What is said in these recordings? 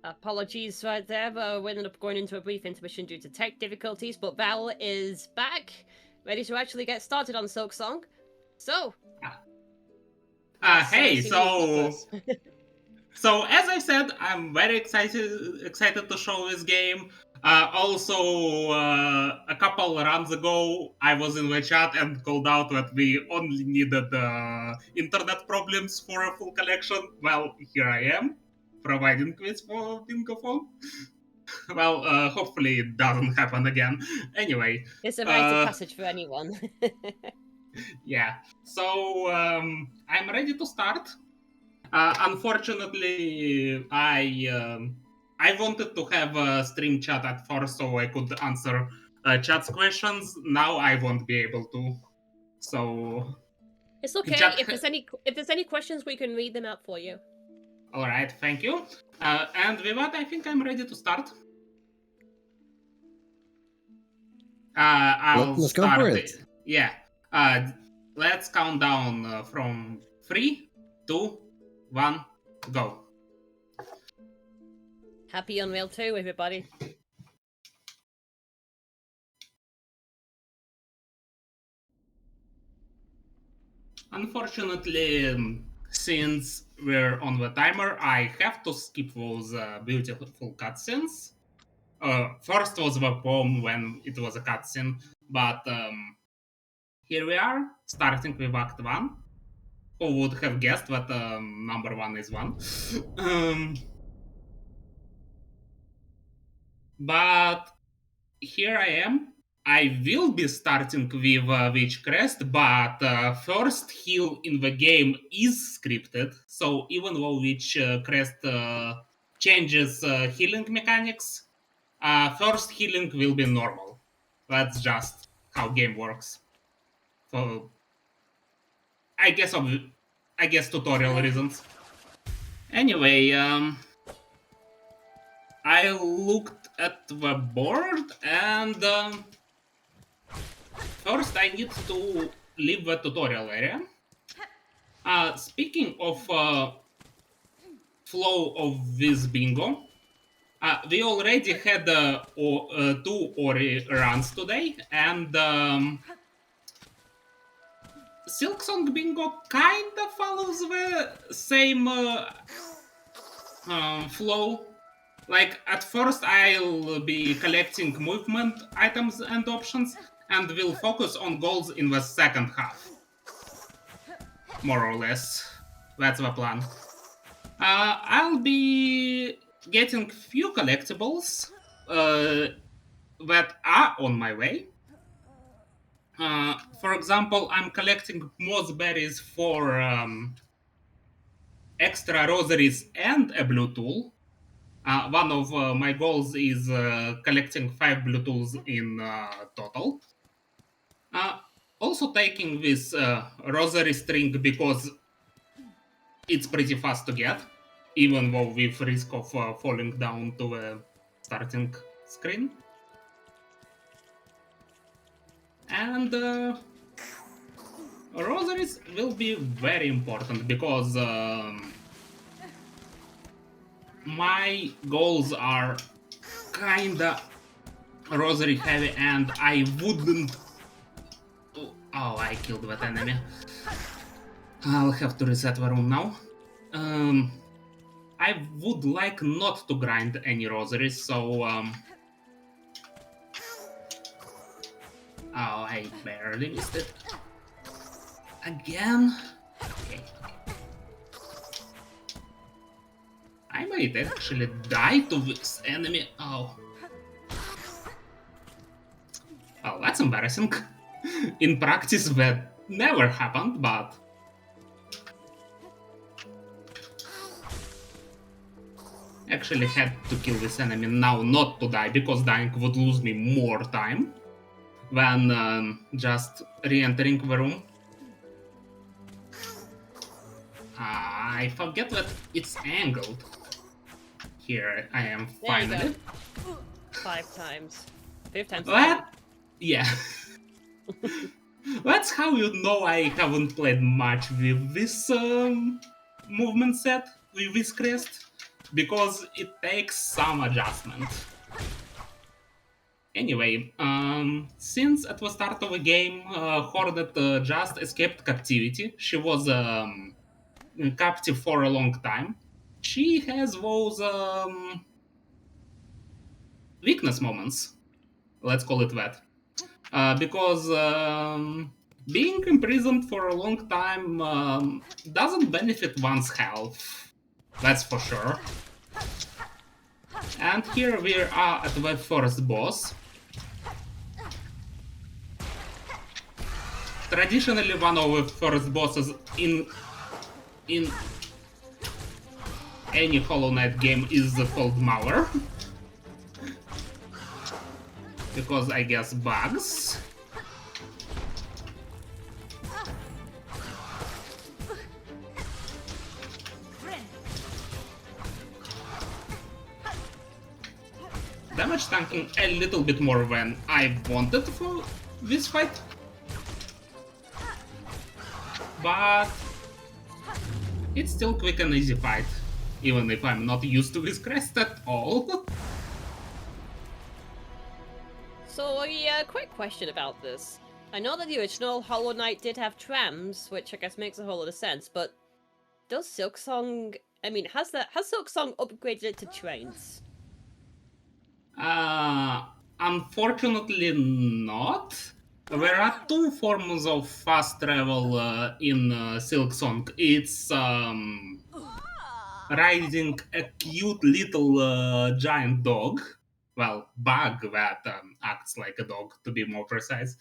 Apologies right there, but we ended up going into a brief intermission due to tech difficulties, but Val is back, ready to actually get started on Silksong. So, Hey, see who you've got so as I said, I'm very excited to show this game. A couple runs ago, I was in the chat and called out that we only needed internet problems for a full collection. Well, here I am, providing quiz for Bingothon. Well, hopefully it doesn't happen again. Anyway, It's a rite of passage for anyone. yeah. So I'm ready to start. Unfortunately, I wanted to have a stream chat at first so I could answer chat's questions. Now I won't be able to. So it's okay. chat... If there's any questions, we can read them out for you. All right, thank you. And with that, I think I'm ready to start. Let's start go for it. Yeah. Let's count down from 3, 2, 1, go. Happy Unreal 2, everybody. Unfortunately, since we're on the timer, I have to skip those beautiful cutscenes. First was the poem when it was a cutscene, but here we are, starting with Act 1. Who would have guessed that number 1 is 1? But here I am. I will be starting with Witch Crest, but first heal in the game is scripted. So even though Witch Crest changes healing mechanics, first healing will be normal. That's just how game works. So I guess tutorial reasons. Anyway, I looked at the board and first I need to leave the tutorial area. Speaking of flow of this bingo, we already had 2 Ori runs today, and Silksong bingo kinda follows the same flow. Like, at first I'll be collecting movement items and options, and will focus on goals in the second half. More or less. That's the plan. I'll be getting few collectibles that are on my way. For example, I'm collecting moss berries for extra rosaries and a blue tool. One of my goals is collecting 5 blue tools in total. Also taking this rosary string because it's pretty fast to get, even though with risk of falling down to the starting screen. And rosaries will be very important because my goals are kinda rosary heavy, and I wouldn't... Oh, I killed that enemy. I'll have to reset the room now. I would like not to grind any rosaries, so... Oh, I barely missed it. Again? Okay. I might actually die to this enemy. Oh. Well, that's embarrassing. In practice, that never happened, but... Actually had to kill this enemy now not to die, because dying would lose me more time than just re-entering the room. I forget that it's angled. Here I am finally. 5 times. 5 times. What? Yeah. That's how you know I haven't played much with this movement set, with this crest. because it takes some adjustment. Anyway, since at the start of the game, Hornet just escaped captivity. She was captive for a long time. She has those weakness moments, let's call it that. Because being imprisoned for a long time doesn't benefit one's health, that's for sure. And here we are at the first boss. Traditionally, one of the first bosses in any Hollow Knight game is called Mauer. Because I guess bugs. Damage tanking a little bit more than I wanted for this fight. But it's still quick and easy fight, even if I'm not used to this crest at all. So a quick question about this. I know that the original Hollow Knight did have trams, which I guess makes a whole lot of sense, but does Silksong... I mean, has Silksong upgraded it to trains? Unfortunately not. There are two forms of fast travel in Silksong. It's riding a cute little giant dog. Well, bug that acts like a dog, to be more precise.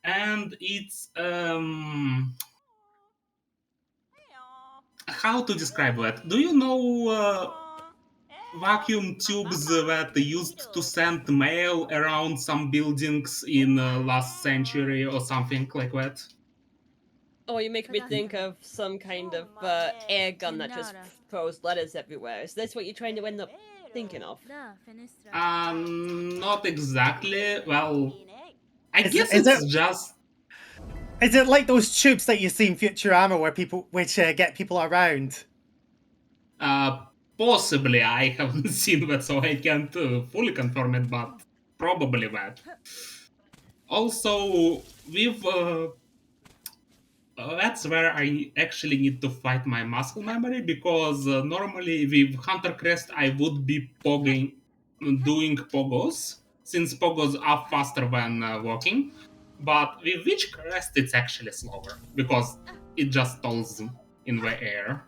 And it's how to describe that? Do you know vacuum tubes that used to send mail around some buildings in last century or something like that? Oh, you make me think of some kind of air gun that just throws letters everywhere. Is this what you're trying to end up thinking of? Not exactly. Well, I guess is it's it, just... Is it like those tubes that you see in Futurama which get people around? Possibly. I haven't seen that, so I can't fully confirm it, but probably that. Also, with that's where I actually need to fight my muscle memory, because normally with Hunter Crest I would be doing pogos, since pogos are faster than walking. But with Witch Crest it's actually slower, because it just stalls in the air.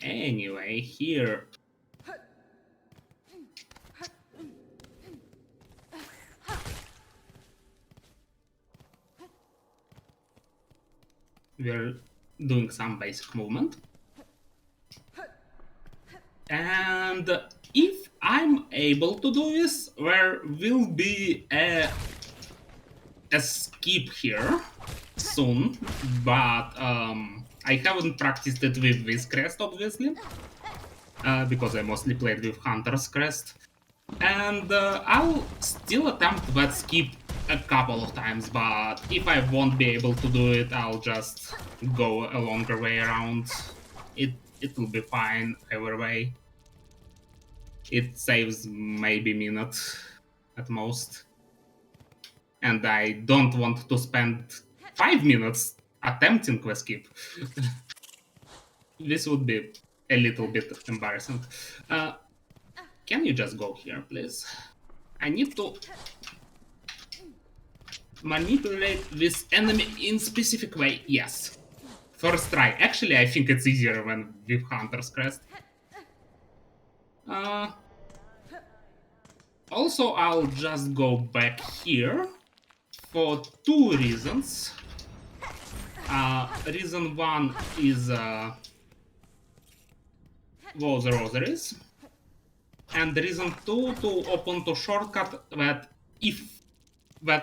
Anyway, here... we're doing some basic movement. And if I'm able to do this, there will be a skip here soon, but I haven't practiced it with this crest, obviously, because I mostly played with Hunter's Crest. And I'll still attempt that skip a couple of times, but if I won't be able to do it, I'll just go a longer way around. It'll be fine either way. It saves maybe a minute at most. And I don't want to spend 5 minutes attempting the skip. This would be a little bit embarrassing. Can you just go here, please? I need to manipulate this enemy in specific way. Yes. First try. Actually, I think it's easier when with Hunter's Crest. Also, I'll just go back here for two reasons. Reason one is those rosaries. And reason two, to open the shortcut that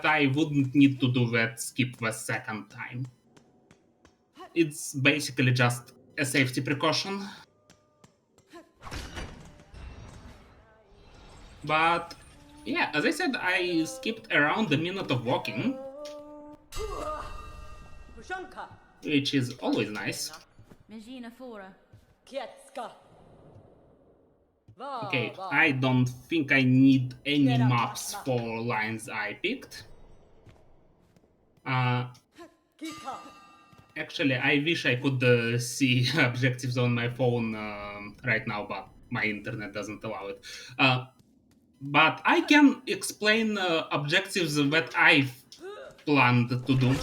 I wouldn't need to do that skip the second time. It's basically just a safety precaution. But yeah, as I said, I skipped around a minute of walking. which is always nice. Okay, I don't think I need any maps for lines I picked. Actually, I wish I could see objectives on my phone right now, but my internet doesn't allow it. But I can explain objectives that I planned to do.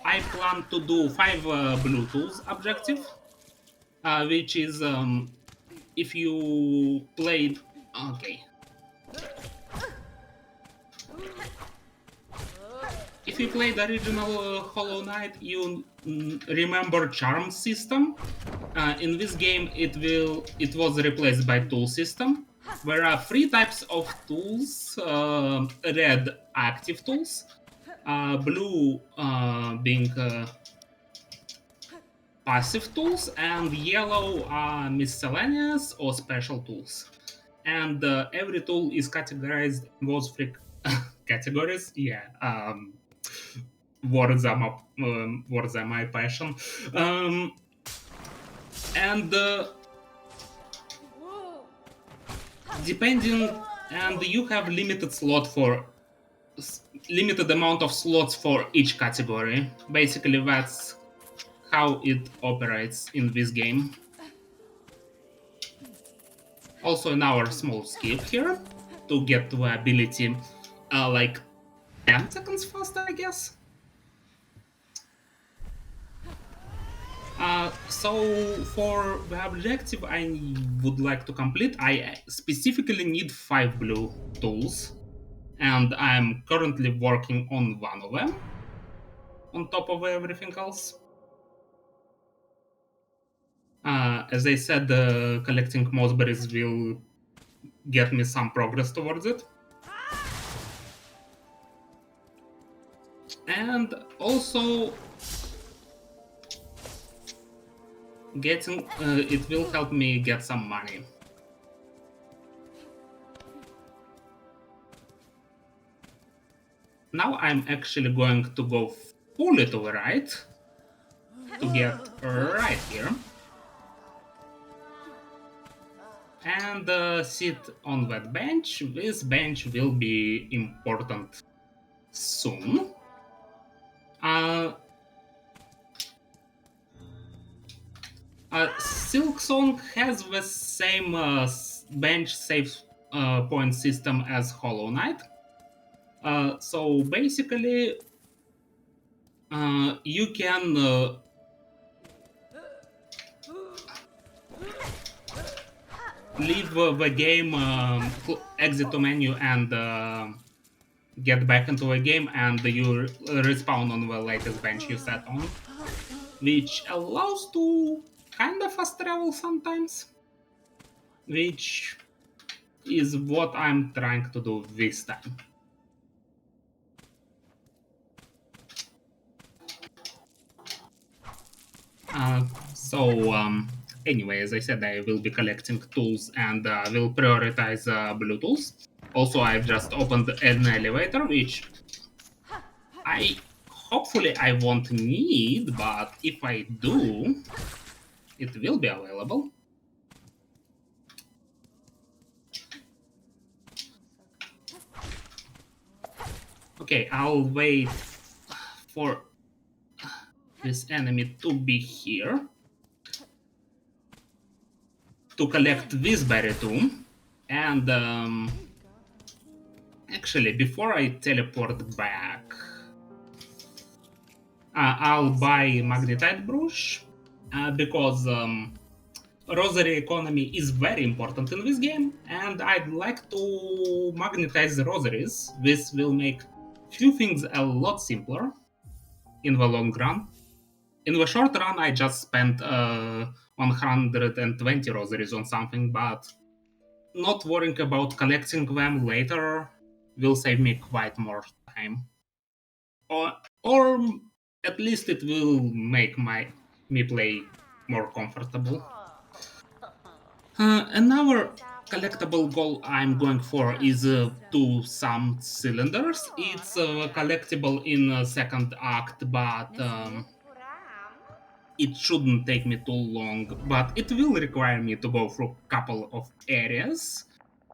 I plan to do 5 blue tools objective, which is if you played. Okay. If you played the original Hollow Knight, you remember charm system. In this game, it was replaced by tool system. There are 3 types of tools: red active tools, blue being passive tools, and yellow are miscellaneous or special tools. And every tool is categorized in those 3 categories. Yeah. Words are my passion. And depending, and you have limited amount of slots for each category. Basically, that's how it operates in this game. Also, in our small skip here to get the ability, like 10 seconds faster, I guess. So for the objective I would like to complete, I specifically need 5 blue tools, and I'm currently working on one of them on top of everything else. As I said, collecting mossberries will get me some progress towards it. And also getting it will help me get some money. Now I'm actually going to go fully to the right to get right here and sit on that bench. This bench will be important soon. Silksong has the same bench save point system as Hollow Knight. So basically, you can leave the game, exit the menu, and get back into the game, and you respawn on the latest bench you sat on, which allows to kind of fast travel sometimes, which is what I'm trying to do this time. Anyway, as I said, I will be collecting tools and will prioritize blue tools. Also, I've just opened an elevator, which hopefully I won't need, but if I do, it will be available. Okay, I'll wait for this enemy to be here to collect this berry too. And actually, before I teleport back, I'll buy magnetite brush because rosary economy is very important in this game, and I'd like to magnetize the rosaries. This will make few things a lot simpler in the long run. In the short run, I just spent 120 rosaries on something, but not worrying about collecting them later will save me quite more time. Or at least it will make me play more comfortable. collectible goal I'm going for is to some cylinders. It's collectible in second act, but it shouldn't take me too long. But it will require me to go through a couple of areas,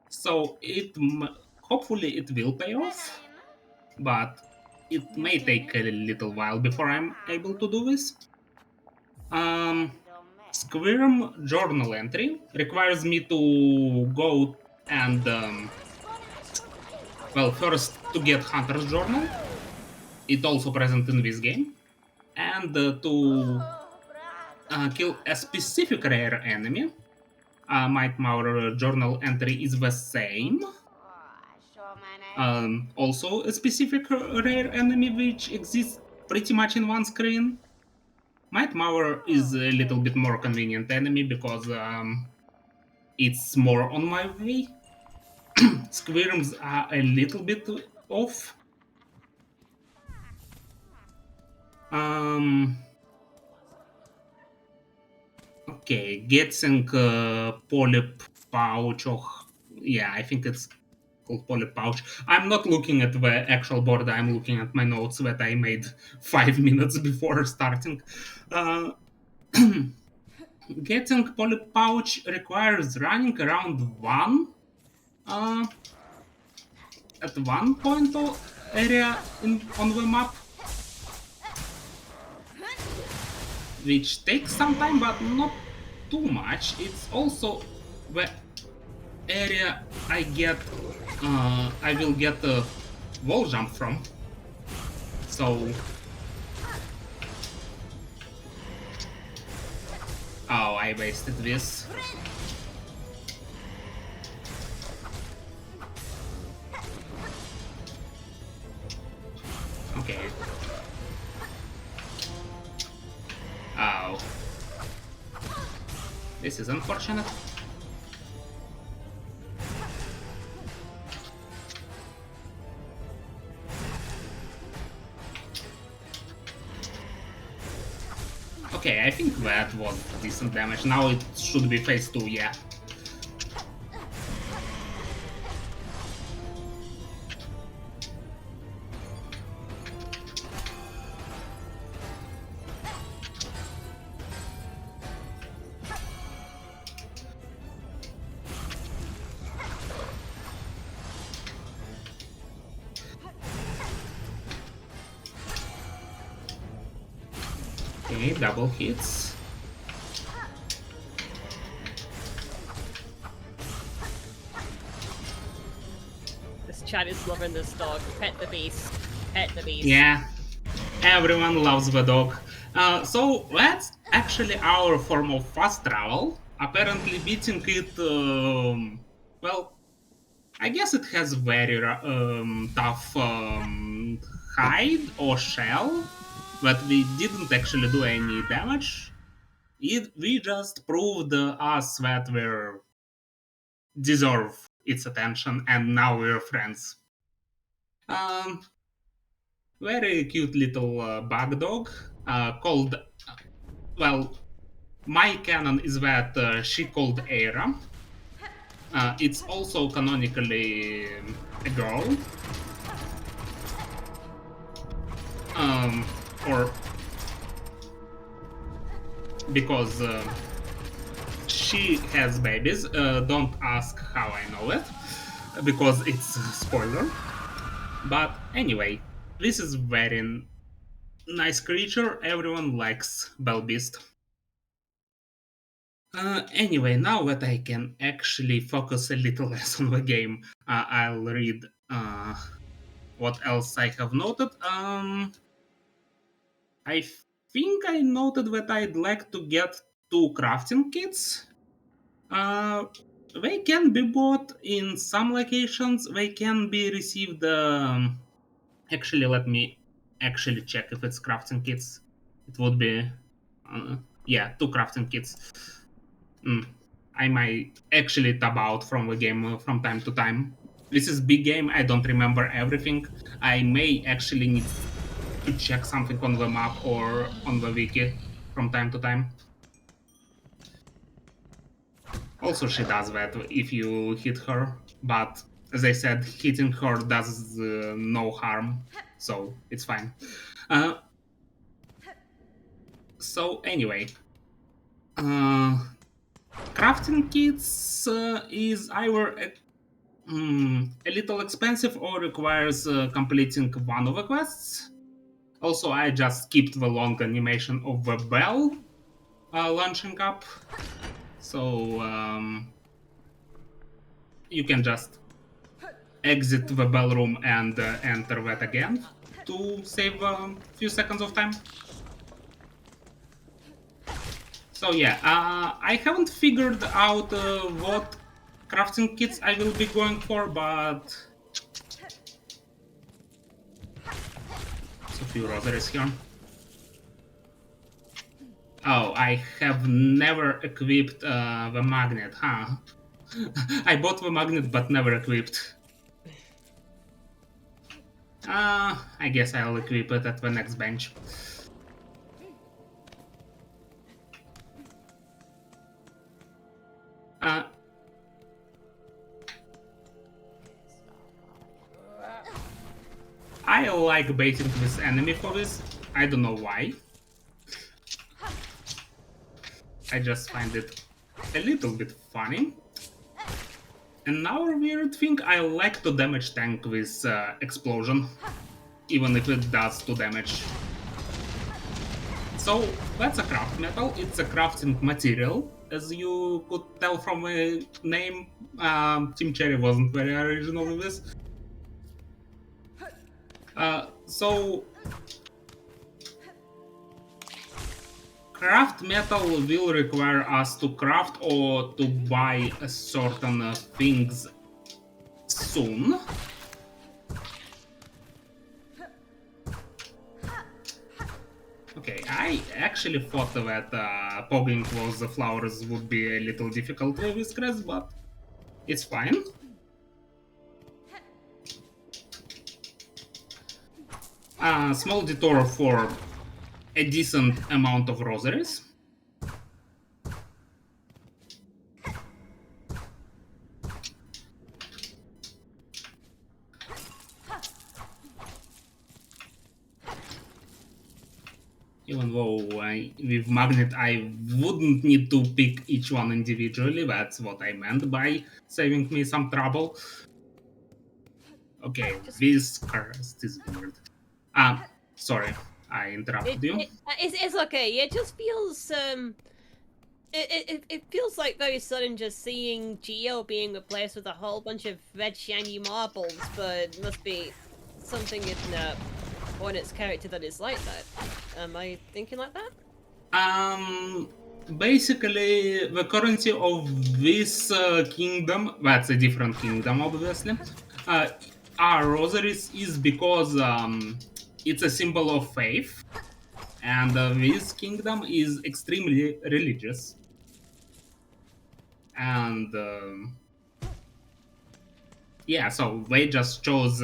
so hopefully it will pay off. But it may take a little while before I'm able to do this. Squirm journal entry requires me to go and, well, first to get Hunter's Journal. It's also present in this game. And to kill a specific rare enemy. Might Mauer journal entry is the same. Also a specific rare enemy which exists pretty much in one screen. Might Mauer is a little bit more convenient enemy because it's more on my way. Squirms are a little bit off. Okay, getting polyp pouch. Yeah, I think it's called polyp pouch. I'm not looking at the actual board. I'm looking at my notes that I made 5 minutes before starting. Getting polyp pouch requires running around at one point or area on the map, which takes some time, but not too much. It's also the area I will get a wall jump from. So, oh, I wasted this. Okay. Oh. This is unfortunate. Okay, I think that was decent damage. Now it should be phase 2, yeah. Okay, double hits. This chat is loving this dog. Pet the beast. Pet the beast. Yeah, everyone loves the dog. So that's actually our form of fast travel. Apparently beating it, well, I guess it has very tough hide or shell, but we didn't actually do any damage. We just proved us that we deserve its attention, and now we're friends. Very cute little bug dog called, well, my canon is that she called Aira. It's also canonically a girl. Or because she has babies. Don't ask how I know it, because it's a spoiler. But anyway, this is very nice creature. Everyone likes Belbeast. Anyway, now that I can actually focus a little less on the game, I'll read what else I have noted. I think I noted that I'd like to get 2 crafting kits. They can be bought in some locations. They can be received. Actually, let me actually check if it's crafting kits. It would be, yeah, 2 crafting kits. I might actually tab out from the game from time to time. This is big game. I don't remember everything. I may actually need to check something on the map or on the wiki from time to time. Also, she does that if you hit her, but as I said, hitting her does no harm, so it's fine. So anyway, crafting kits is either a little expensive or requires completing one of the quests. Also, I just skipped the long animation of the bell launching up, so you can just exit the bell room and enter that again to save a few seconds of time. So yeah, I haven't figured out what crafting kits I will be going for, but there's a few rosaries here. Oh, I have never equipped the magnet, huh? I bought the magnet but never equipped. I guess I'll equip it at the next bench. I like baiting this enemy for this. I don't know why. I just find it a little bit funny. Another weird thing, I like to damage tank with explosion, even if it does 2 damage. So that's a craft metal, it's a crafting material. As you could tell from the name, Team Cherry wasn't very original with this. So craft metal will require us to craft or to buy certain things soon. Okay, I actually thought that pogging close the flowers would be a little difficult with this crest, but it's fine. Small detour for a decent amount of rosaries. Even though with magnet I wouldn't need to pick each one individually, that's what I meant by saving me some trouble. Okay, this crest is weird. Sorry, I interrupted you. It's okay. It just feels it feels like very sudden just seeing Geo being replaced with a whole bunch of red shiny marbles, but it must be something in Hornet's character that is like that. Am I thinking like that? Basically, the currency of this kingdom, that's a different kingdom, obviously, are rosaries is because it's a symbol of faith, and this kingdom is extremely religious. And yeah, so they just chose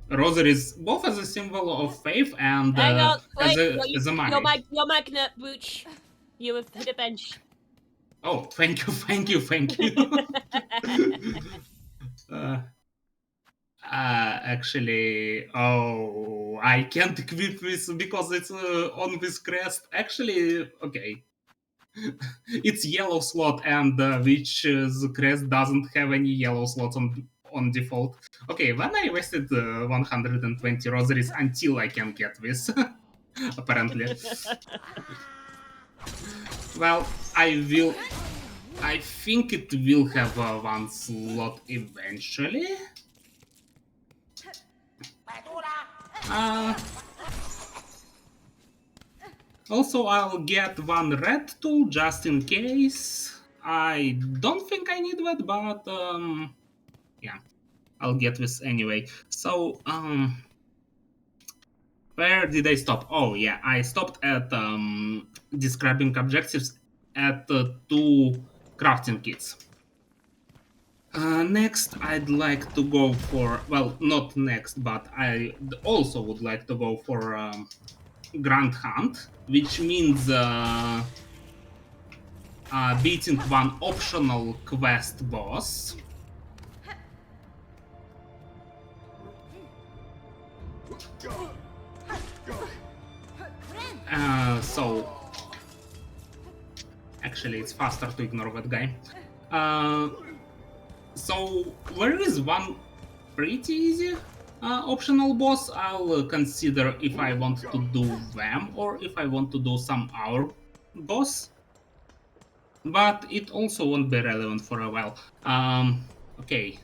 rosaries both as a symbol of faith and as a money. Your magnet, Booch. You have hit a bench. Oh, thank you, thank you, thank you. Actually, oh, I can't equip this because it's on this crest. Actually, okay. It's yellow slot, and which's crest doesn't have any yellow slots on default. Okay, then I wasted 120 rosaries until I can get this, apparently. Well, I think it will have one slot eventually. Also, I'll get one red tool just in case. I don't think I need that, but yeah, I'll get this anyway. So, where did I stop? Oh yeah, I stopped at describing objectives at 2 crafting kits. Next, I'd like to go for, well, not next, but I also would like to go for Grand Hunt, which means beating one optional quest boss. So actually it's faster to ignore that guy. So there is one pretty easy optional boss. I'll consider if I want to do them or if I want to do some other boss. But it also won't be relevant for a while. Okay.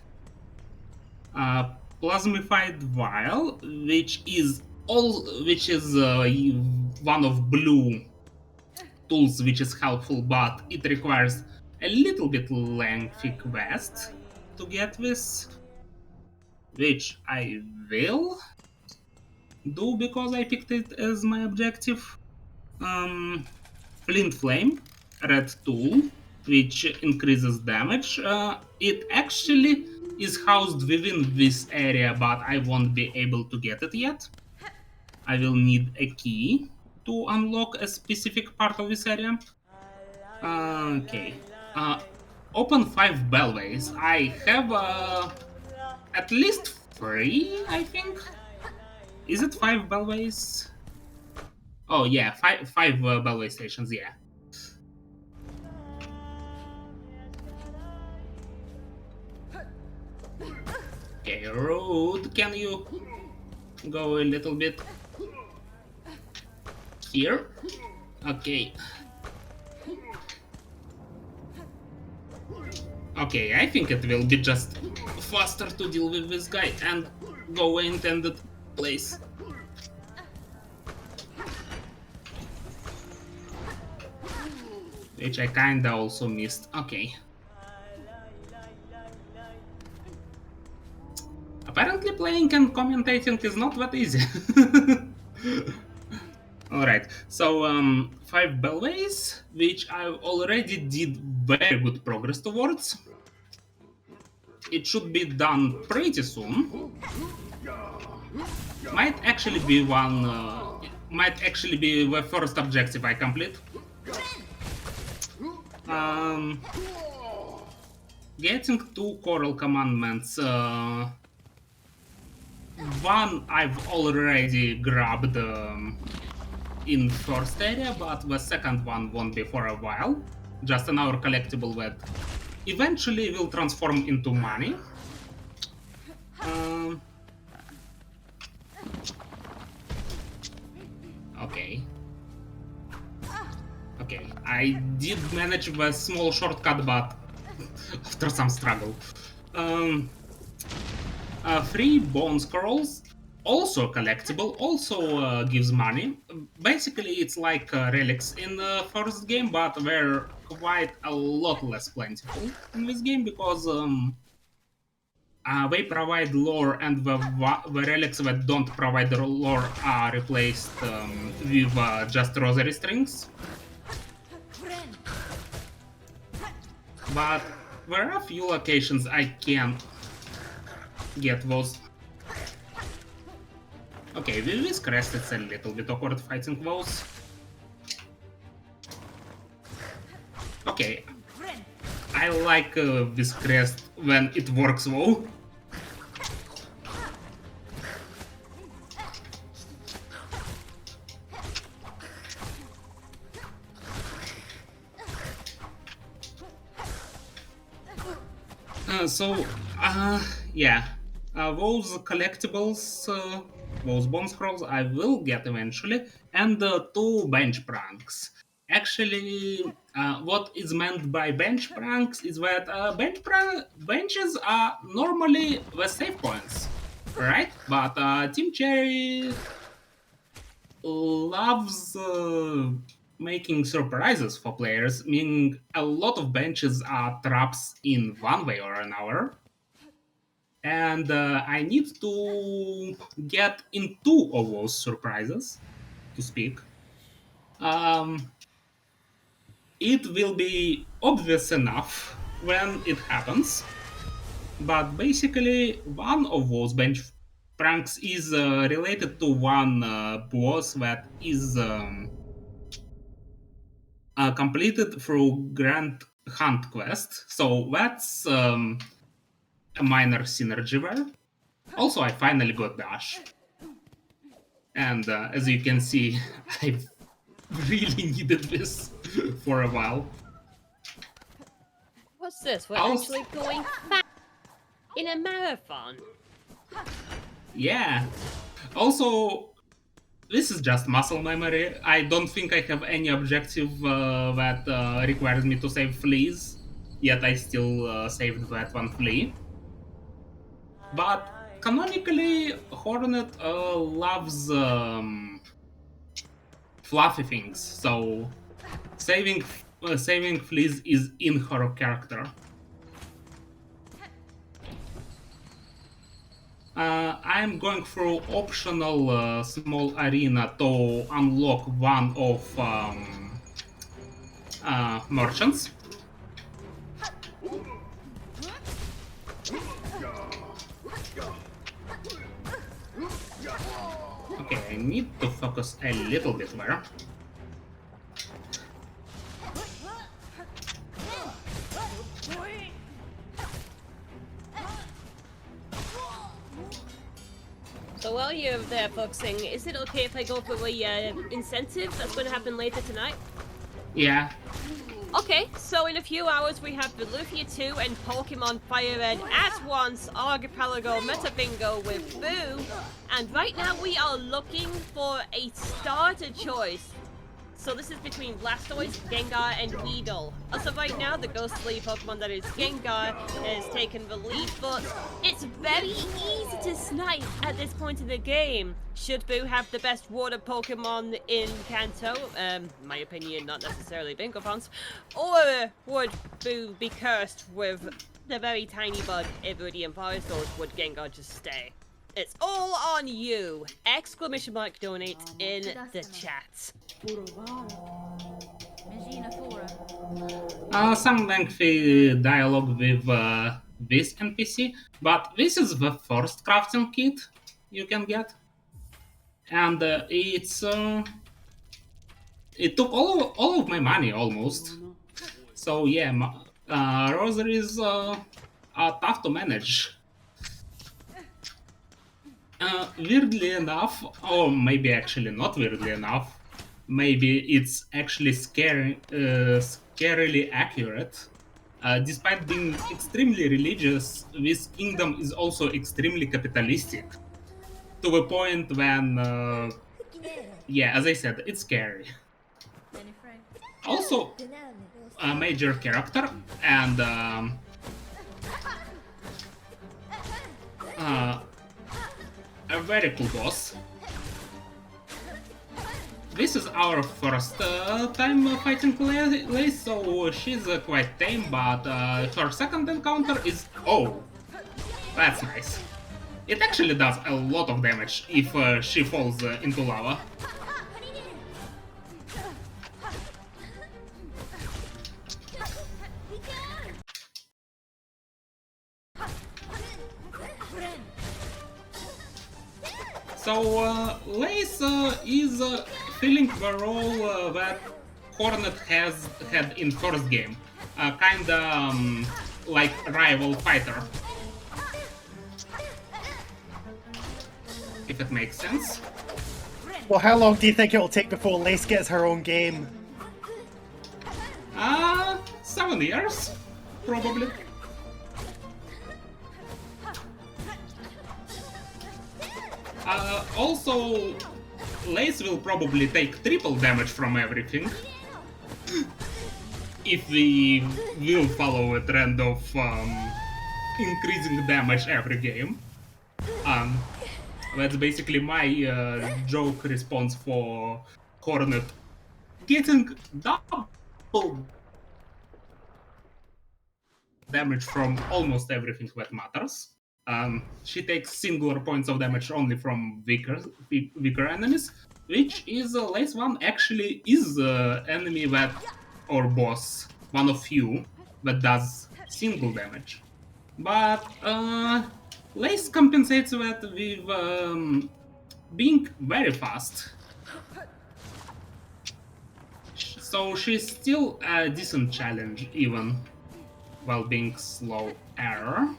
Plasmified vial, which is one of blue tools, which is helpful, but it requires a little bit lengthy quest to get this, which I will do because I picked it as my objective. Flint Flame, red tool, which increases damage. It actually is housed within this area, but I won't be able to get it yet. I will need a key to unlock a specific part of this area. Okay. Open 5 bellways. I have at least 3, I think. Is it 5 bellways? Oh yeah, five bellway stations, yeah. Okay, road, can you go a little bit here? Okay. Okay, I think it will be just faster to deal with this guy and go intended place. Which I kinda also missed. Okay. Apparently playing and commentating is not that easy. Alright, so 5 bellways, which I already did very good progress towards. It should be done pretty soon. Might actually be the first objective I complete. Getting 2 Choral Commandments. One I've already grabbed in first area, but the second one won't be for a while. Just another collectible that eventually will transform into money. Okay. Okay, I did manage the small shortcut, but after some struggle. 3 bone scrolls, also collectible, also gives money. Basically, it's like relics in the first game, but they're quite a lot less plentiful in this game because they provide lore, and the relics that don't provide the lore are replaced with just rosary strings. But there are a few locations I can get those. Okay, with this crest it's a little bit awkward fighting those. Okay, I like this crest when it works well. Yeah, those collectibles, those bone scrolls I will get eventually, and 2 bench pranks. Actually, what is meant by bench pranks is that benches are normally the save points, right? But Team Cherry loves making surprises for players, meaning a lot of benches are traps in one way or another. And I need to get in 2 of those surprises, to speak. It will be obvious enough when it happens, but basically one of those bench pranks is related to one boss that is completed through Grand Hunt quest. So that's a minor synergy there. Also, I finally got Dash. And as you can see, I really needed this for a while. What's this? We're Also- actually going fast in a marathon. Yeah. Also, this is just muscle memory. I don't think I have any objective that requires me to save fleas, yet I still saved that one flea. But canonically, Hornet loves fluffy things, so saving fleas is in her character. I'm going through optional small arena to unlock one of merchants. Okay, I need to focus a little bit there. So while you're there focusing, is it okay if I go for the incentive that's going to happen later tonight? Yeah. Okay, so in a few hours we have Vlhunt 2 and Pokemon Fire Red at once, Archipelago Meta Bingo with Boo, and right now we are looking for a starter choice. So this is between Blastoise, Gengar, and Weedle. As of right now, the ghostly Pokemon that is Gengar has taken the lead, but it's very easy to snipe at this point in the game. Should Boo have the best water Pokemon in Kanto? My opinion, not necessarily Bingothon's. Or would Boo be cursed with the very tiny bug Iridium Forest, or would Gengar just stay? It's all on you! Exclamation mark donate in the chat. Some lengthy dialogue with this NPC, but this is the first crafting kit you can get, and it took all of my money almost. So yeah, rosaries are tough to manage. Weirdly enough, or maybe actually not weirdly enough, maybe it's actually scarily accurate. Despite being extremely religious, this kingdom is also extremely capitalistic. To the point when, yeah, as I said, it's scary. Also, a major character and a very cool boss. This is our first time fighting Lace, so she's quite tame, but her second encounter is... Oh, that's nice. It actually does a lot of damage if she falls into lava. So Lace is filling the role that Hornet has had in first game, kinda like rival fighter, if it makes sense. Well, how long do you think it'll take before Lace gets her own game? 7 years, probably. Also, Lace will probably take triple damage from everything. If we will follow a trend of increasing damage every game. That's basically my joke response for Hornet getting double damage from almost everything that matters. She takes singular points of damage only from weaker enemies, which is Lace 1 actually is enemy that, or boss, one of few that does single damage. But Lace compensates that with being very fast. So she's still a decent challenge, even while being slow error.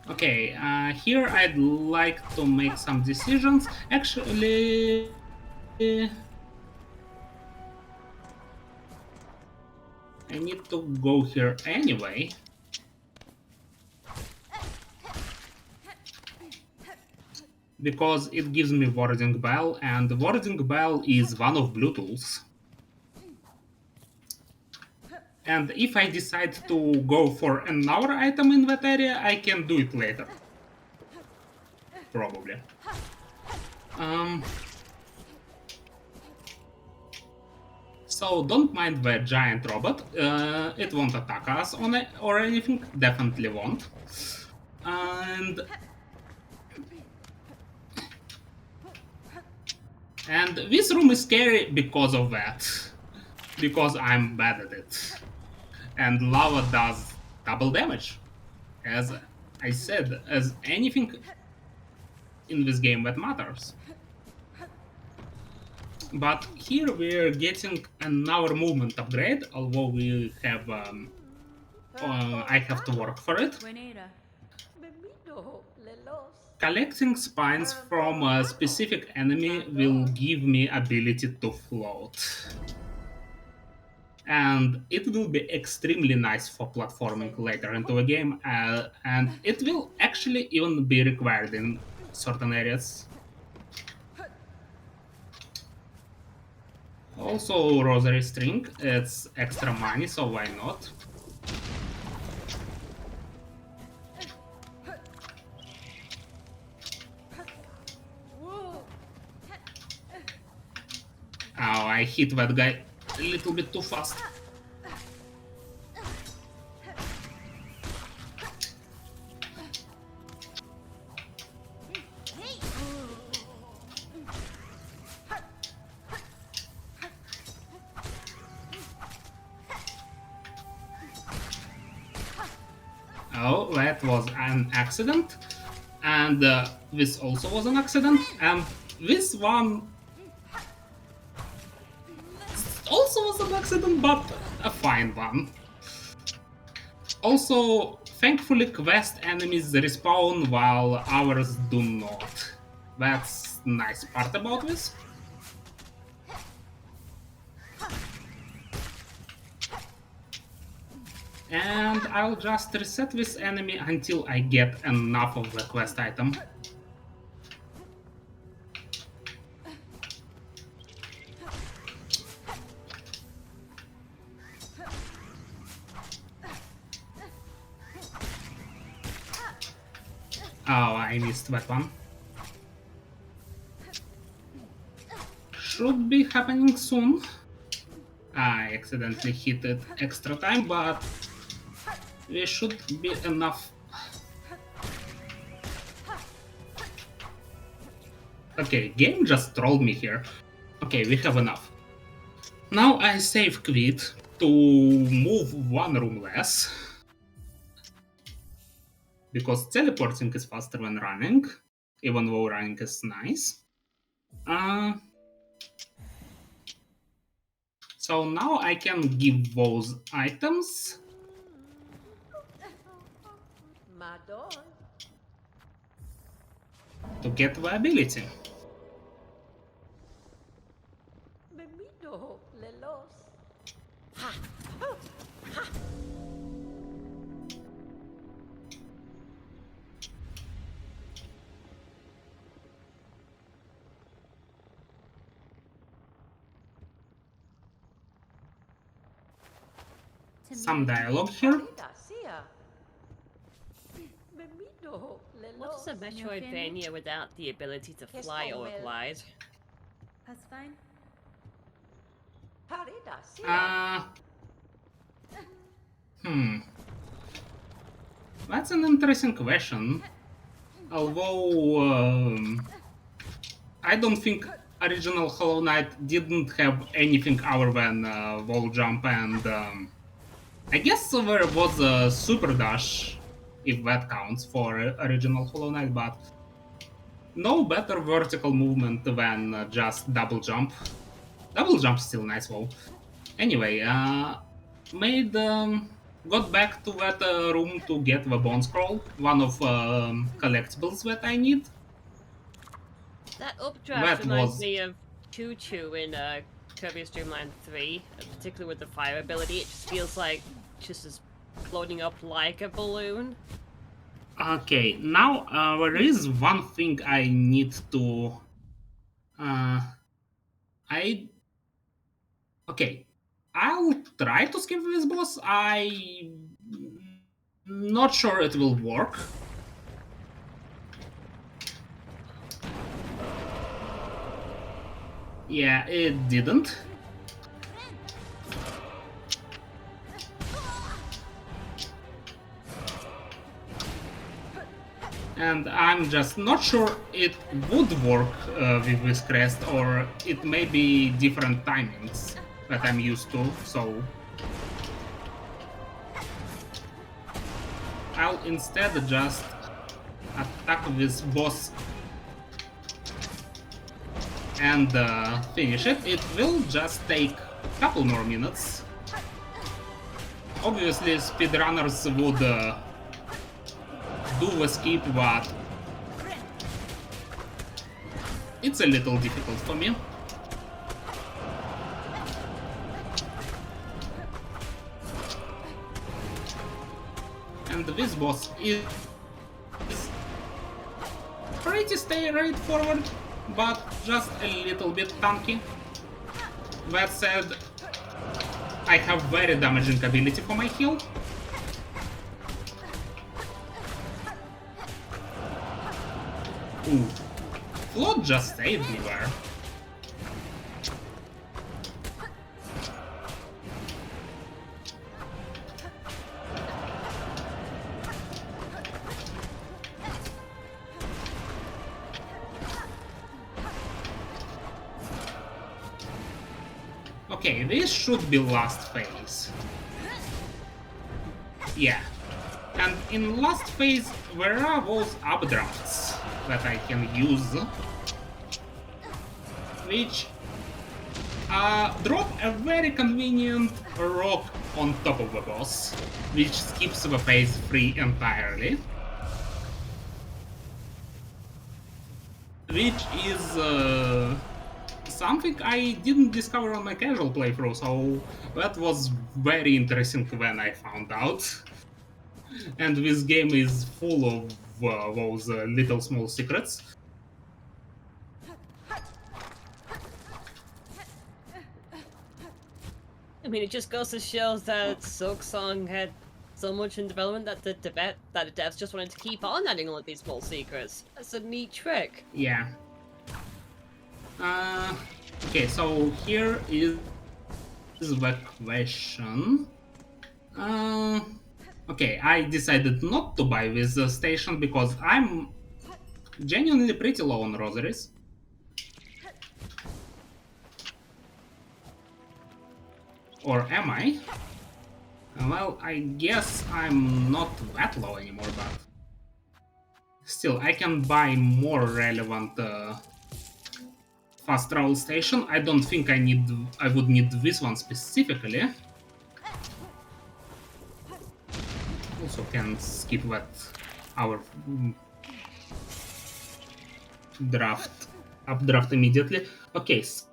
Okay, here I'd like to make some decisions. Actually, I need to go here anyway. Because it gives me Warding Bell, and Warding Bell is one of blue tools. And if I decide to go for another item in that area, I can do it later. Probably. So don't mind the giant robot. It won't attack us on it or anything. Definitely won't. And this room is scary because of that. Because I'm bad at it. And lava does double damage. As I said, as anything in this game that matters. But here we're getting another movement upgrade, although we have I have to work for it. Collecting spines from a specific enemy will give me ability to float. And it will be extremely nice for platforming later into the game, and it will actually even be required in certain areas. Also, Rosary String, it's extra money, so why not? Oh, I hit that guy a little bit too fast. Oh, that was an accident. And this also was an accident. And this one also was an accident, but a fine one. Also, thankfully quest enemies respawn while ours do not. That's the nice part about this. And I'll just reset this enemy until I get enough of the quest item. Oh, I missed that one. Should be happening soon. I accidentally hit it extra time, but we should be enough. Okay, game just trolled me here. Okay, we have enough. Now I save quit to move one room less. Because teleporting is faster than running, even though running is nice. So now I can give those items to get the ability. Some dialogue here. What is a Metroidvania without the ability to fly or glide? That's fine. That's an interesting question. Although I don't think original Hollow Knight didn't have anything other than wall jump, and I guess there was a super dash if that counts for original Hollow Knight, but no better vertical movement than just double jump. Double jump is still nice though. Anyway, got back to that room to get the bone scroll, one of collectibles that I need. That updraft That reminds was me of Choo Choo in Kirby's Dream Land 3, particularly with the fire ability. It just feels like just is floating up like a balloon. okay. Now there is one thing I need to. I okay. I'll try to skip this boss. I'm not sure it will work. Yeah, it didn't. And I'm just not sure it would work with this crest, or it may be different timings that I'm used to, so I'll instead just attack this boss and finish it. It will just take a couple more minutes. Obviously, speedrunners would do the skip, but it's a little difficult for me. And this boss is pretty straightforward, but just a little bit tanky. That said, I have very damaging ability for my heal. Ooh. Float just saved me there. Okay, this should be last phase. Yeah. And in last phase, there are those updrafts that I can use, which drop a very convenient rock on top of the boss, which skips the phase free entirely. Which is something I didn't discover on my casual playthrough, so that was very interesting when I found out. And this game is full of those little small secrets. I mean, it just goes to show that Silksong had so much in development that the devs just wanted to keep on adding all of these small secrets. That's a neat trick. Yeah. Okay, so here is the question. Okay, I decided not to buy this station because I'm genuinely pretty low on rosaries. Or am I? Well, I guess I'm not that low anymore, but still, I can buy more relevant fast travel station. I don't think I would need this one specifically. Also can skip that our updraft immediately. Okay, so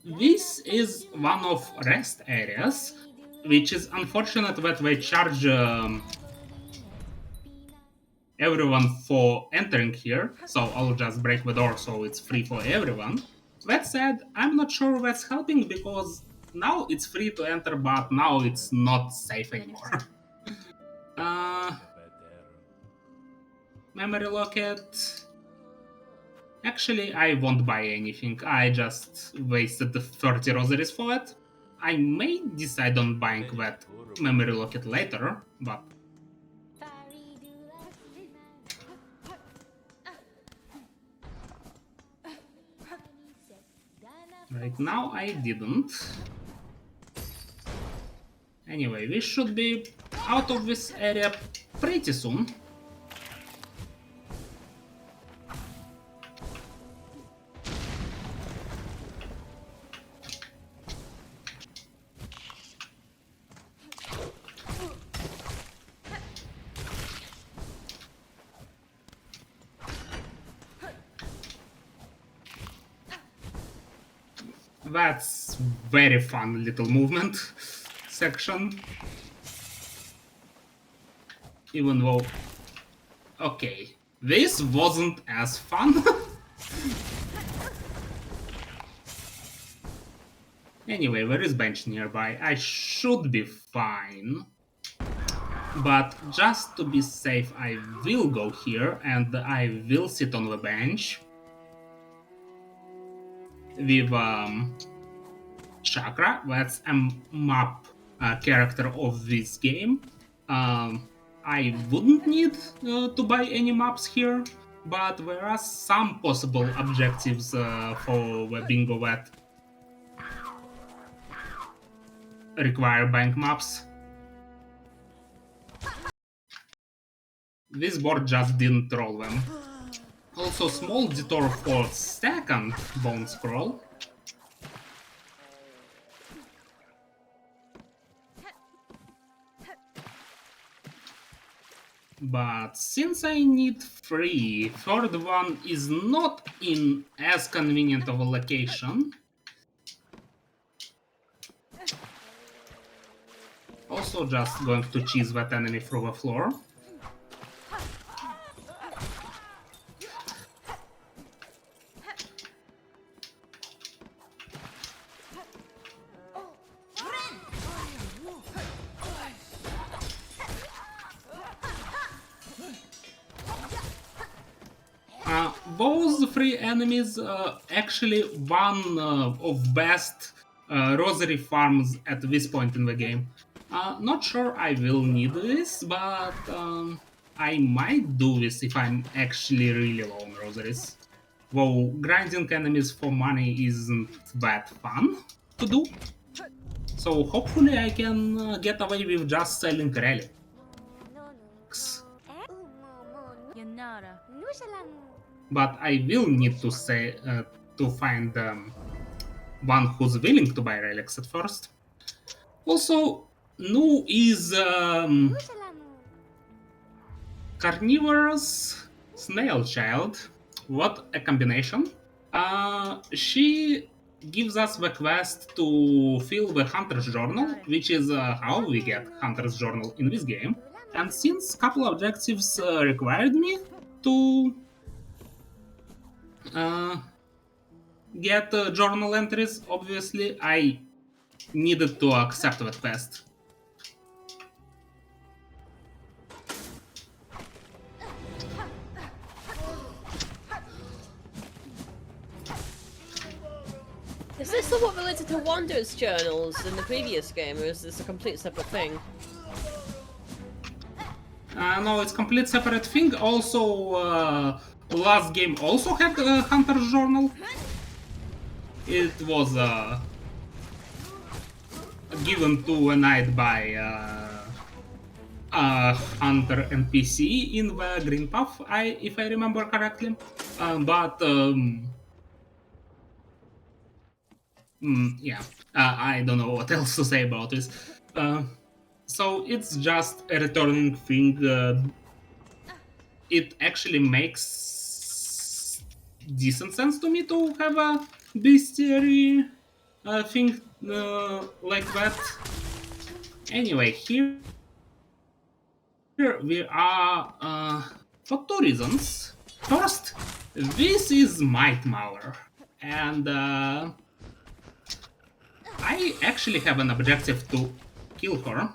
this is one of rest areas, which is unfortunate that they charge everyone for entering here, so I'll just break the door so it's free for everyone. That said, I'm not sure that's helping because now it's free to enter, but now it's not safe anymore. Memory locket. Actually, I won't buy anything. I just wasted the 30 rosaries for it. I may decide on buying that memory locket later, but right now I didn't. Anyway, we should be out of this area pretty soon. That's very fun little movement section. Even though... Okay, this wasn't as fun. Anyway, there is bench nearby. I should be fine. But just to be safe, I will go here and I will sit on the bench. With Chakra, that's a map character of this game. I wouldn't need to buy any maps here, but there are some possible objectives for the bingo that require bank maps. This board just didn't roll them. Also, small detour for second bone scroll. But since I need 3, third one is not in as convenient of a location. Also just going to cheese that enemy through the floor. Those 3 enemies actually one of best rosary farms at this point in the game. Not sure I will need this, but I might do this if I'm actually really low on rosaries. Though grinding enemies for money isn't that fun to do. So hopefully I can get away with just selling relics. But I will need to say to find one who's willing to buy relics at first. Also, Nu is carnivorous snail child. What a combination! She gives us the quest to fill the Hunter's Journal, which is how we get Hunter's Journal in this game. And since a couple objectives required me to get journal entries, obviously I needed to accept that quest. Is this somewhat related to Wanderer's journals in the previous game, or is this a complete separate thing? No, it's complete separate thing. Also, last game also had a Hunter's Journal. It was given to a knight by a hunter NPC in the Green Path, if I remember correctly. Yeah, I don't know what else to say about this. So it's just a returning thing. It actually makes decent sense to me to have a bestiary thing like that. Anyway, here we are for 2 reasons. First, this is Might Mauer, and I actually have an objective to kill her.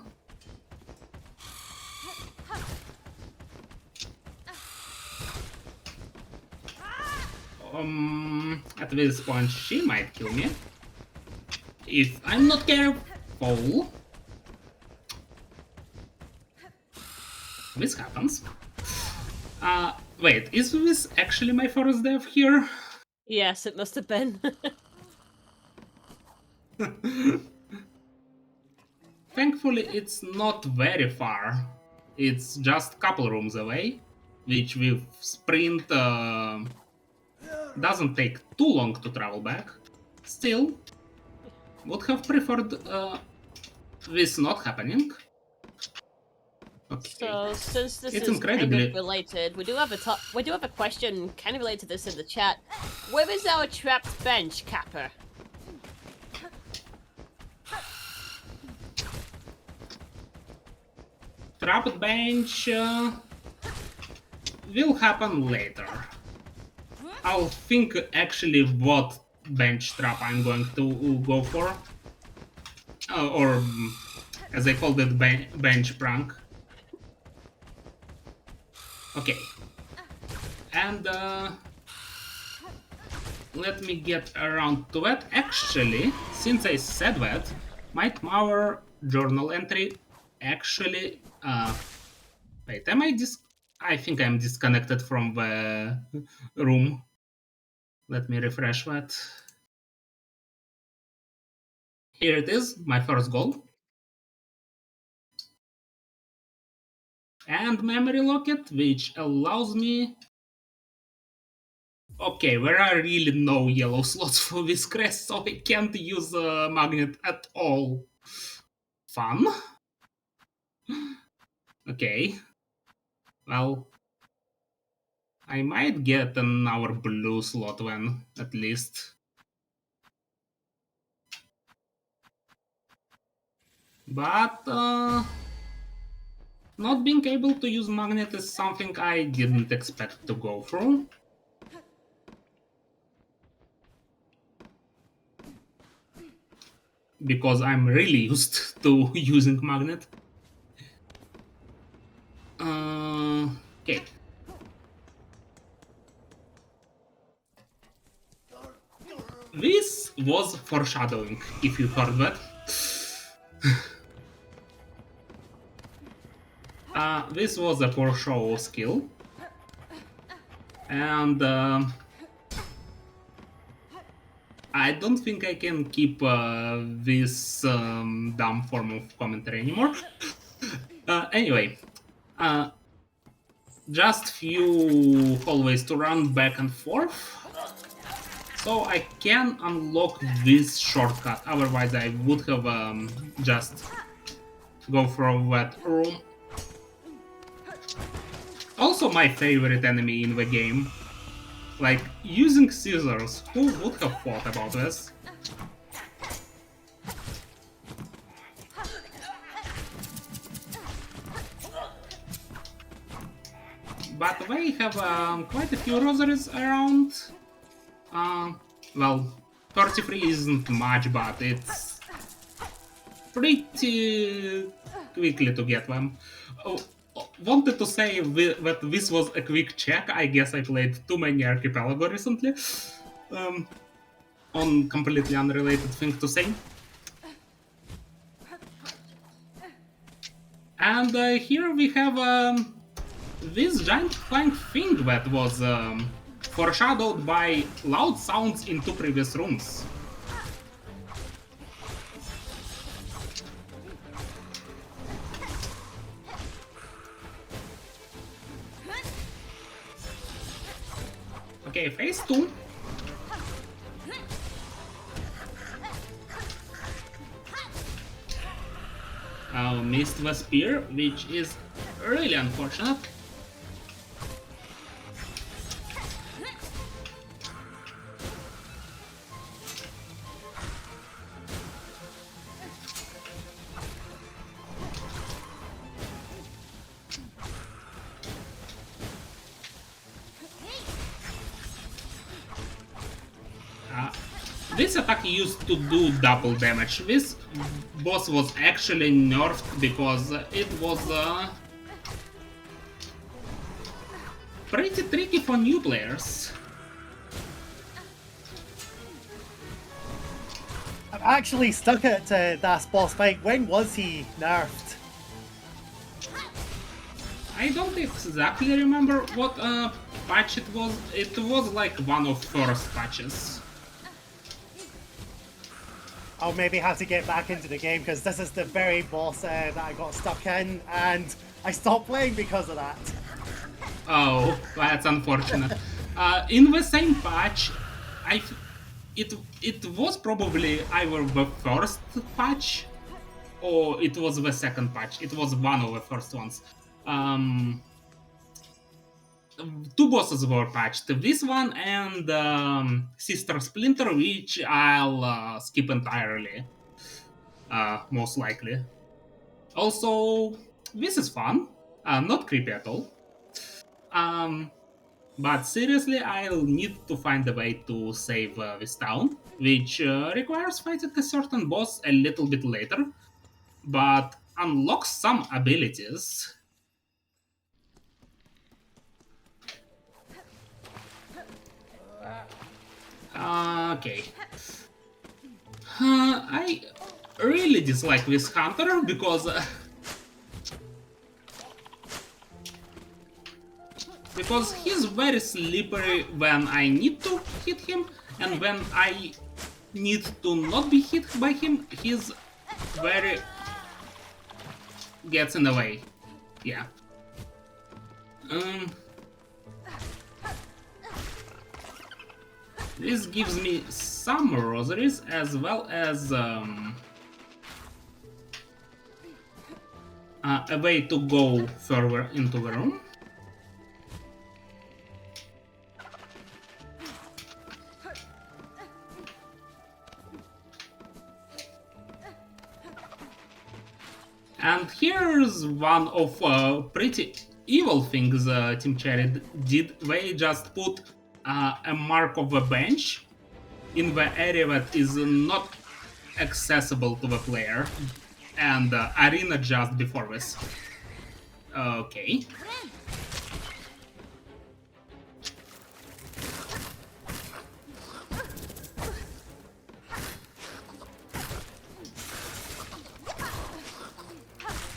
At this point, she might kill me if I'm not careful. This happens. Wait, is this actually my first death here? Yes, it must have been. thankfully it's not very far. It's just a couple rooms away, which with sprint doesn't take too long to travel back. Still, would have preferred this not happening. Okay. So since this It's is incredibly- kind of related, we do have a question kind of related to this in the chat. Where is our trapped bench, Kappa? Trapped bench will happen later. I'll think actually what bench trap I'm going to go for. Or as I called it, bench prank. Okay. And let me get around to that. Actually, since I said that, my Tower journal entry actually wait, I think I'm disconnected from the room. Let me refresh that. Here it is, my first goal. And memory locket, which allows me... Okay, there are really no yellow slots for this crest, so I can't use a magnet at all. Fun. Okay. Well, I might get another blue slot then, at least. But not being able to use magnet is something I didn't expect to go through. Because I'm really used to using magnet. Okay. This was foreshadowing, if you heard that. This was a foreshadow skill. And I don't think I can keep this dumb form of commentary anymore. Anyway, just few hallways to run back and forth. So I can unlock this shortcut, otherwise I would have just go through that room. Also my favorite enemy in the game. Like, using scissors, who would have thought about this? But they have quite a few rosaries around. Well, 33 isn't much, but it's pretty quickly to get them. Wanted to say that this was a quick check. I guess I played too many Archipelago recently. On completely unrelated thing to say. And here we have this giant flying thing that was foreshadowed by loud sounds in two previous rooms. Okay, phase 2. Missed the spear, which is really unfortunate. This attack used to do double damage. This boss was actually nerfed because it was pretty tricky for new players. I'm actually stuck at that boss fight. When was he nerfed? I don't exactly remember what patch it was. It was like one of first patches. I'll maybe have to get back into the game because this is the very boss that I got stuck in, and I stopped playing because of that. Oh, that's unfortunate. In the same patch, it was probably either the first patch or it was the second patch. It was one of the first ones. Two bosses were patched. This one and Sister Splinter, which I'll skip entirely, most likely. Also, this is fun. Not creepy at all. But seriously, I'll need to find a way to save this town, which requires fighting a certain boss a little bit later, but unlocks some abilities. Okay. I really dislike this hunter because he's very slippery when I need to hit him, and when I need to not be hit by him, he's very gets in the way. Yeah. This gives me some rosaries as well as a way to go further into the room. And here's one of pretty evil things Team Cherry did. They just put a mark of a bench in the area that is not accessible to the player, and arena just before this. Okay.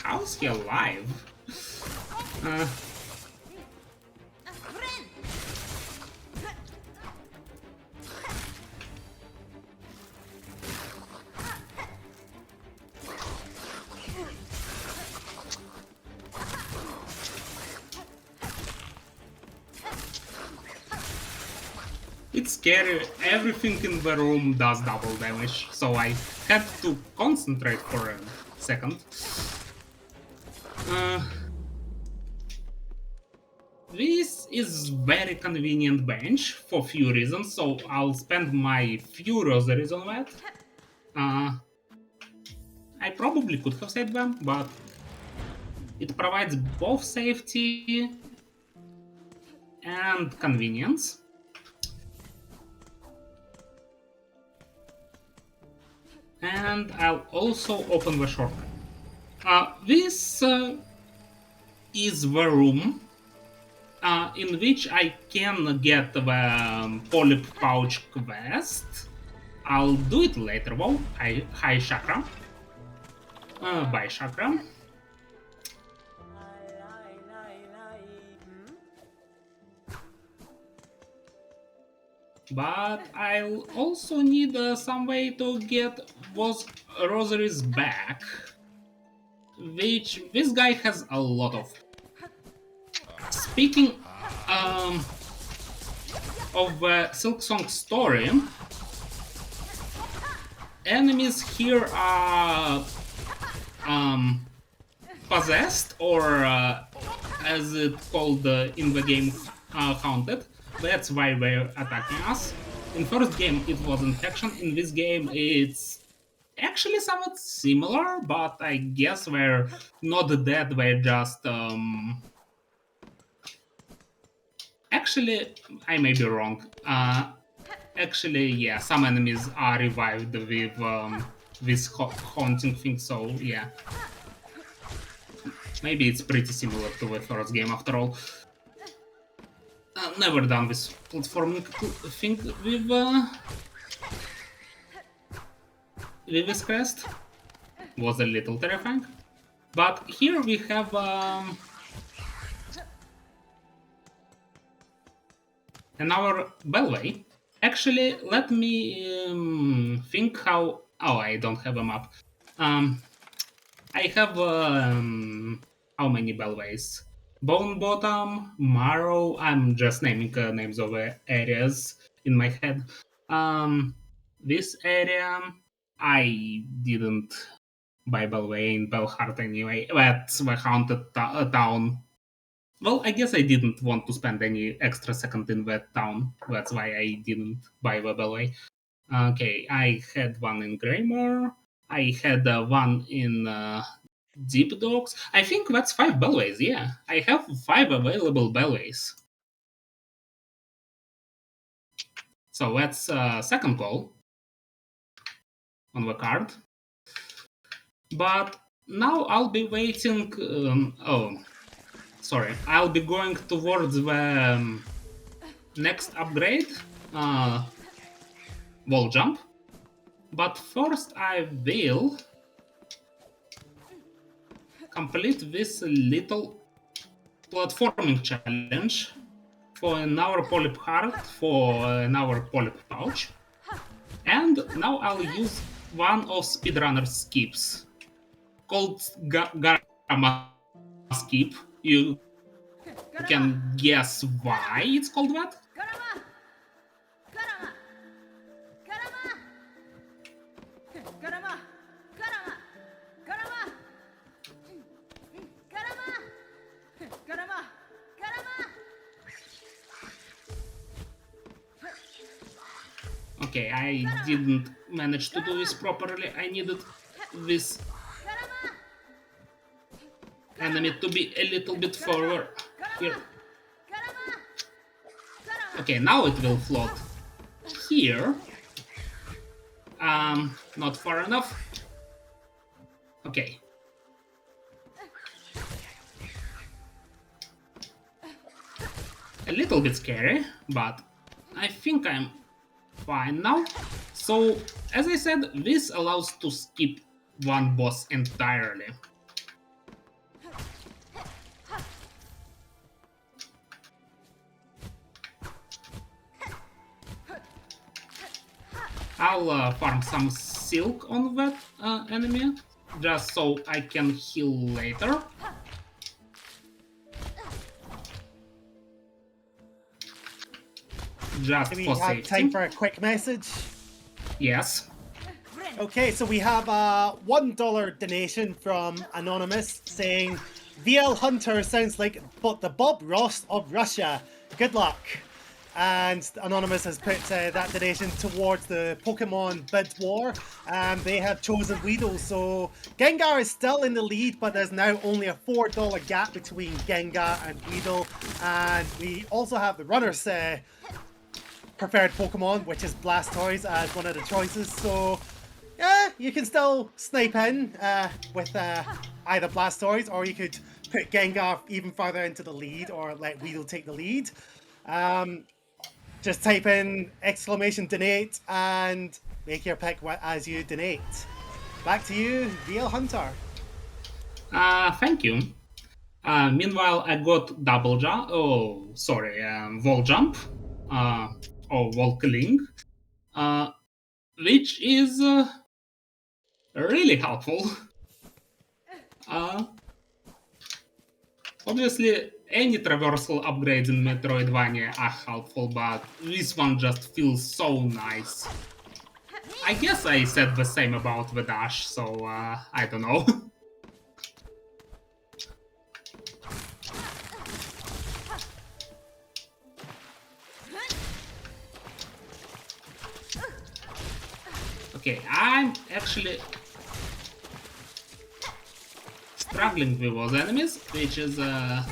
How's he alive? It's scary, everything in the room does double damage, so I had to concentrate for a second. This is very convenient bench for few reasons, so I'll spend my few rosaries on that. I probably could have saved them, but it provides both safety and convenience. And I'll also open the shortcut. This is the room in which I can get the polyp pouch quest. I'll do it later though. Hi Chakra. Bye Chakra. But I'll also need some way to get those rosaries back, which this guy has a lot of. Speaking of the Silksong story, enemies here are possessed, or as it's called in the game, haunted. That's why they're attacking us. In first game it was infection, in this game it's actually somewhat similar, but I guess they're not dead, they're just actually, I may be wrong. Actually, yeah, some enemies are revived with this haunting thing, so yeah. Maybe it's pretty similar to the first game after all. Never done this platforming thing with this quest. Was a little terrifying. But here we have another bellway. Actually, let me think how Oh, I don't have a map. I have how many bellways? Bone Bottom, Marrow. I'm just naming names of areas in my head. This area, I didn't buy Bellway in Bellheart anyway. That's the haunted town. Well, I guess I didn't want to spend any extra second in that town. That's why I didn't buy the Bellway. Okay, I had one in Greymore. I had one in Deep Dogs. I think that's 5 bellways, yeah. I have 5 available bellways. So that's second call on the card. But now I'll be waiting. I'll be going towards the next upgrade, wall jump. But first I will complete this little platforming challenge for an hour polyp heart, for an hour polyp pouch. And now I'll use one of speedrunner's skips called Garama skip. You can guess why it's called that? Okay, I didn't manage to do this properly. I needed this enemy to be a little bit forward here. Okay, now it will float here. Not far enough. Okay. A little bit scary, but I think I'm fine now. So, as I said, this allows to skip one boss entirely. I'll farm some silk on that enemy, just so I can heal later. Just Do we for have safety. time for a quick message? Yes. Okay, so we have a $1 donation from Anonymous saying, Vlhunt sounds like the Bob Ross of Russia. Good luck. And Anonymous has put that donation towards the Pokemon bid war. They have chosen Weedle, so Gengar is still in the lead, but there's now only a $4 gap between Gengar and Weedle. And we also have the runners preferred Pokemon, which is Blastoise, as one of the choices. So yeah, you can still snipe in with either Blastoise, or you could put Gengar even further into the lead, or let Weedle take the lead. Just type in !donate and make your pick as you donate. Back to you, Vlhunter. Thank you. Meanwhile, I got double jump. Oh, sorry, wall jump. Or wall killing. Which is really helpful. Obviously, any traversal upgrades in Metroidvania are helpful, but this one just feels so nice. I guess I said the same about the dash, so I don't know. Okay, I'm actually struggling with those enemies, which is a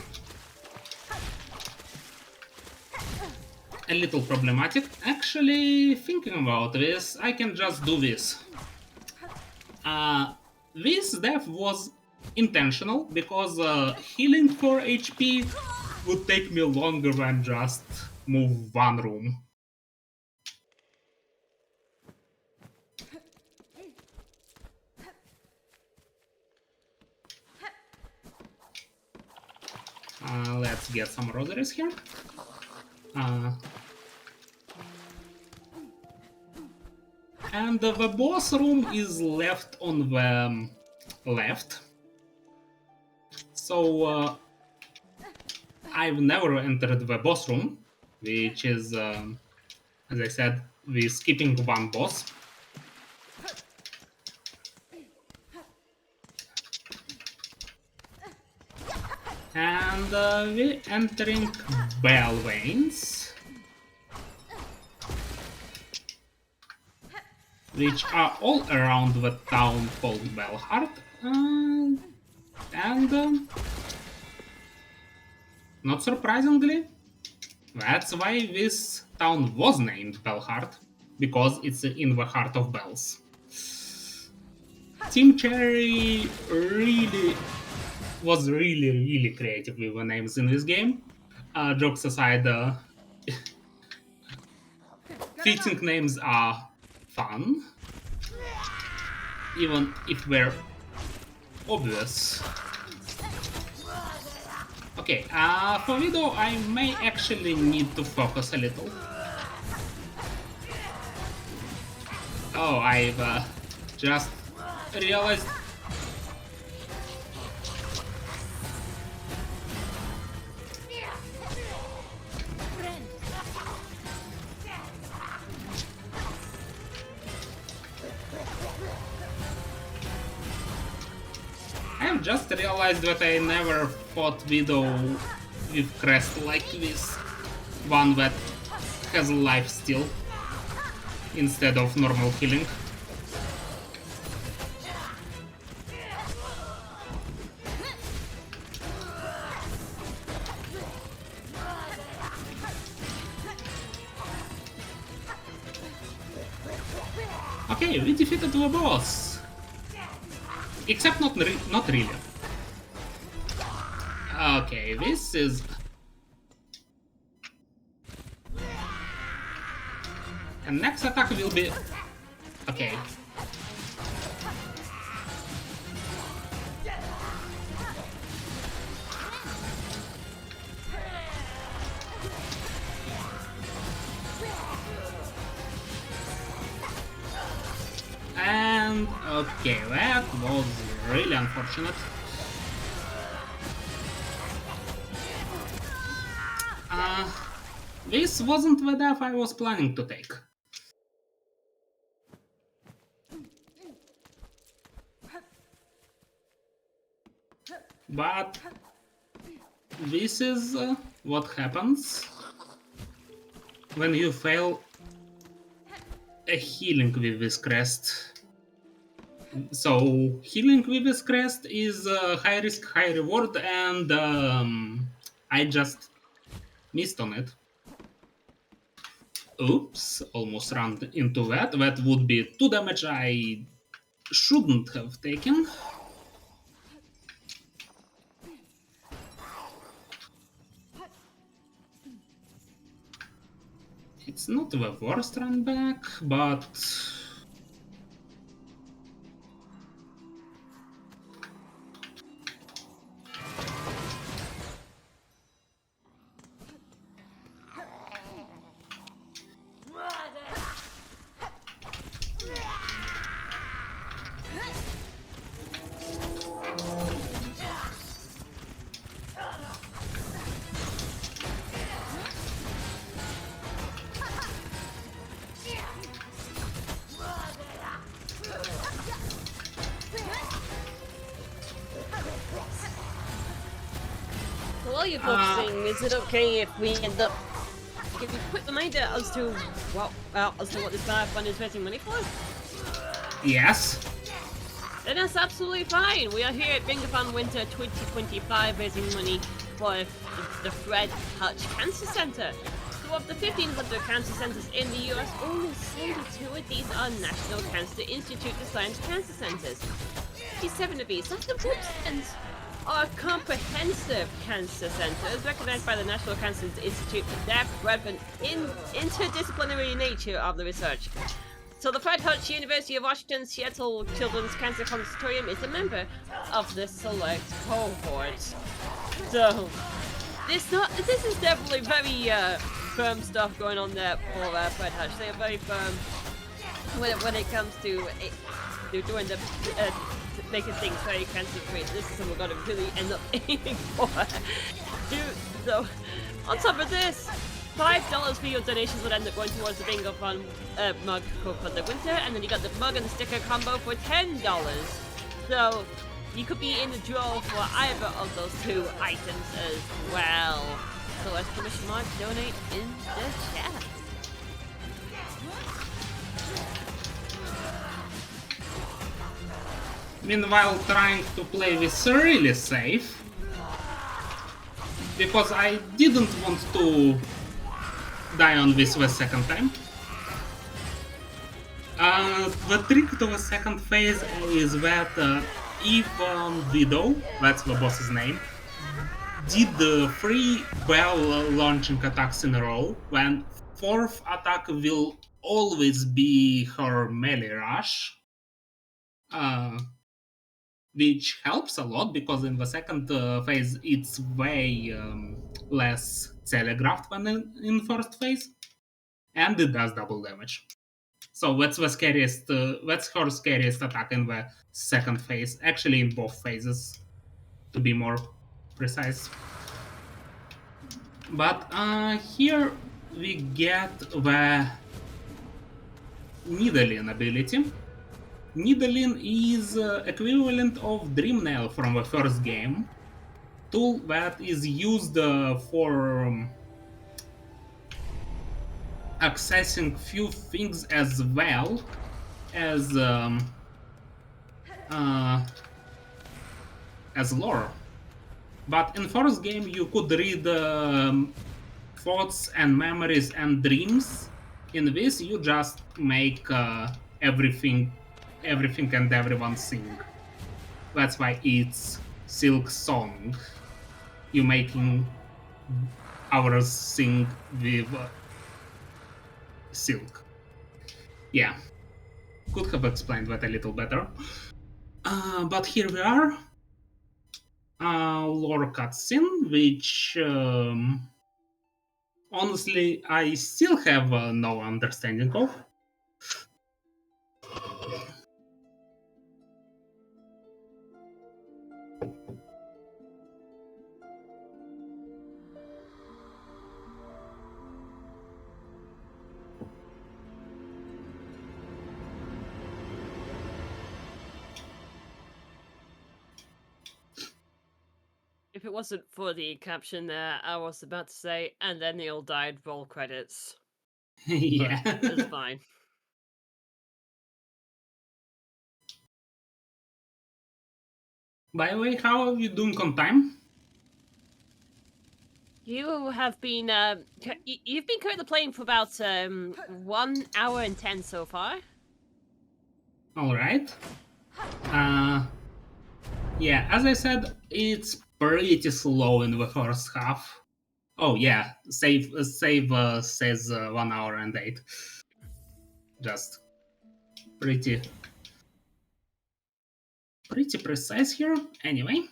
little problematic. Actually, thinking about this, I can just do this. This death was intentional, because healing for HP would take me longer than just move one room. Let's get some rosaries here. And the boss room is left on the left. So I've never entered the boss room, which is, as I said, we're skipping one boss. And we're entering Bell Veins, which are all around the town called Vlhunt. And not surprisingly, that's why this town was named Vlhunt, because it's in the heart of bells. Team Cherry was really creative with the names in this game. Jokes aside, fitting names are fun, even if they're obvious. Okay, for Widow I may actually need to focus a little. Oh, I've just realized. I've just realized that I never fought Widow with crest like this. One that has life steal instead of normal healing. Okay, we defeated the boss. Except not really. Okay, this is... And next attack will be... Okay. And okay, that was really unfortunate. This wasn't the death I was planning to take. But this is what happens when you fail a healing with this crest. So healing with this crest is high risk, high reward, and I just missed on it. Oops, almost ran into that. That would be 2 damage I shouldn't have taken. It's not the worst run back, but... While you're focusing, is it okay if we end up give you a quick reminder as to what this marathon is raising money for? Yes. Then that's absolutely fine. We are here at Bingothon Winter 2025 raising money for the Fred Hutch Cancer Center. So of the 1,500 cancer centers in the US, only 72 of these are National Cancer Institute assigned cancer centers. 57 of these, that's the % are comprehensive cancer centers recognized by the National Cancer Institute for their breadth and interdisciplinary nature of the research. So the Fred Hutch University of Washington Seattle Children's Cancer Consortium is a member of the select cohort. So this is definitely very firm stuff going on there for Fred Hutch. They are very firm. when it comes to doing the making things very cancer-free, this is something we're gonna really end up aiming for. Dude, so on top of this, $5 for your donations would end up going towards the Bingothon mug for the winter, and then you got the mug and the sticker combo for $10. So you could be in the draw for either of those two items as well. So exclamation mark donate in the chat. Meanwhile, trying to play this really safe, because I didn't want to die on this the second time. The trick to the second phase is that if Widow, that's the boss's name, did the 3 bell launching attacks in a row, then 4th attack will always be her melee rush. Which helps a lot because in the second phase it's way less telegraphed than in first phase, and it does double damage. So that's the scariest. That's her scariest attack in the second phase. Actually, in both phases, to be more precise. But here we get the Needling ability. Needling is equivalent of Dream Nail from the first game, tool that is used for accessing few things as well as lore. But in first game you could read thoughts and memories and dreams. In this you just make everything and everyone sing. That's why it's Silksong. You making ours sing with silk. Yeah, could have explained that a little better. But here we are. Lore cutscene, which honestly I still have no understanding of. If it wasn't for the caption there, I was about to say, and then they all died, roll credits. Yeah. It's fine. By the way, how are you doing on time? You have been, you've been currently playing for about 1 hour and 10 so far. Alright. Yeah, as I said, it's pretty slow in the first half. Oh yeah, save says 1 hour and 8. Just pretty precise here. Anyway.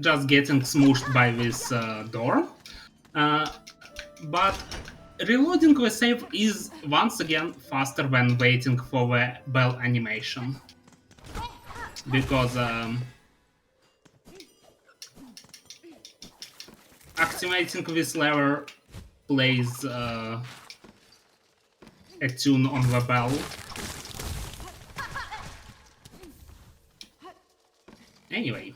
Just getting smooshed by this door. But reloading the save is once again faster than waiting for the bell animation. Because activating this lever plays a tune on the bell. Anyway.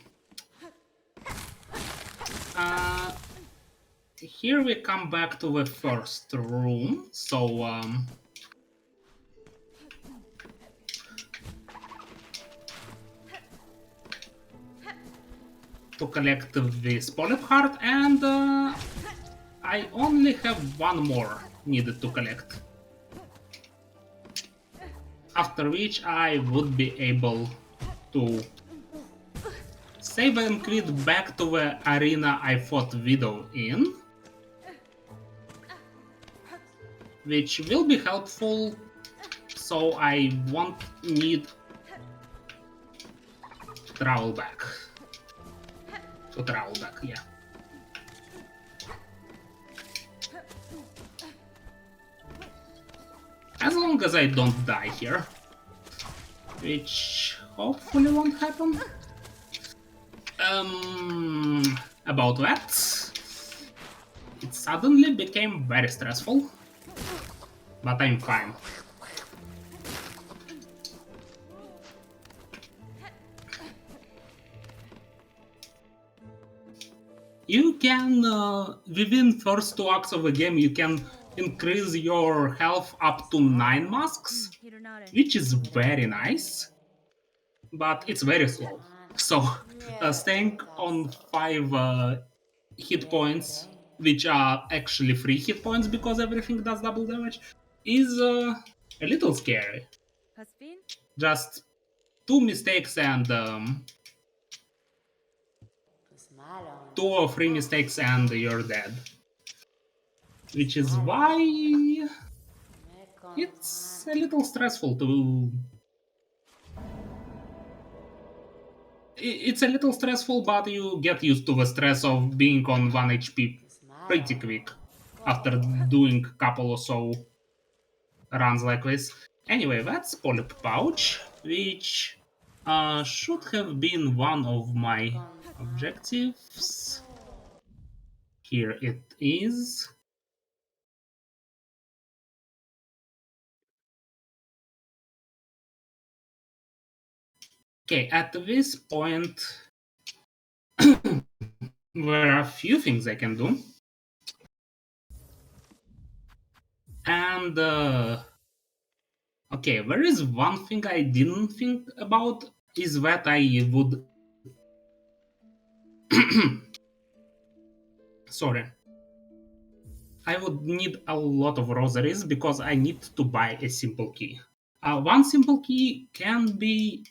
Here we come back to the first room, so to collect this polyp heart, and I only have one more needed to collect. After which I would be able to save and quit back to the arena I fought Widow in, which will be helpful, so I won't need to travel back. Yeah. As long as I don't die here. Which hopefully won't happen. About that. It suddenly became very stressful. But I'm fine. You can, within first 2 acts of the game, you can increase your health up to 9 masks, Peter nodded. which is very nice, but it's very slow. So, staying on 5 hit points, which are actually 3 hit points because everything does double damage, is a little scary. Hast du ihn? Just 2 mistakes and 2 or 3 mistakes and you're dead. Which is why it's a little stressful to... It's a little stressful, but you get used to the stress of being on 1 HP pretty quick after doing a couple or so runs like this. Anyway, that's Polyp Pouch, which should have been one of my objectives. Here it is. Okay, at this point, there are a few things I can do. And, okay, there is one thing I didn't think about, is that I would... Sorry. I would need a lot of rosaries because I need to buy a simple key. One simple key can be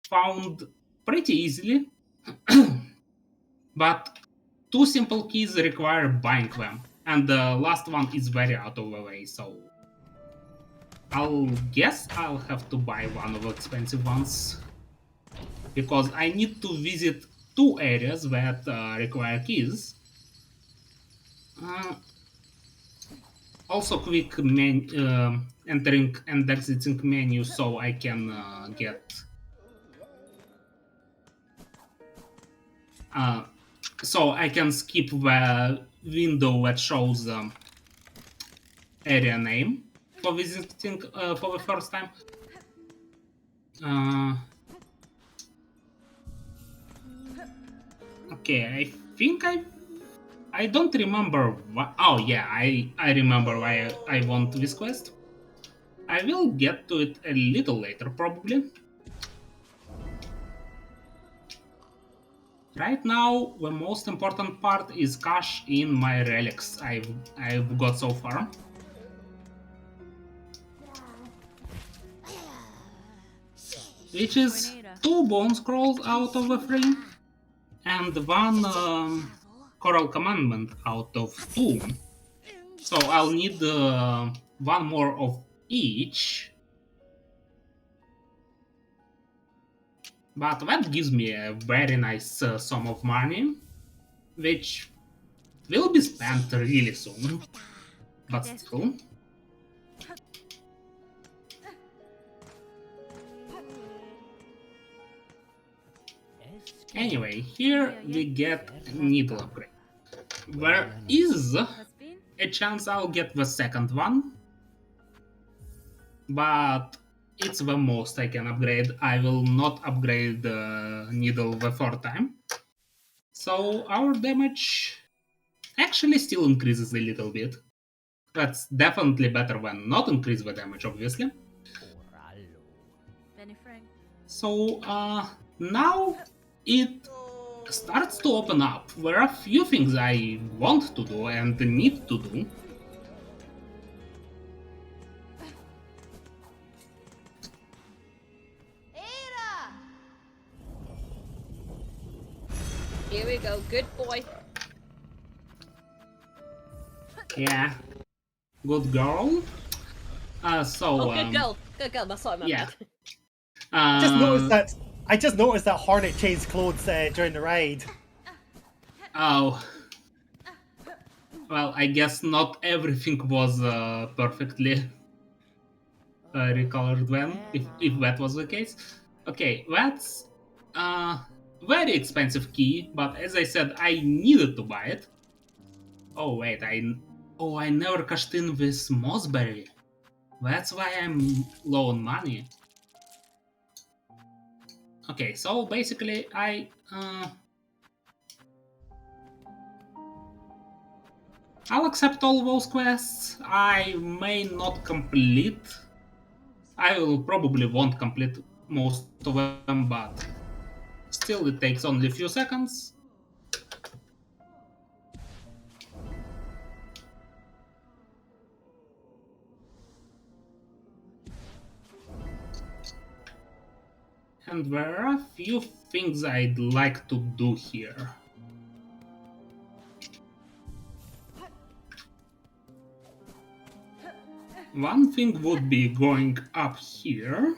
found pretty easily, but 2 simple keys require buying them, and the last one is very out of the way, so I'll guess I'll have to buy one of the expensive ones, because I need to visit 2 areas that require keys. Also quick entering and exiting menu so I can get so I can skip the window that shows area name for visiting for the first time. Okay, I think I don't remember what... Oh yeah, I remember why I want this quest. I will get to it a little later, probably. Right now, the most important part is cash in my relics I've got so far. Which is 2 bone scrolls out of the 3, and 1 Coral Commandment out of 2. So I'll need 1 more of each. But that gives me a very nice sum of money, which will be spent really soon. But still. Anyway, here we get a needle upgrade. There is a chance I'll get the second one, but it's the most I can upgrade. I will not upgrade the needle the 4th time. So our damage actually still increases a little bit. That's definitely better than not increase the damage, obviously. So now it starts to open up. There are a few things I want to do and need to do. Here we go, good boy. Yeah, good girl. Oh, good girl. Good girl, that's what I meant. Yeah. I just noticed that Hornet changed clothes during the ride. Oh. Well, I guess not everything was perfectly recolored when, if that was the case. Okay, that's very expensive key, but as I said, I needed to buy it. Oh wait, I never cashed in this Mossberry. That's why I'm low on money. Okay, so basically I'll accept all those quests. I may not complete. I will probably won't complete most of them, but still it takes only a few seconds. And there are a few things I'd like to do here. One thing would be going up here.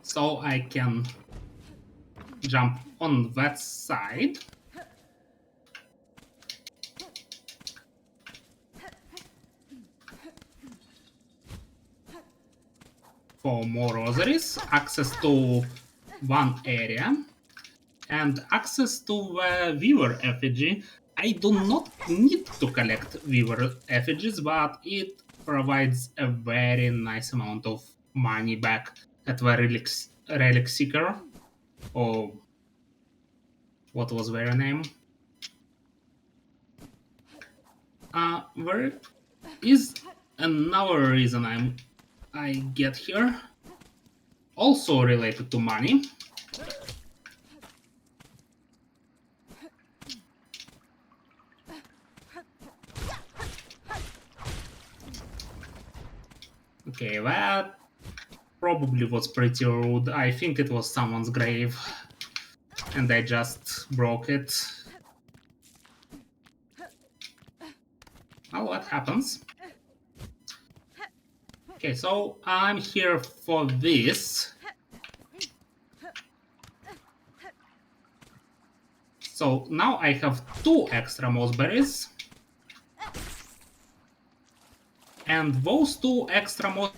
So I can jump on that side. For more rosaries, access to one area, and access to the Weaver effigy. I do not need to collect Weaver effigies, but it provides a very nice amount of money back at the Relic Seeker. Or what was their name? There is another reason I get here, also related to money. Okay, that probably was pretty rude. I think it was someone's grave, and I just broke it. Well, what happens? Okay, so I'm here for this. So now I have 2 extra mossberries. And those 2 extra moss...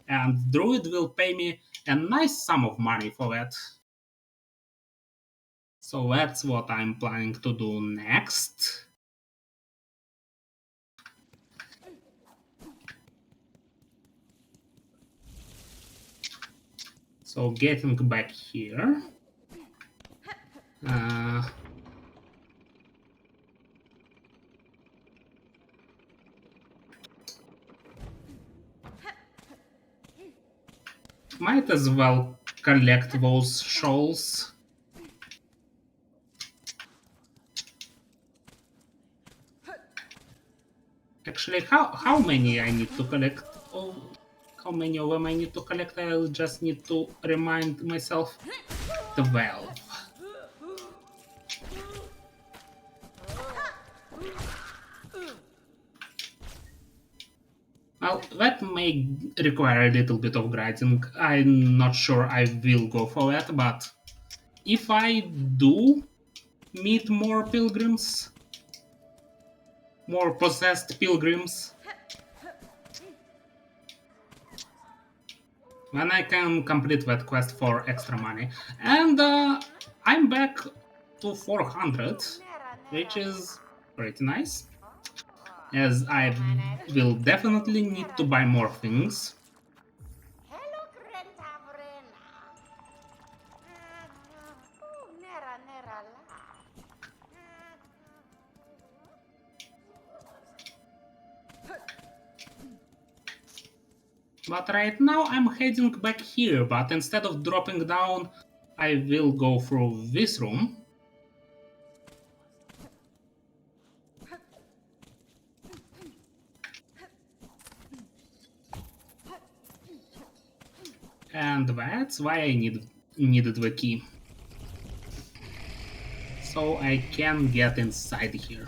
And Druid will pay me a nice sum of money for that. So that's what I'm planning to do next. So getting back here. Might as well collect those shoals. Actually, how many I need to collect? Oh, how many of them I need to collect? I'll just need to remind myself. 12. Well, that may require a little bit of grinding. I'm not sure I will go for that, but if I do meet more pilgrims, more possessed pilgrims, then I can complete that quest for extra money. And I'm back to 400, which is pretty nice, as I will definitely need to buy more things. But right now I'm heading back here, but instead of dropping down, I will go through this room. And that's why I needed the key. So I can get inside here.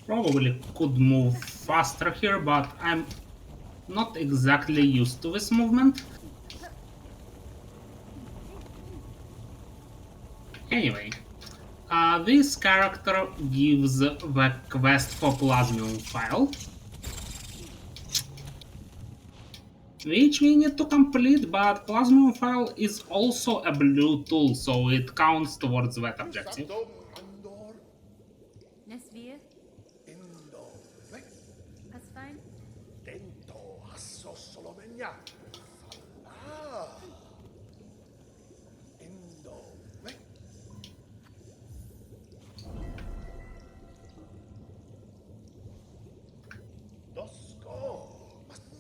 Probably could move faster here, but I'm not exactly used to this movement. Anyway, this character gives the quest for Plasmium file, which we need to complete, but Plasmium file is also a blue tool, so it counts towards that objective. Nesvir, was fein?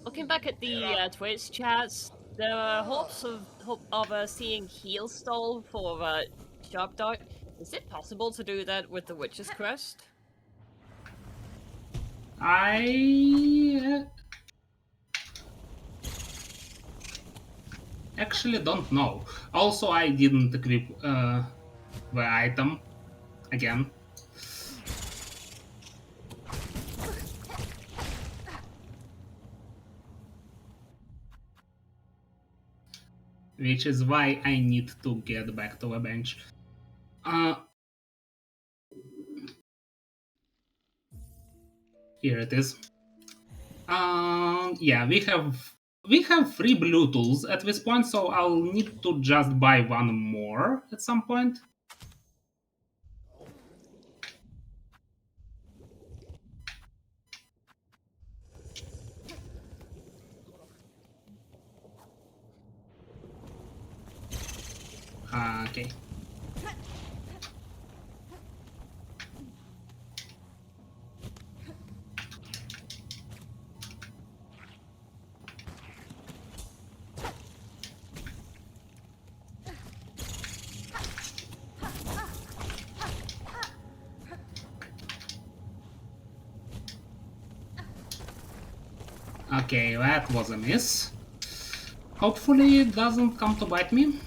Looking back at the Twitch chats, there are hopes of seeing heal stall for Sharp Dart. Is it possible to do that with the Witch's Crest? I actually don't know. Also, I didn't equip the item again. Which is why I need to get back to the bench. Here it is. Yeah, we have 3 blue tools at this point, so I'll need to just buy one more at some point. Okay. Okay, that was a miss. Hopefully it doesn't come to bite me.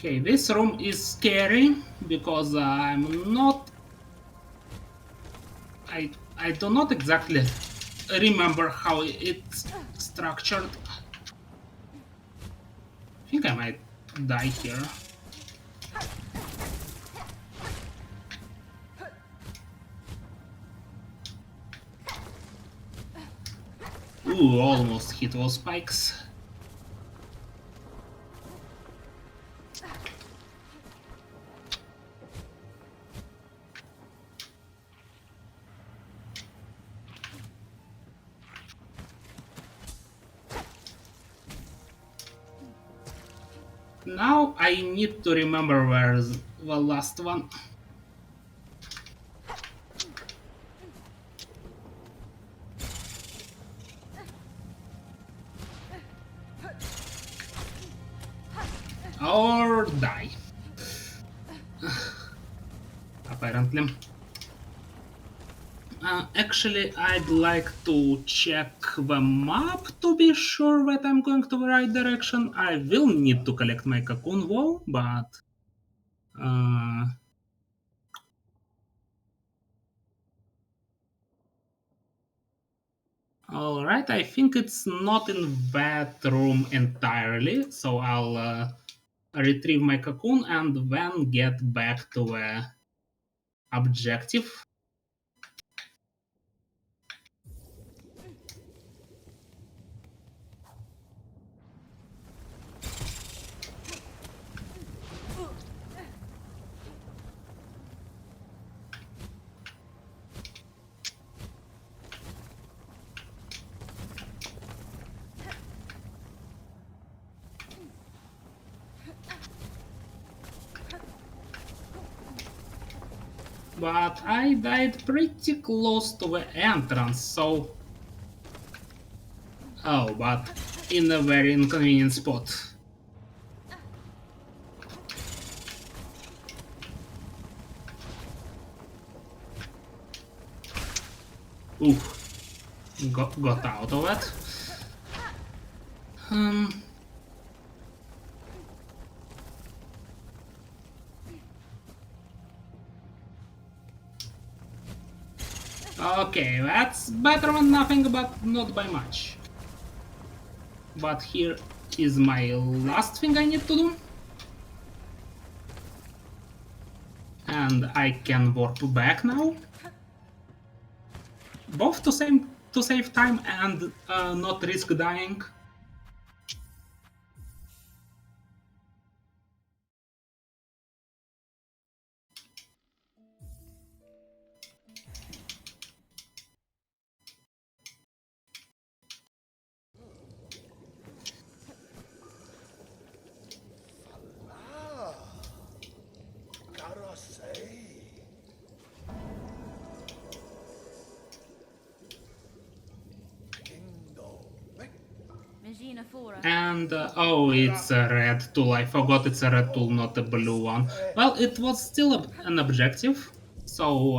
Okay, this room is scary because I'm not... I do not exactly remember how it's structured. I think I might die here. Ooh, almost hit those spikes. Now I need to remember where's the last one. Or die. Apparently. Actually, I'd like to check the map to be sure that I'm going to the right direction. I will need to collect my cocoon though, but... Alright, I think it's not in that room entirely, so I'll retrieve my cocoon and then get back to the objective. But I died pretty close to the entrance, so... Oh, but in a very inconvenient spot. Ooh, got out of it. Okay, that's better than nothing, but not by much. But here is my last thing I need to do. And I can warp back now. Both to save time and not risk dying. And oh, it's a red tool. I forgot it's a red tool, not a blue one. Well, it was still an objective, so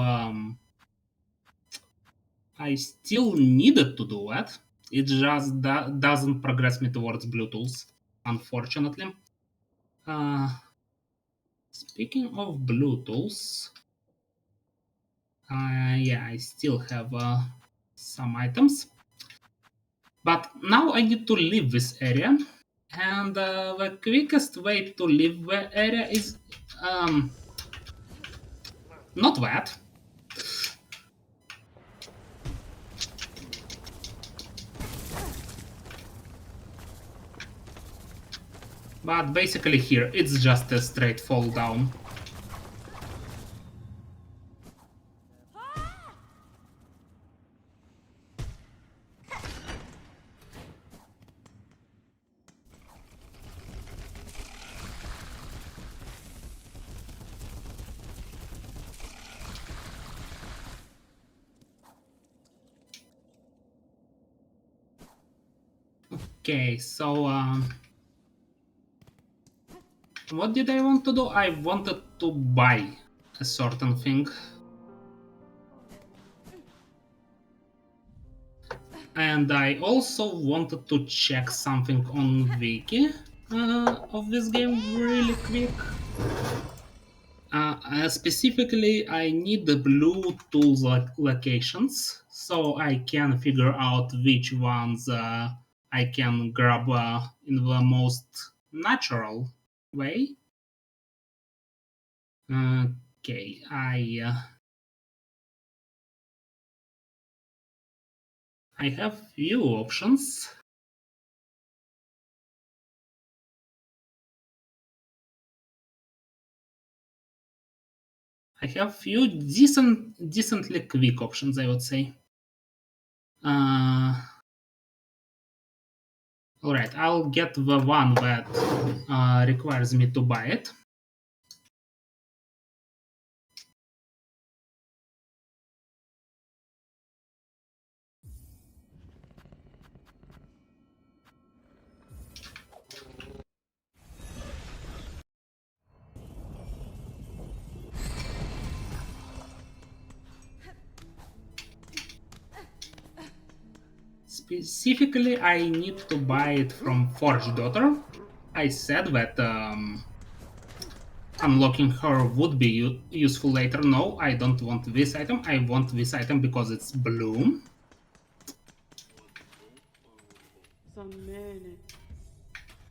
I still needed to do that. It just doesn't progress me towards blue tools, unfortunately. Speaking of blue tools, yeah, I still have some items. But now I need to leave this area, and the quickest way to leave the area is not that. But basically here, it's just a straight fall down. Okay, so what did I want to do? I wanted to buy a certain thing. And I also wanted to check something on Wiki of this game really quick. Specifically, I need the blue tools locations so I can figure out which ones I can grab in the most natural way. Okay, I have few options. I have few decently quick options, I would say. Alright, I'll get the one that requires me to buy it. Specifically, I need to buy it from Forge Daughter. I said that unlocking her would be useful later. No, I don't want this item. I want this item because it's blue.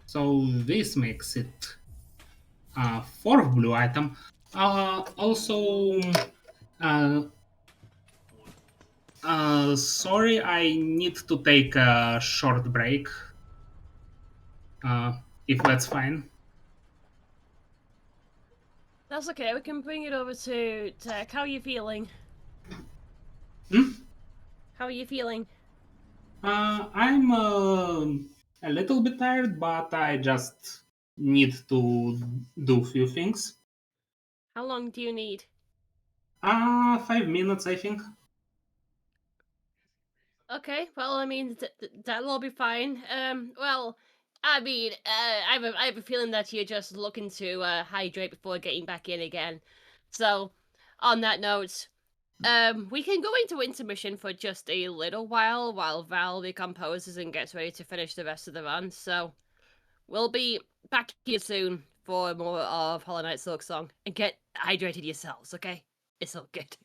So this makes it a fourth blue item. Also, sorry, I need to take a short break. If that's fine. That's okay, we can bring it over to Tech. How are you feeling? How are you feeling? I'm a little bit tired, but I just need to do a few things. How long do you need? 5 minutes, I think. Okay, well, I mean, that'll all be fine. Well, I mean, I have a feeling that you're just looking to hydrate before getting back in again. So, on that note, We can go into intermission for just a little while Val recomposes and gets ready to finish the rest of the run. So we'll be back here soon for more of Hollow Knight Silksong. And get hydrated yourselves, okay? It's all good.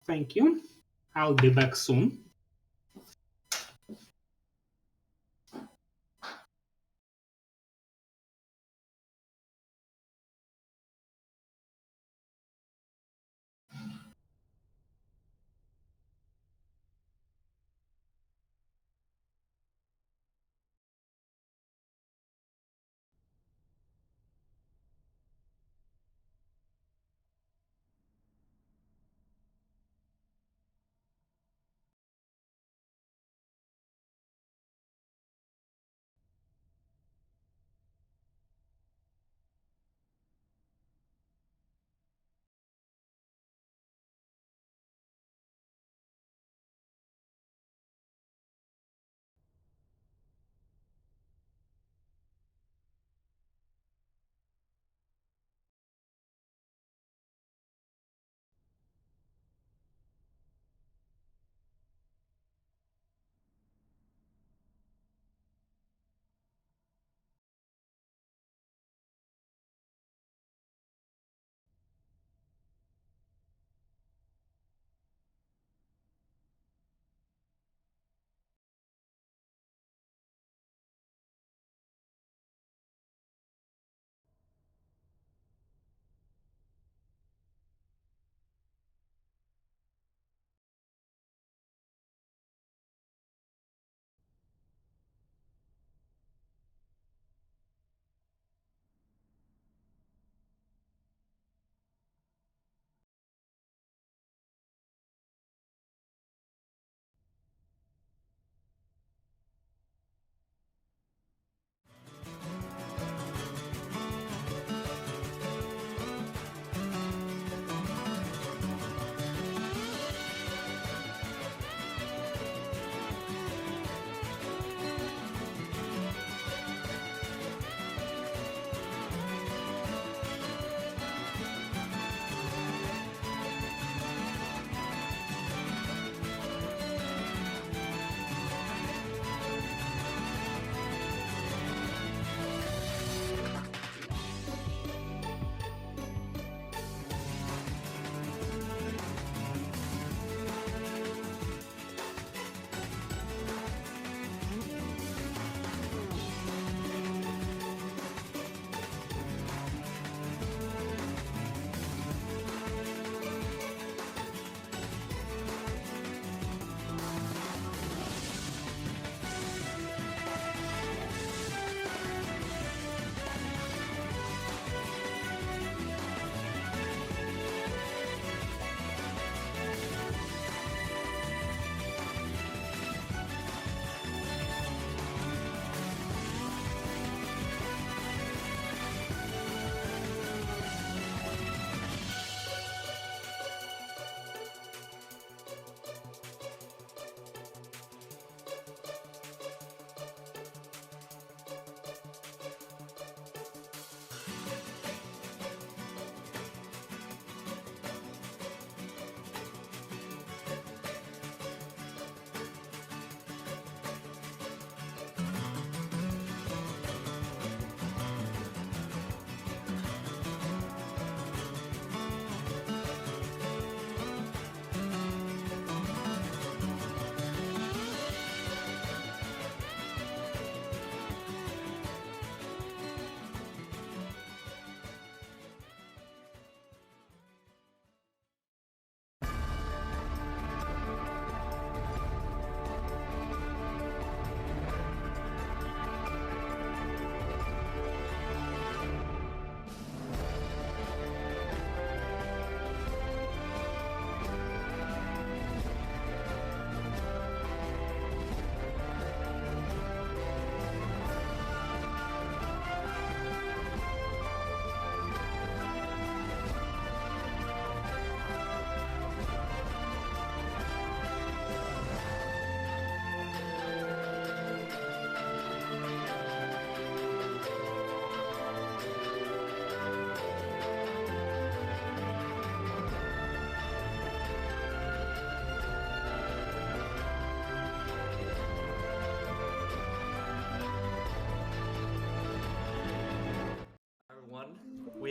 Thank you. I'll be back soon.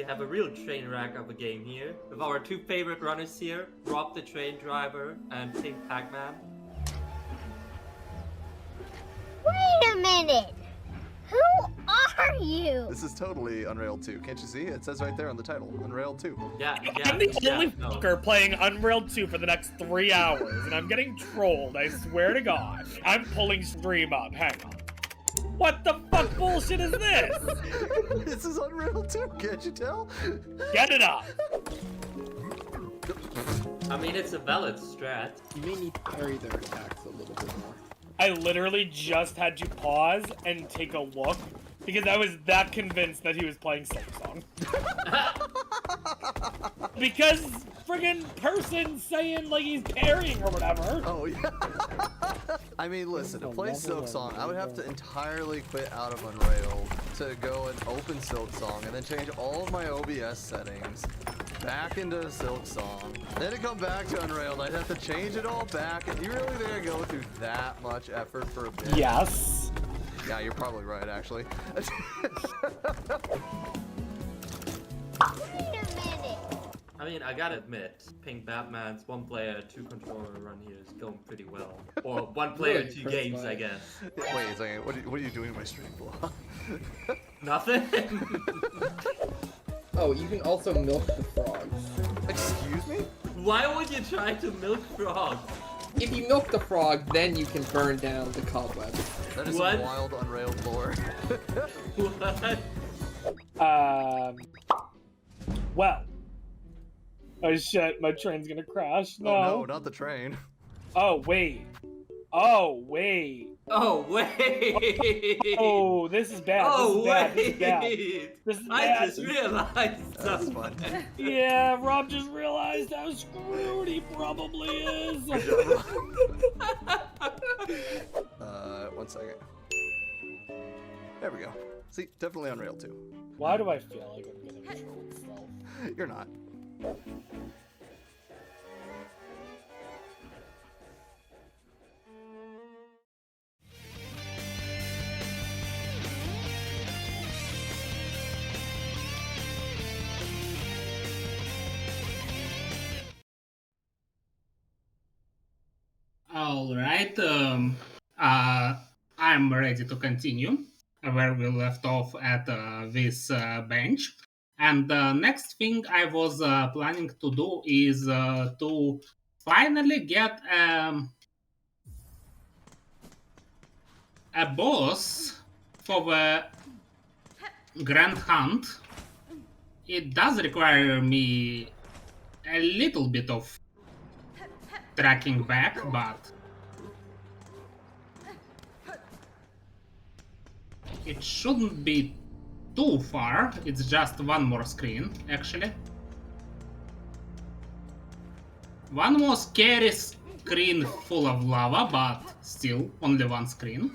have a real train wreck of a game here. With our two favorite runners here, Rob the Train Driver and Pink Pac-Man. Wait a minute! Who are you? This is totally Unrailed 2. Can't you see? It says right there on the title, Unrailed 2. Yeah, I'm the only no. fucker playing Unreal 2 for the next 3 hours, and I'm getting trolled, I swear to God. I'm pulling stream up, hang on. What the fuck bullshit is this? This is Unreal 2, can't you tell? Get it up! I mean, it's a valid strat. You may need to parry their attacks a little bit more. I literally just had to pause and take a look because I was that convinced that he was playing Silksong. Because friggin' person saying like he's parrying or whatever. Oh, yeah. I mean, listen, to play Silksong, I would have to entirely quit out of Unrailed to go and open Silksong and then change all of my OBS settings back into Silksong. Then to come back to Unrailed, I'd have to change it all back, and you really think I go through that much effort for a bit? Yes. Yeah, you're probably right, actually. Wait a minute! I mean, I gotta admit, Pink Batman's one player, two controller run here is going pretty well. Or one player, Really? two games, I guess. Wait a second, what are you doing in my stream vlog? Nothing? Oh, you can also milk the frogs. Excuse me? Why would you try to milk frogs? If you milk the frog, then you can burn down the cobweb. That is What? some wild Unrailed lore. What? Well. Oh shit, my train's gonna crash. No. Oh no, not the train. Oh wait. Oh wait. Oh, wait! Oh, this is bad. Oh, this is bad. wait! This is I bad. just realized That's something. fun. Yeah, Rob just realized how screwed he probably is. Good job. 1 second. There we go. See, definitely Unrailed 2. Why do I feel like I'm gonna troll myself? You're not. Alright, I'm ready to continue where we left off at this bench. And the next thing I was planning to do is to finally get a boss for the Grand Hunt. It does require me a little bit of tracking back, but it shouldn't be too far. It's just one more screen, actually. One more scary screen full of lava, but still only one screen.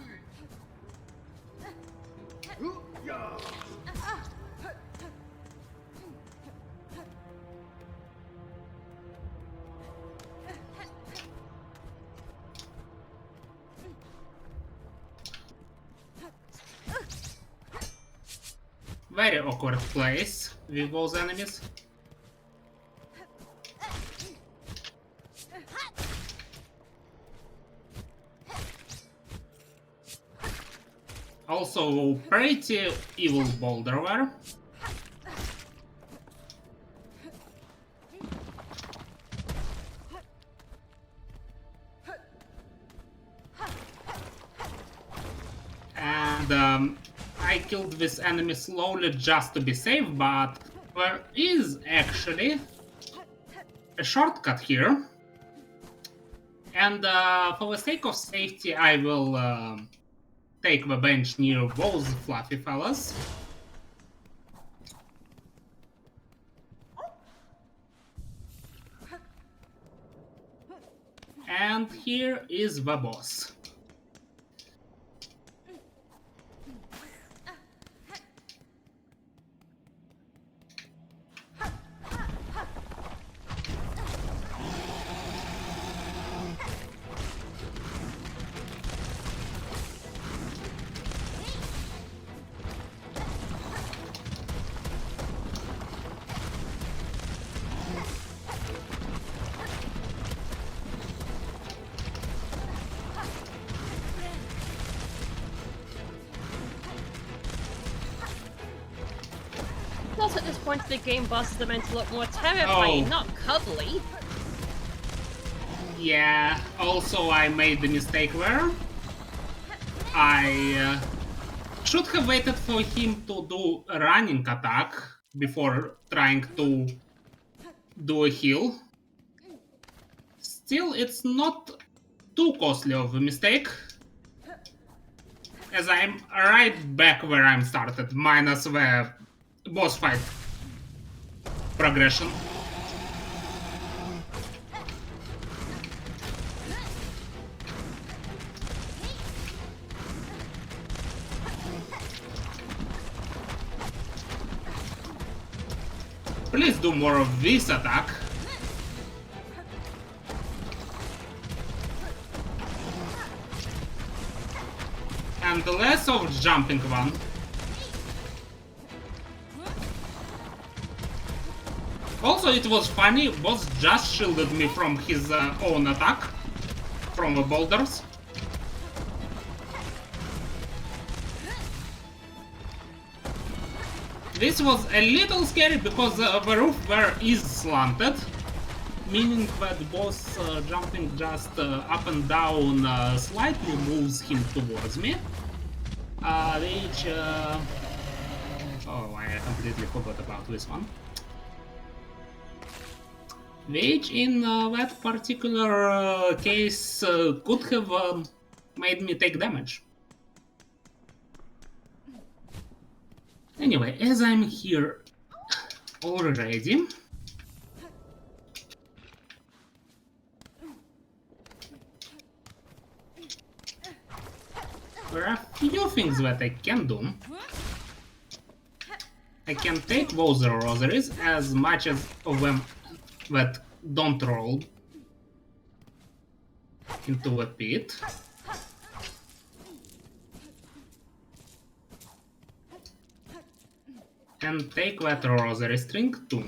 Very awkward place with those enemies. Also, pretty evil boulder. And I killed this enemy slowly just to be safe, but there is actually a shortcut here. And for the sake of safety, I will take the bench near those fluffy fellas. And here is the boss. boss at this point of the game bosses are meant to look more terrifying, Oh. not cuddly. Yeah, also I made the mistake there. I should have waited for him to do a running attack before trying to do a heal. Still, it's not too costly of a mistake, as I'm right back where I started, minus the boss fight progression. Please do more of this attack. And less of jumping one. Also, it was funny, boss just shielded me from his own attack, from the boulders. This was a little scary because the roof there is slanted, meaning that boss jumping just up and down slightly moves him towards me, which... oh, I completely forgot about this one. Which in that particular case could have made me take damage. Anyway, as I'm here already, there are a few things that I can do. I can take those rosaries, as much as of them that don't roll into a pit. And take that rosary string too.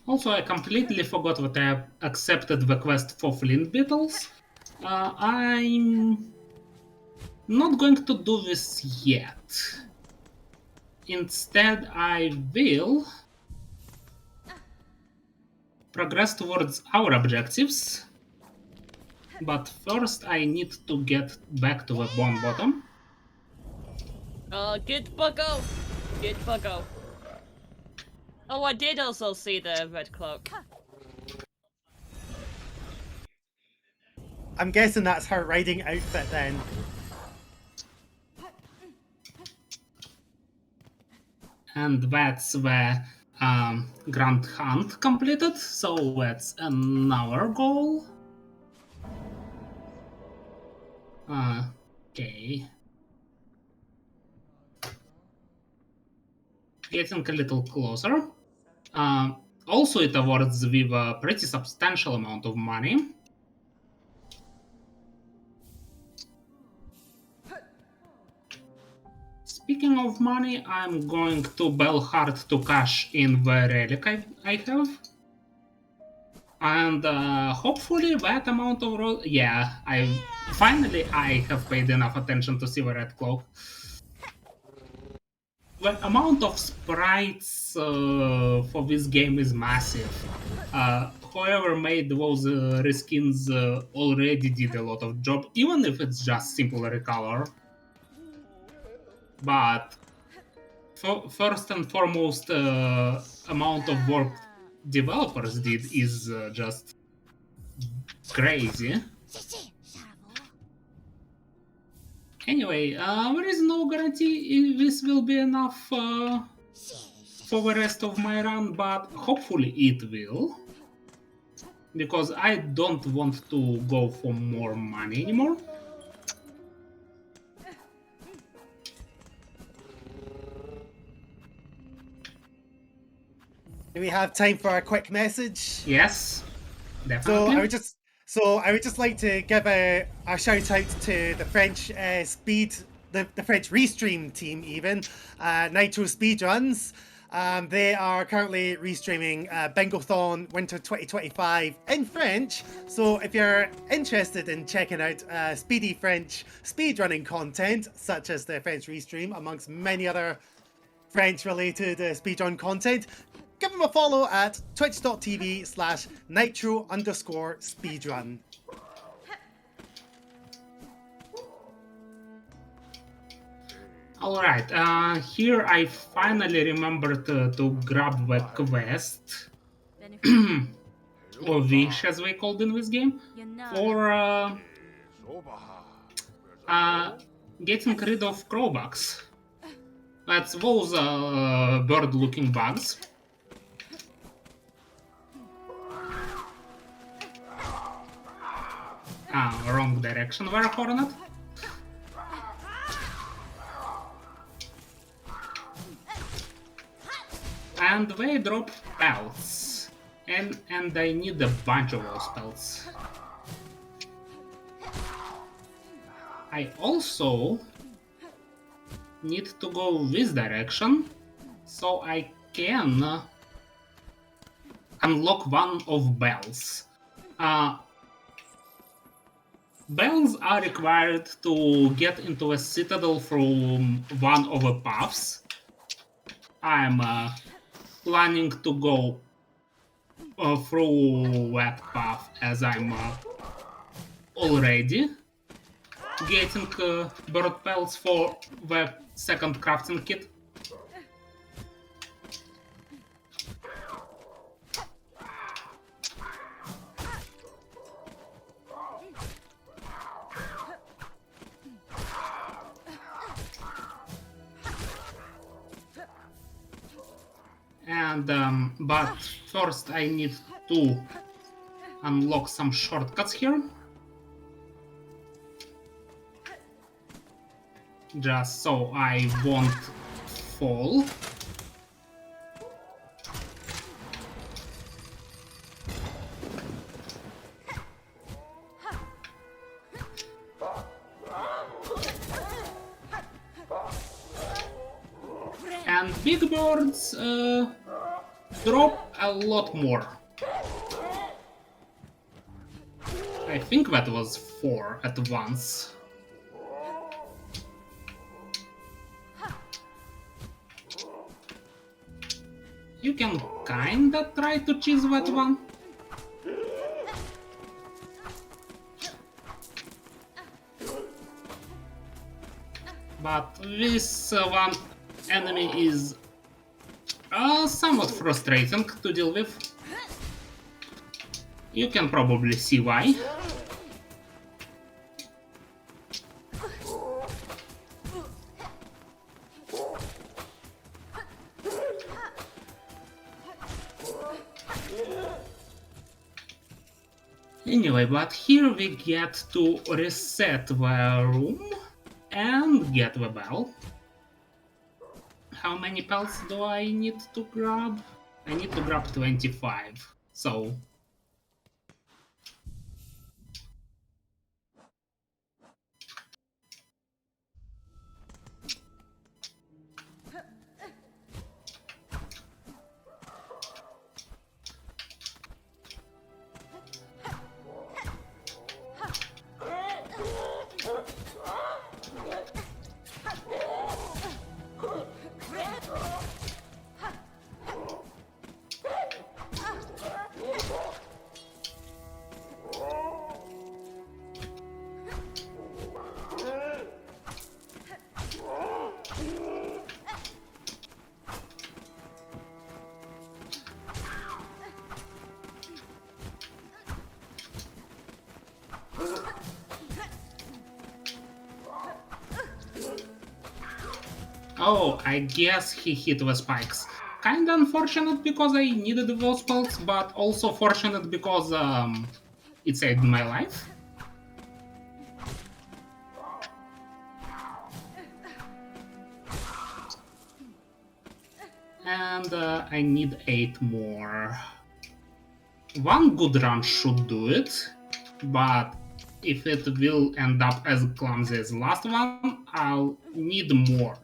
Also, I completely forgot that I accepted the quest for flint beetles. I'm not going to do this yet. Instead, I will progress towards our objectives. But first, I need to get back to the bone bottom. Good buggo. Good buggo. Oh, I did also see the red cloak. I'm guessing that's her riding outfit then. And that's the Grand Hunt completed, so that's another goal. Okay. Getting a little closer. Also, it awards with a pretty substantial amount of money. Speaking of money, I'm going to Vlhunt to cash in the relic I have. And hopefully that amount of... yeah, finally I have paid enough attention to see the red cloak. The amount of sprites for this game is massive. Whoever made those reskins already did a lot of job, even if it's just simple recolor. But first and foremost, amount of work developers did is just crazy. Anyway, there is no guarantee this will be enough for the rest of my run, but hopefully it will. Because I don't want to go for more money anymore. Do we have time for a quick message? Yes, So definitely. I would just like to give a shout out to the French speed, the French restream team even, Nitro Speedruns. They are currently restreaming Bingothon Winter 2025 in French. So if you're interested in checking out speedy French speedrunning content, such as the French restream, amongst many other French-related speedrun content, give them a follow at twitch.tv/nitro_speedrun. Alright, here I finally remembered to grab the quest, or wish as they called in this game, for getting rid of crowbugs. That's those bird-looking bugs. Wrong direction there, Hornet. And they drop pelts. And I need a bunch of those pelts. I also need to go this direction so I can unlock one of bells. Bells are required to get into a citadel from one of the paths. I'm planning to go through that path as I'm already getting bird pelts for the second crafting kit. And but first I need to unlock some shortcuts here. Just so I won't fall. And big birds drop a lot more. I think that was 4 at once. You can kinda try to cheese that one. But this one enemy is somewhat frustrating to deal with. You can probably see why. Anyway, but here we get to reset the room and get the bell. How many pelts do I need to grab? I need to grab 25, so... Oh, I guess he hit the spikes. Kinda unfortunate because I needed those pelts, but also fortunate because it saved my life. And I need 8 more. One good run should do it, but if it will end up as clumsy as the last one, I'll need more.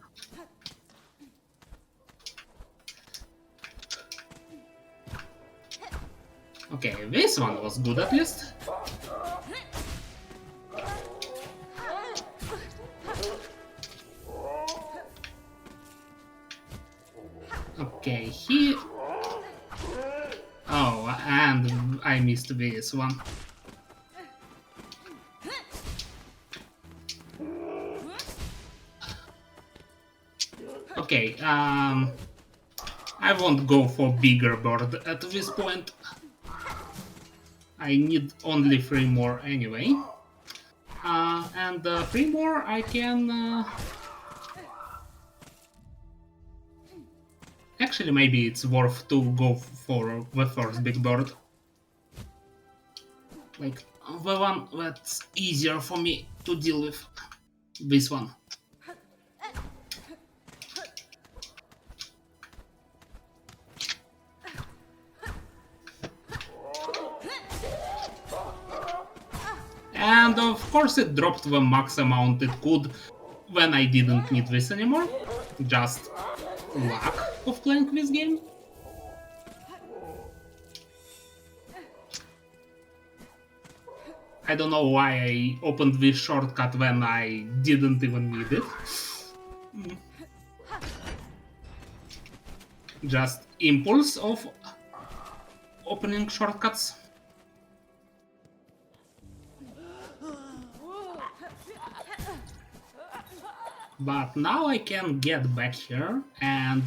Okay, this one was good at least. Okay, he... Oh, and I missed this one. Okay, I won't go for bigger bird at this point. I need only 3 more anyway. And 3 more I can... Actually, maybe it's worth to go for the first big bird. Like, the one that's easier for me to deal with. This one. And of course it dropped the max amount it could when I didn't need this anymore. Just luck of playing this game. I don't know why I opened this shortcut when I didn't even need it. Just impulse of opening shortcuts. But now I can get back here and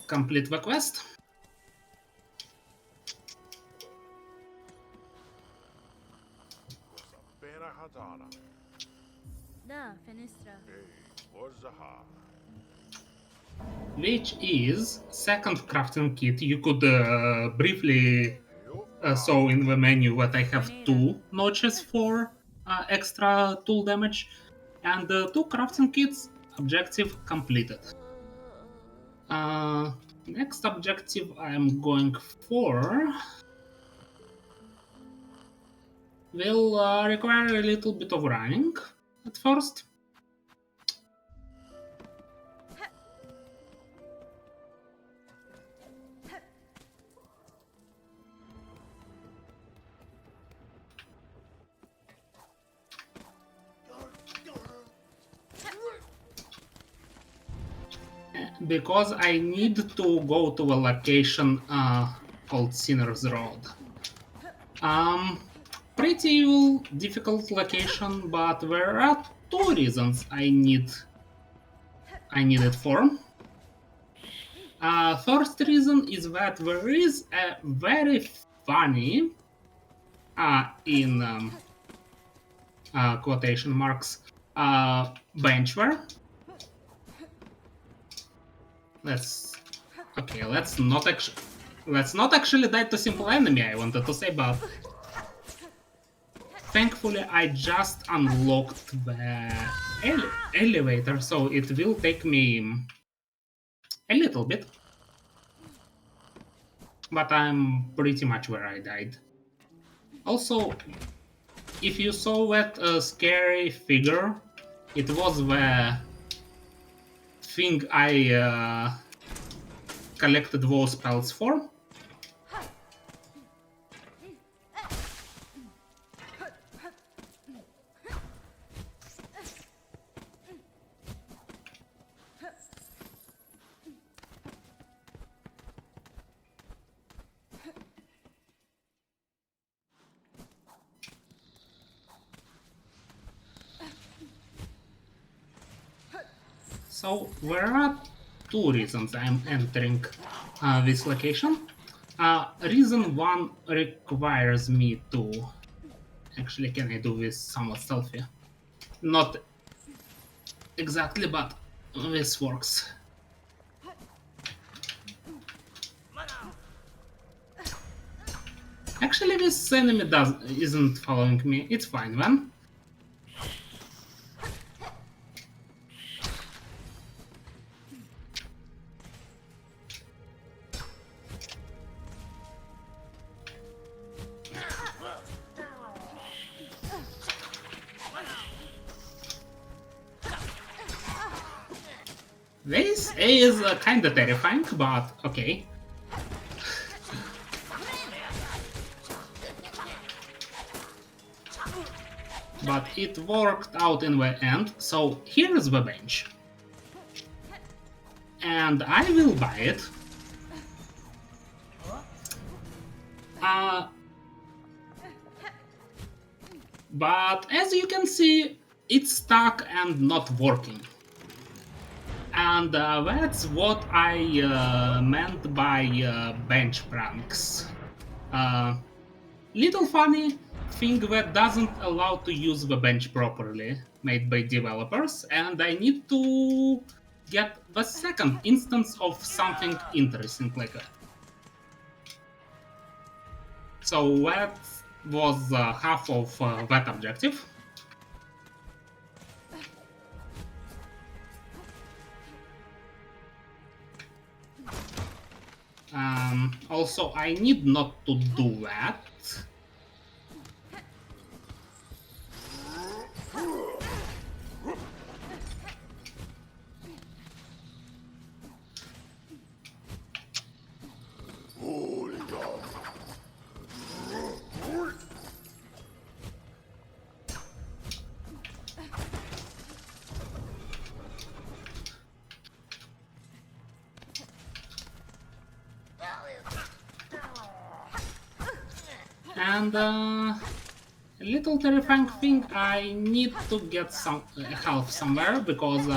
complete the quest. Which is second crafting kit. You could briefly saw in the menu that I have 2 notches for extra tool damage, and 2 crafting kits. Objective completed. Next objective I'm going for will require a little bit of running at first. Because I need to go to a location called Sinner's Road. Pretty difficult location, but there are 2 reasons I need it for. First reason is that there is a very funny, in quotation marks, benchware. Let's not actually die to simple enemy, I wanted to say, but thankfully I just unlocked the elevator, so it will take me a little bit, but I'm pretty much where I died. Also, if you saw that scary figure, it was the thing I collected those spells for. So there are 2 reasons I'm entering this location. Reason 1 requires me to... Actually, can I do this somewhat stealthy? Not exactly, but this works. Actually, this enemy isn't following me. It's fine then. This is kinda terrifying, but okay. but it worked out in the end, so here is the bench. And I will buy it. But as you can see, it's stuck and not working. And that's what I meant by bench pranks. Little funny thing that doesn't allow to use the bench properly, made by developers, and I need to get the second instance of something interesting like that. So that was half of that objective. Also, I need not to do that. And a little terrifying thing, I need to get some health somewhere because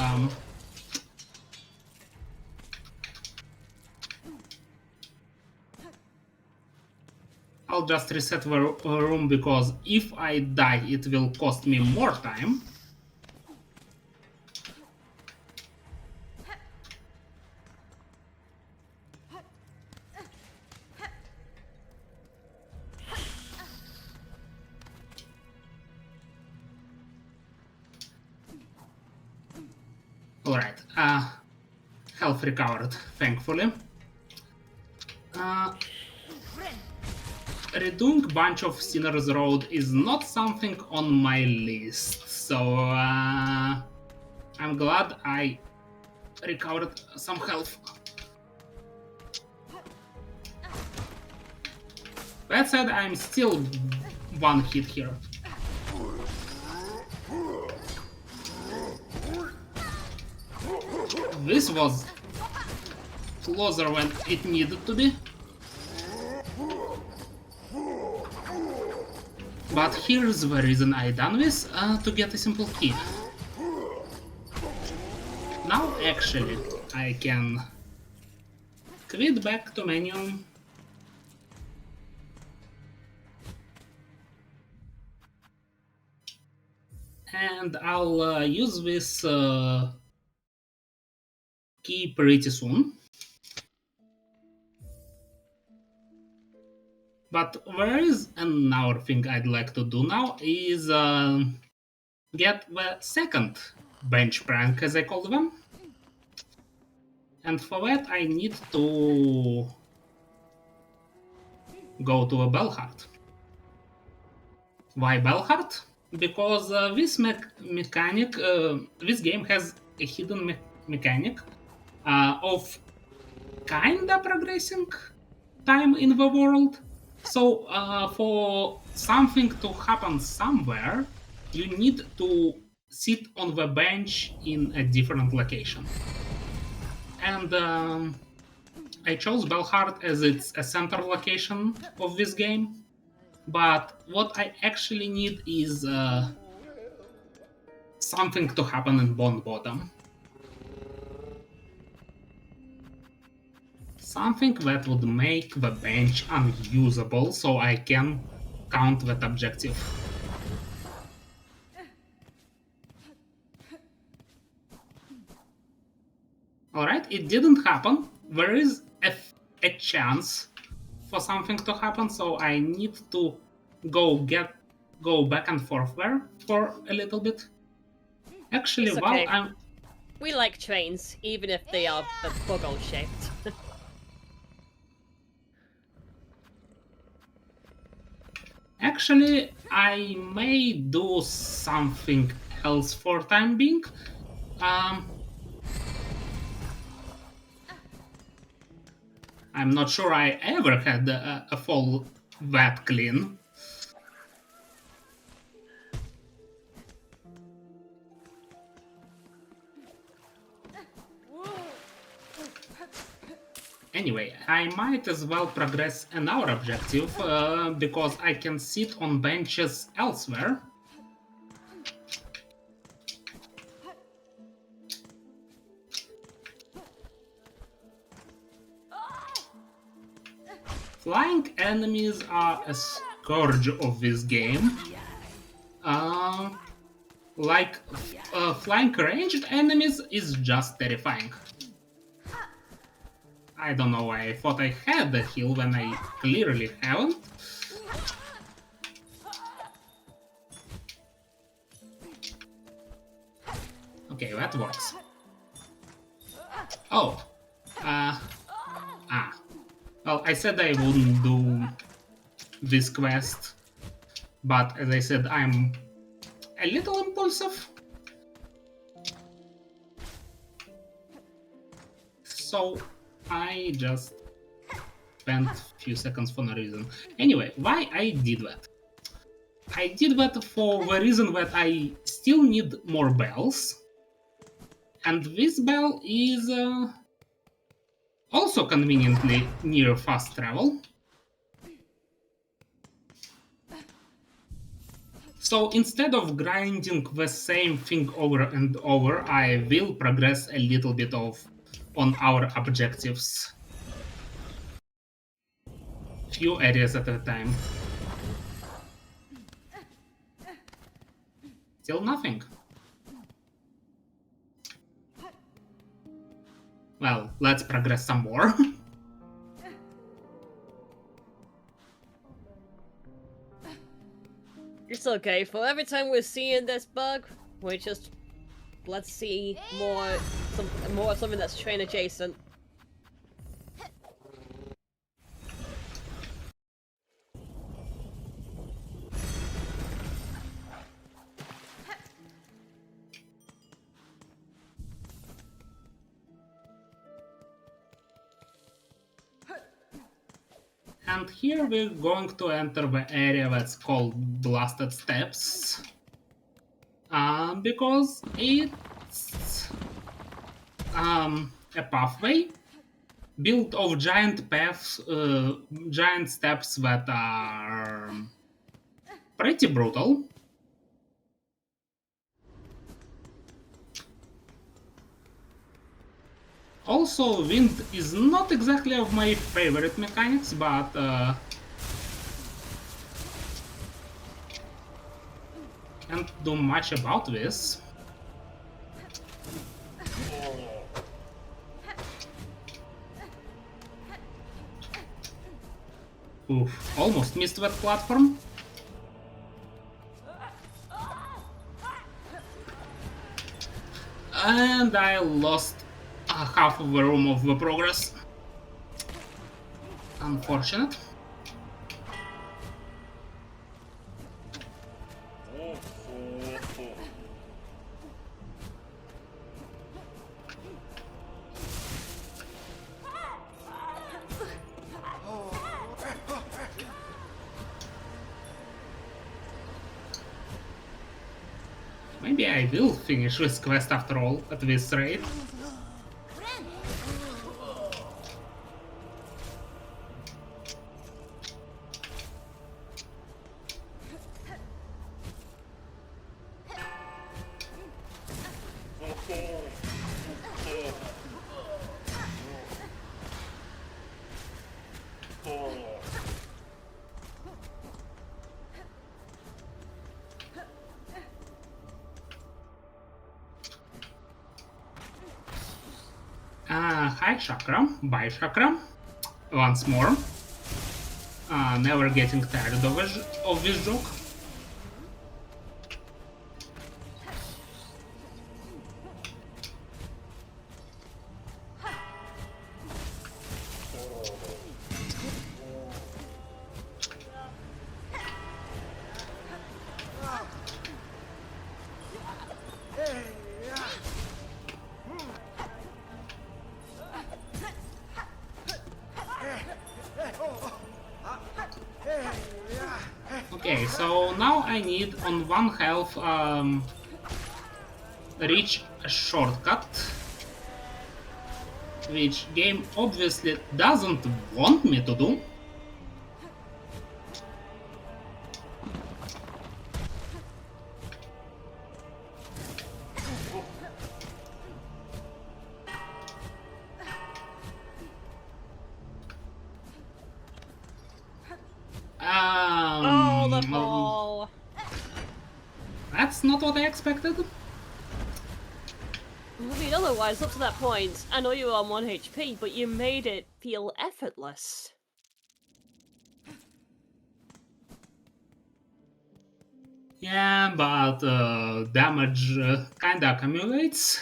I'll just reset the room because if I die it will cost me more time. Alright, health recovered, thankfully. Redoing bunch of Sinner's Road is not something on my list, so I'm glad I recovered some health. That said, I'm still one hit here. This was closer when it needed to be. But here's the reason I done this, to get a simple key. Now actually I can quit back to menu. And I'll use this key pretty soon. But there is another thing I'd like to do now is get the second bench prank, as I call them. And for that I need to go to a Vlhunt. Why Vlhunt? Because this mechanic, this game has a hidden mechanic of kinda progressing time in the world. So for something to happen somewhere, you need to sit on the bench in a different location. And I chose Vlhunt as it's a center location of this game. But what I actually need is something to happen in Bond Bottom. Something that would make the bench unusable so I can count that objective. Alright, it didn't happen. There is a chance for something to happen, so I need to go back and forth there for a little bit. Actually, It's while okay. We like trains, even if they are buggle shaped. Actually, I may do something else for time being. I'm not sure I ever had a fall that clean. Anyway, I might as well progress another objective, because I can sit on benches elsewhere. Flying enemies are a scourge of this game. Flying ranged enemies is just terrifying. I don't know why I thought I had the heal when I clearly haven't. Okay, that works. Oh. Well, I said I wouldn't do this quest, but as I said, I'm a little impulsive. So I just spent a few seconds for no reason. Anyway, why I did that? I did that for the reason that I still need more bells. And this bell is also conveniently near fast travel. So instead of grinding the same thing over and over, I will progress a little bit on our objectives. Few areas at a time. Still nothing. Well, let's progress some more. It's okay. For every time we're seeing this bug, we just let's see more of something that's train adjacent. And here we're going to enter the area that's called Blasted Steps. Because it's a pathway built of giant paths, giant steps that are pretty brutal. Also, wind is not exactly of my favorite mechanics, but can't do much about this. Oof, almost missed that platform. And I lost half of the room of the progress. Unfortunate. Maybe I will finish this quest after all at this rate. High chakra, by chakra, once more. Never getting tired of this joke. Okay, so now I need on one health reach a shortcut which game obviously doesn't want me to do. Oh, the ball. That's not what I expected. I mean, otherwise, up to that point, I know you were on 1 HP, but you made it feel effortless. Yeah, but damage kinda accumulates.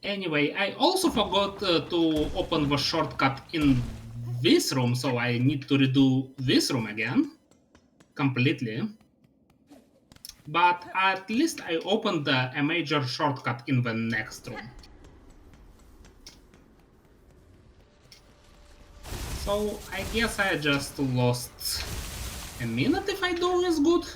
Anyway, I also forgot to open the shortcut in this room, so I need to redo this room again. Completely. But at least I opened a major shortcut in the next room. So I guess I just lost a minute if I do this good.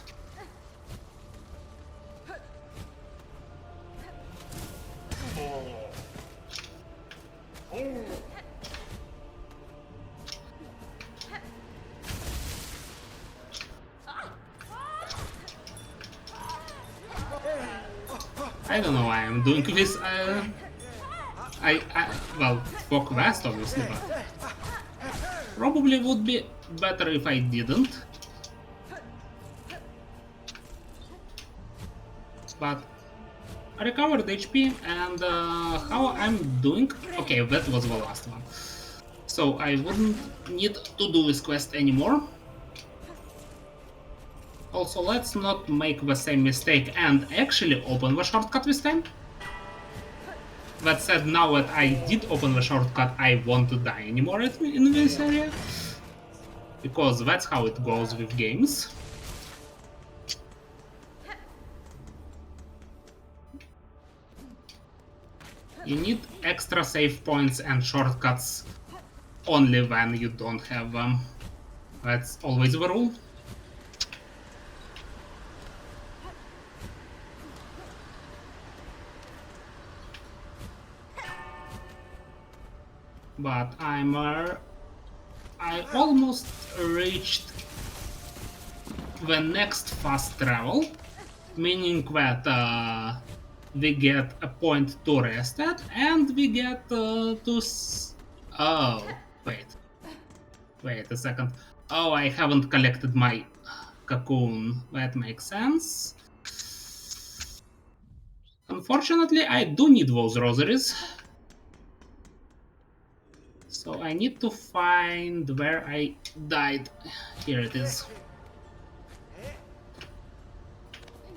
I don't know why I'm doing this. Well, for quest obviously, but probably would be better if I didn't. But I recovered HP and how I'm doing? Okay, that was the last one. So I wouldn't need to do this quest anymore. Also, let's not make the same mistake and actually open the shortcut this time. That said, now that I did open the shortcut, I won't die anymore in this area. Because that's how it goes with games. You need extra save points and shortcuts only when you don't have them. That's always the rule. But I almost reached the next fast travel, meaning that we get a point to rest at, and we get oh, wait a second. Oh, I haven't collected my cocoon. That makes sense. Unfortunately, I do need those rosaries. So I need to find where I died. Here it is.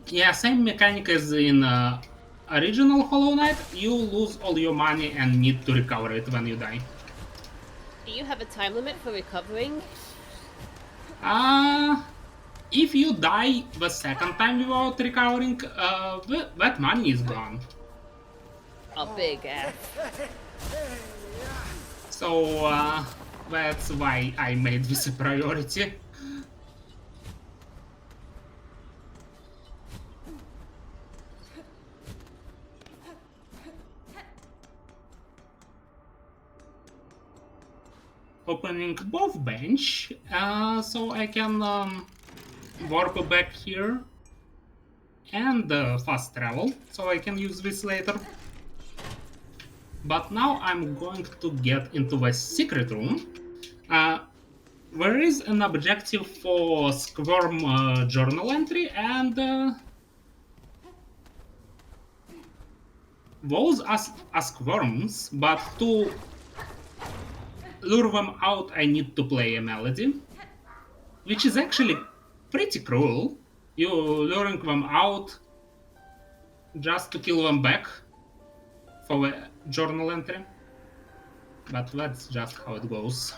Yeah, same mechanic as in original Hollow Knight. You lose all your money and need to recover it when you die. Do you have a time limit for recovering? If you die the second time without recovering, that money is gone. A big F. So that's why I made this a priority. Opening both bench, so I can warp back here and fast travel, so I can use this later. But now I'm going to get into the secret room. There is an objective for Squirm journal entry, and those are squirms, but to lure them out I need to play a melody, which is actually pretty cruel. You luring them out just to kill them back for a journal entry. But that's just how it goes.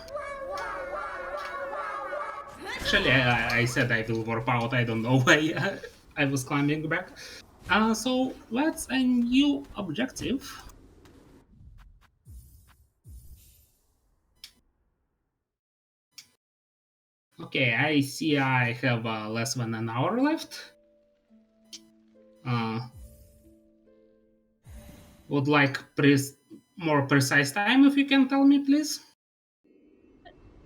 Actually, I said I will warp out, I don't know why I was climbing back. So that's a new objective. Okay, I see I have less than an hour left. Would like more precise time if you can tell me, please.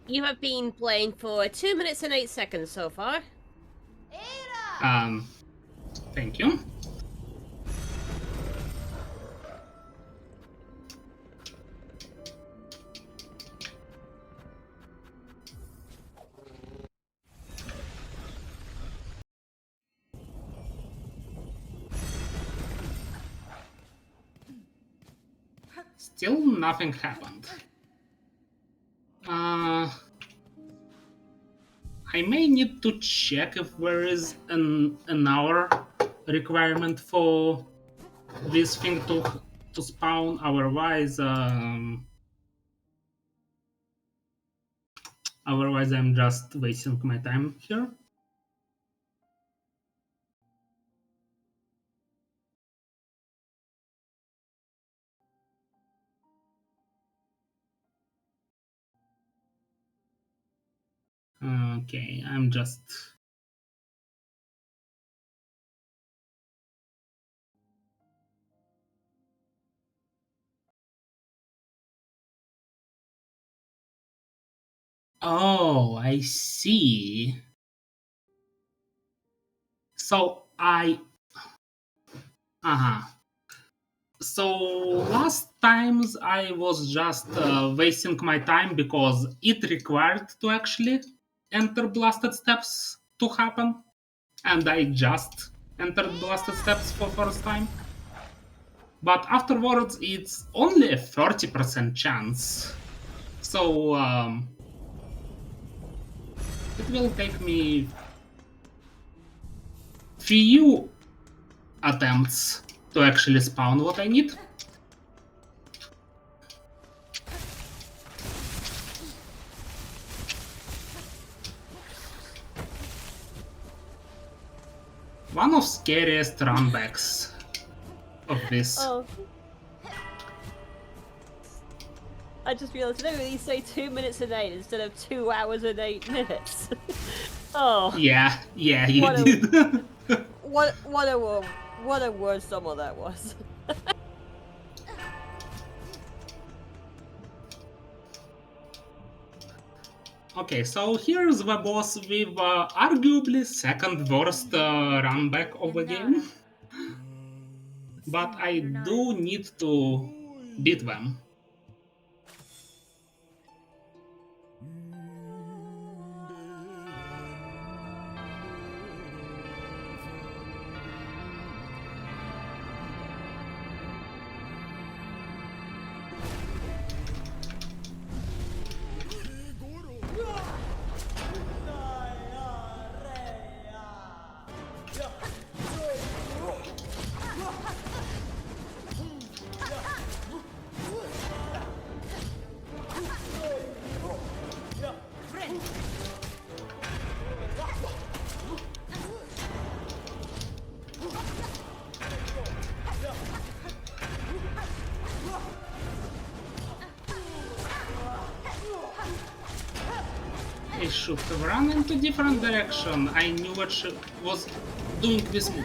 You have been playing for 2 minutes and 8 seconds so far. Thank you. Still nothing happened. I may need to check if there is an hour requirement for this thing to spawn. Otherwise, I'm just wasting my time here. Okay, I'm just... Oh, I see. So So last times I was just wasting my time because it required to actually enter blasted steps to happen, and I just entered blasted steps for first time. But afterwards, it's only a 30% chance. So it will take me few attempts to actually spawn what I need. One of scariest runbacks of this. Oh. I just realised, no, you say 2 minutes and 8 instead of 2 hours and 8 minutes. Oh. Yeah, you What a- did. What a word some of that was. Okay, so here's the boss with arguably second worst runback of the game. But I do need to beat them. I should have run into different direction. I knew what she was doing this move.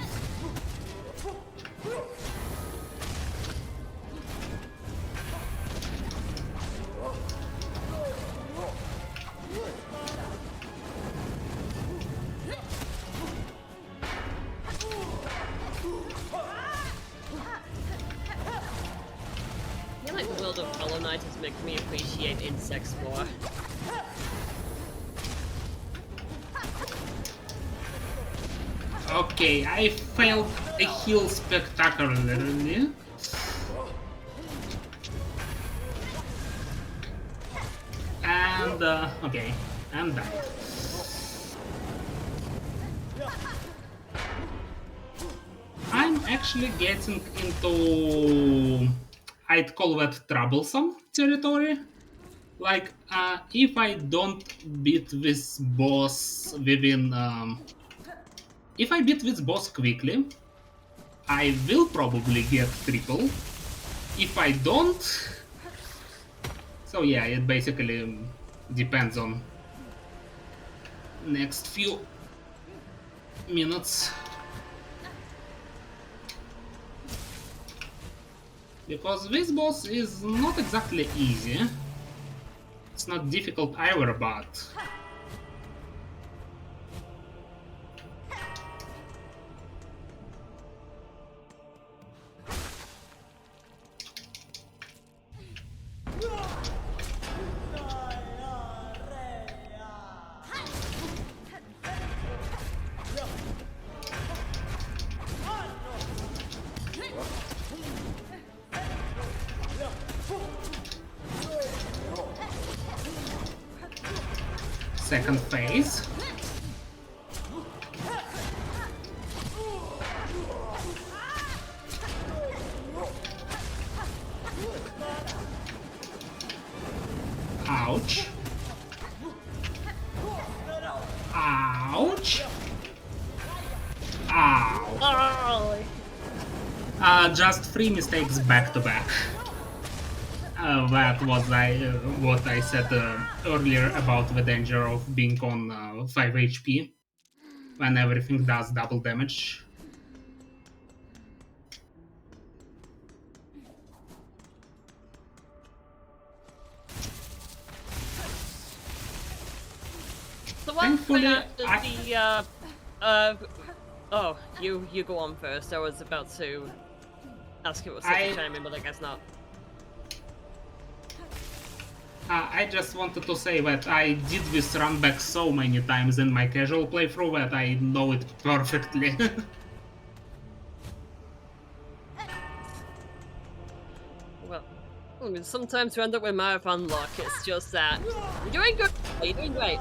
I feel like the world of Hollow Knight has made me appreciate insects more. Okay, I failed a heal spectacularly. And, okay, and died. I'm actually getting into, I'd call that troublesome territory. Like, if I don't beat this boss within, if I beat this boss quickly, I will probably get triple. If I don't, so yeah, it basically depends on next few minutes. Because this boss is not exactly easy. It's not difficult either, but... Second phase. Ouch. Ouch. Ow. Just 3 mistakes back to back. That was what I said earlier about the danger of being on 5 HP when everything does double damage. So what's the oh, you go on first. I was about to ask you what second chime in, but I guess not. I just wanted to say that I did this run back so many times in my casual playthrough that I know it perfectly. Well, sometimes you end up with marathon luck. It's just that you're doing good. You're doing great.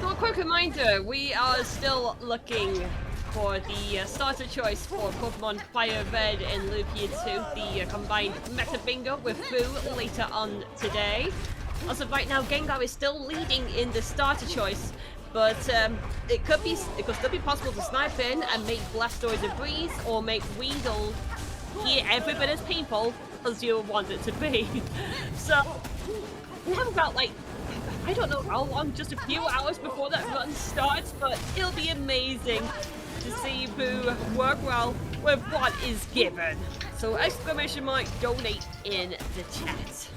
So a quick reminder: we are still looking for the starter choice for Pokemon Fire Red and Lugia 2, the combined Meta Bingo with Boo later on today. As of right now, Gengar is still leading in the starter choice, but it could still be possible to snipe in and make Blastoise a breeze, or make Weedle here every bit as painful as you want it to be. So we haven't got like, I don't know how long, just a few hours before that run starts, but it'll be amazing to see Boo work well with what is given. So exclamation mark donate in the chat.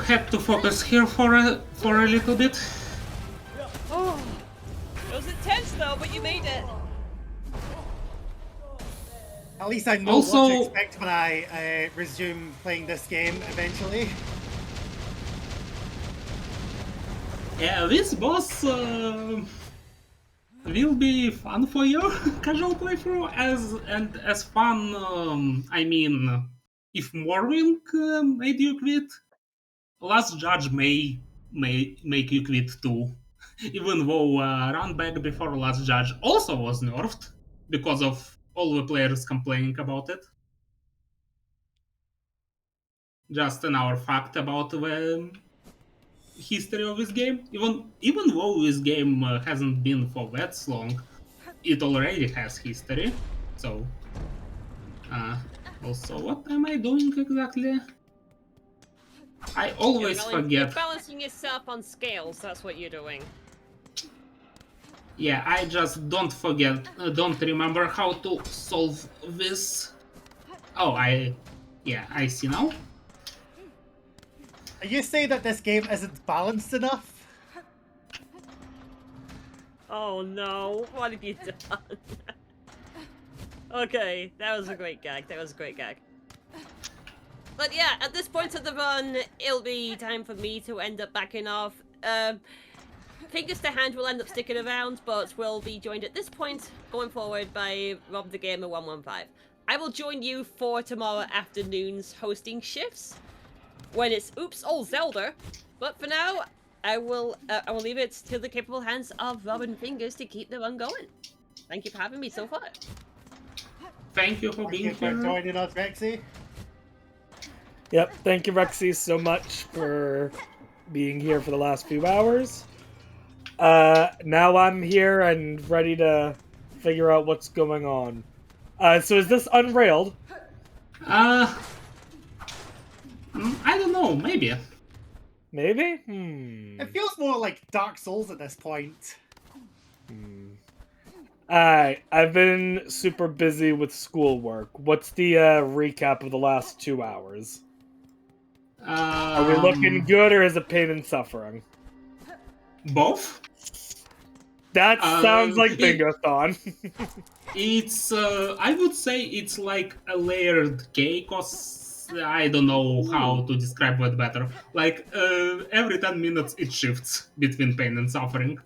Had to focus here for a little bit. Oh, it was intense though, but you made it. At least I know what to expect when I resume playing this game eventually. Yeah, this boss will be fun for your casual playthrough, as fun. I mean, if Morwing made you quit, Last Judge may make you quit too. Even though Run Back before Last Judge also was nerfed because of all the players complaining about it. Just another fact about the history of this game. Even though this game hasn't been for that long, it already has history. So, also, what am I doing exactly? I always forget. You're balancing yourself on scales, that's what you're doing. Yeah, I just don't remember how to solve this. Oh, I see now. You say that this game isn't balanced enough? Oh no, what have you done? Okay, that was a great gag, But yeah, at this point of the run, it'll be time for me to end up backing off. Fingers to Hand will end up sticking around, but will be joined at this point, going forward, by Rob the Gamer 115. I will join you for tomorrow afternoon's hosting shifts, when it's Oops, Old Zelda. But for now, I will leave it to the capable hands of Rob and Fingers to keep the run going. Thank you for having me so far. Thank you for Thank being you for here. joining us, Rexy. Yep, thank you, Rexy, so much for being here for the last few hours. Now I'm here and ready to figure out what's going on. So is this unrailed? I don't know, maybe. Maybe? It feels more like Dark Souls at this point. Alright, I've been super busy with schoolwork. What's the recap of the last 2 hours? Are we looking good or is it pain and suffering? Both? That sounds like Bingothon. It's, I would say it's like a layered cake, or I don't know how to describe it better. Like, every 10 minutes it shifts between pain and suffering.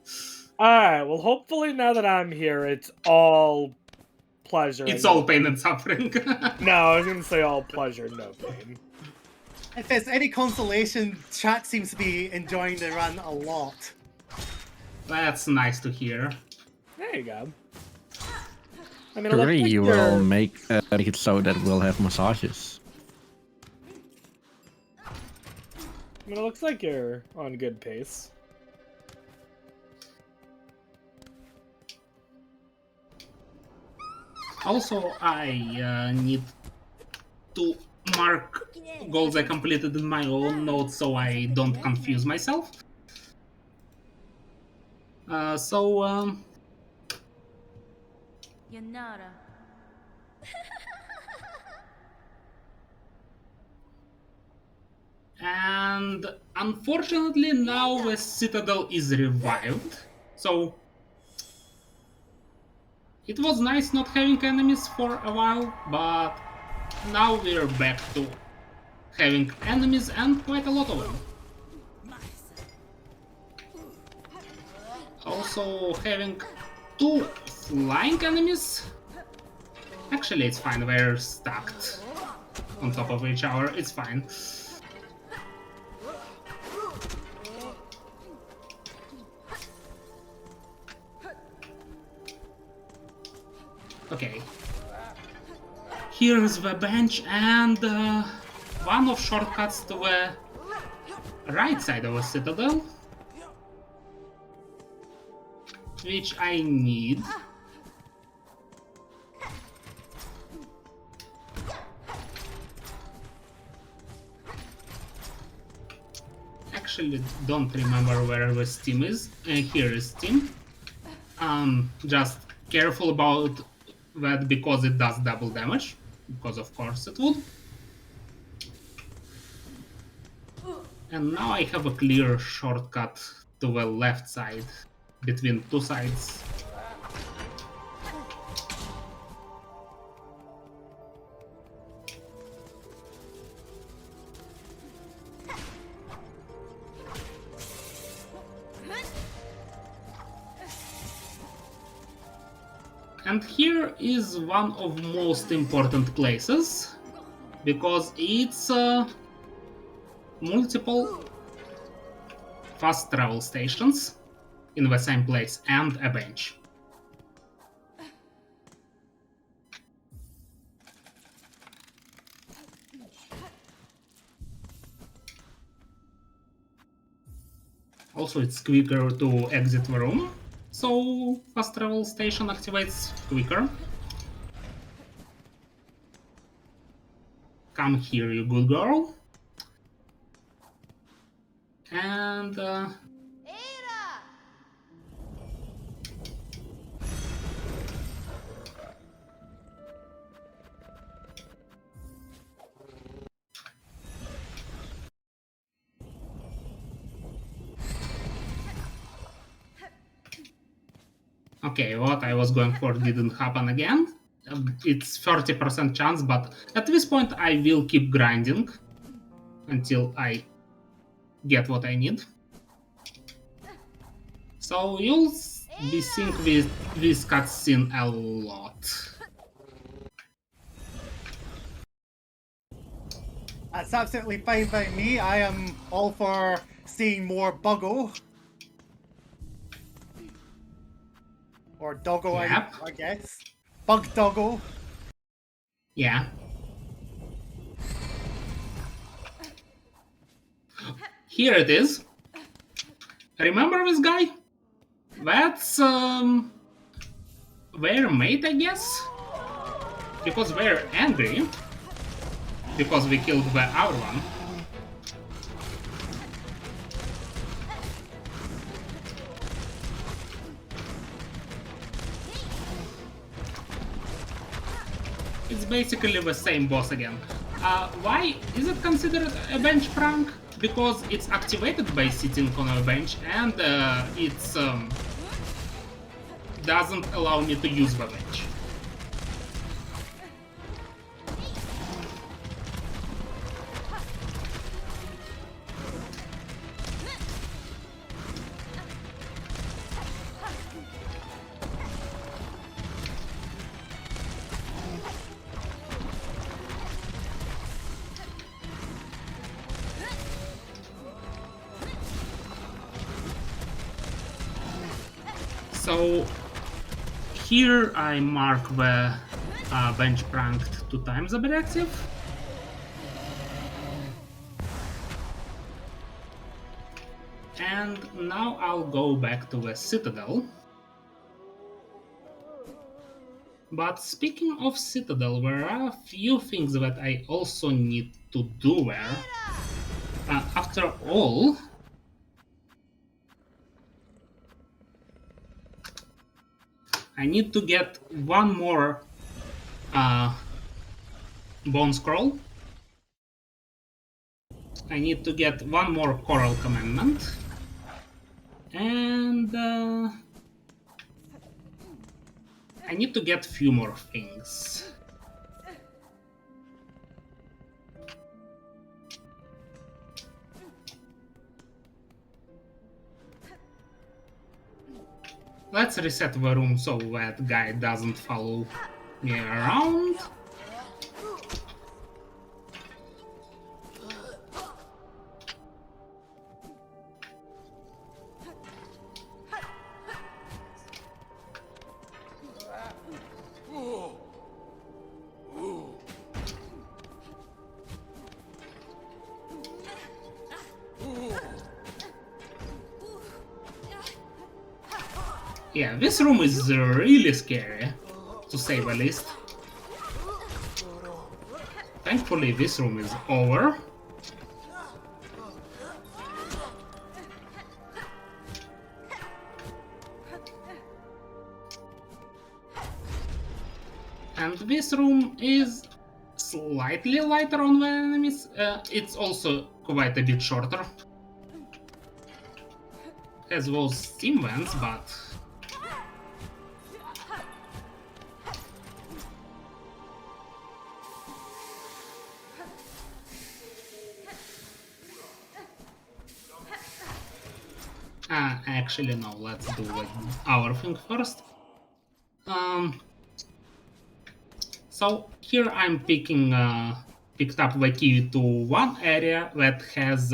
Alright, well hopefully now that I'm here, it's all pleasure. It's all pain and suffering. No, I was gonna say all pleasure, no pain. If it's any consolation, chat seems to be enjoying the run a lot. That's nice to hear. There you go. I mean, Hooray, you will make it so that we'll have massages. I mean, it looks like you're on good pace. Also, I need to mark goals I completed in my own notes so I don't confuse myself. Yanara. And unfortunately now the Citadel is revived, so it was nice not having enemies for a while, but now we're back to having enemies and quite a lot of them. Also having 2 flying enemies. Actually, it's fine, we're stacked on top of each other, it's fine. Okay. Here's the bench and one of shortcuts to the right side of the Citadel, which I need. Actually, don't remember where the Steam is. Here is Steam. Just careful about that because it does double damage, because of course it would. And now I have a clear shortcut to the left side, between 2 sides. And here is one of most important places, because it's multiple fast travel stations in the same place and a bench. Also, it's quicker to exit the room, so fast travel station activates quicker. Come here, you good girl. And okay, what I was going for didn't happen again. It's 30% chance, but at this point I will keep grinding. until I get what I need. So you'll be seeing this cutscene a lot. That's absolutely fine by me. I am all for seeing more Buggo. Or Doggo, Yep. I guess. Bug Doggo. Yeah. Here it is. Remember this guy? That's their mate, I guess? Because they're angry. Because we killed the other one. It's basically the same boss again. Why is it considered a bench prank? Because it's activated by sitting on a bench and it doesn't allow me to use the bench. So here I mark the bench pranked 2 times objective. And now I'll go back to the Citadel. But speaking of Citadel, there are a few things that I also need to do there. After all, I need to get one more bone scroll. I need to get one more coral commandment. And I need to get a few more things. Let's reset the room so that guy doesn't follow me around. Yeah, this room is really scary, to say the least. Thankfully, this room is over. And this room is slightly lighter on the enemies. It's also quite a bit shorter. Has those steam vents, but actually, no, let's do our thing first. So here I'm picked up the key to one area that has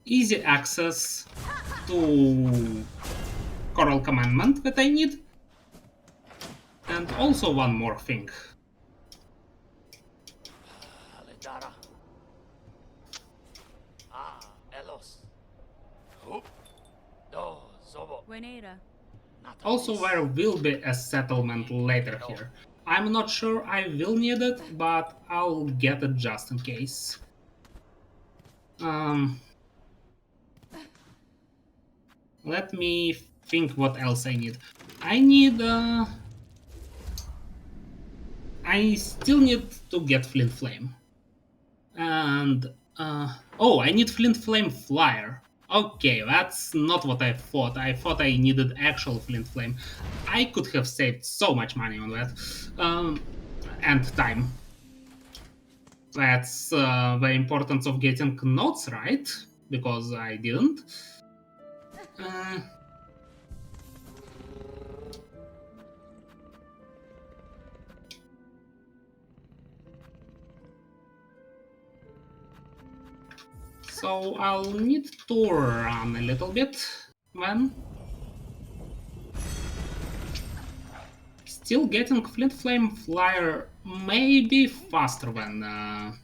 easy access to Coral Commandment that I need, and also one more thing. Also, there will be a settlement later here. I'm not sure I will need it, but I'll get it just in case. Let me think what else I need. I still need to get Flint Flame. And oh, I need Flint Flame Flyer. Okay, that's not what I thought. I thought I needed actual flint flame. I could have saved so much money on that. And time. That's the importance of getting notes right, because I didn't. So I'll need to run a little bit then. Still getting Flint Flame Flyer may be faster than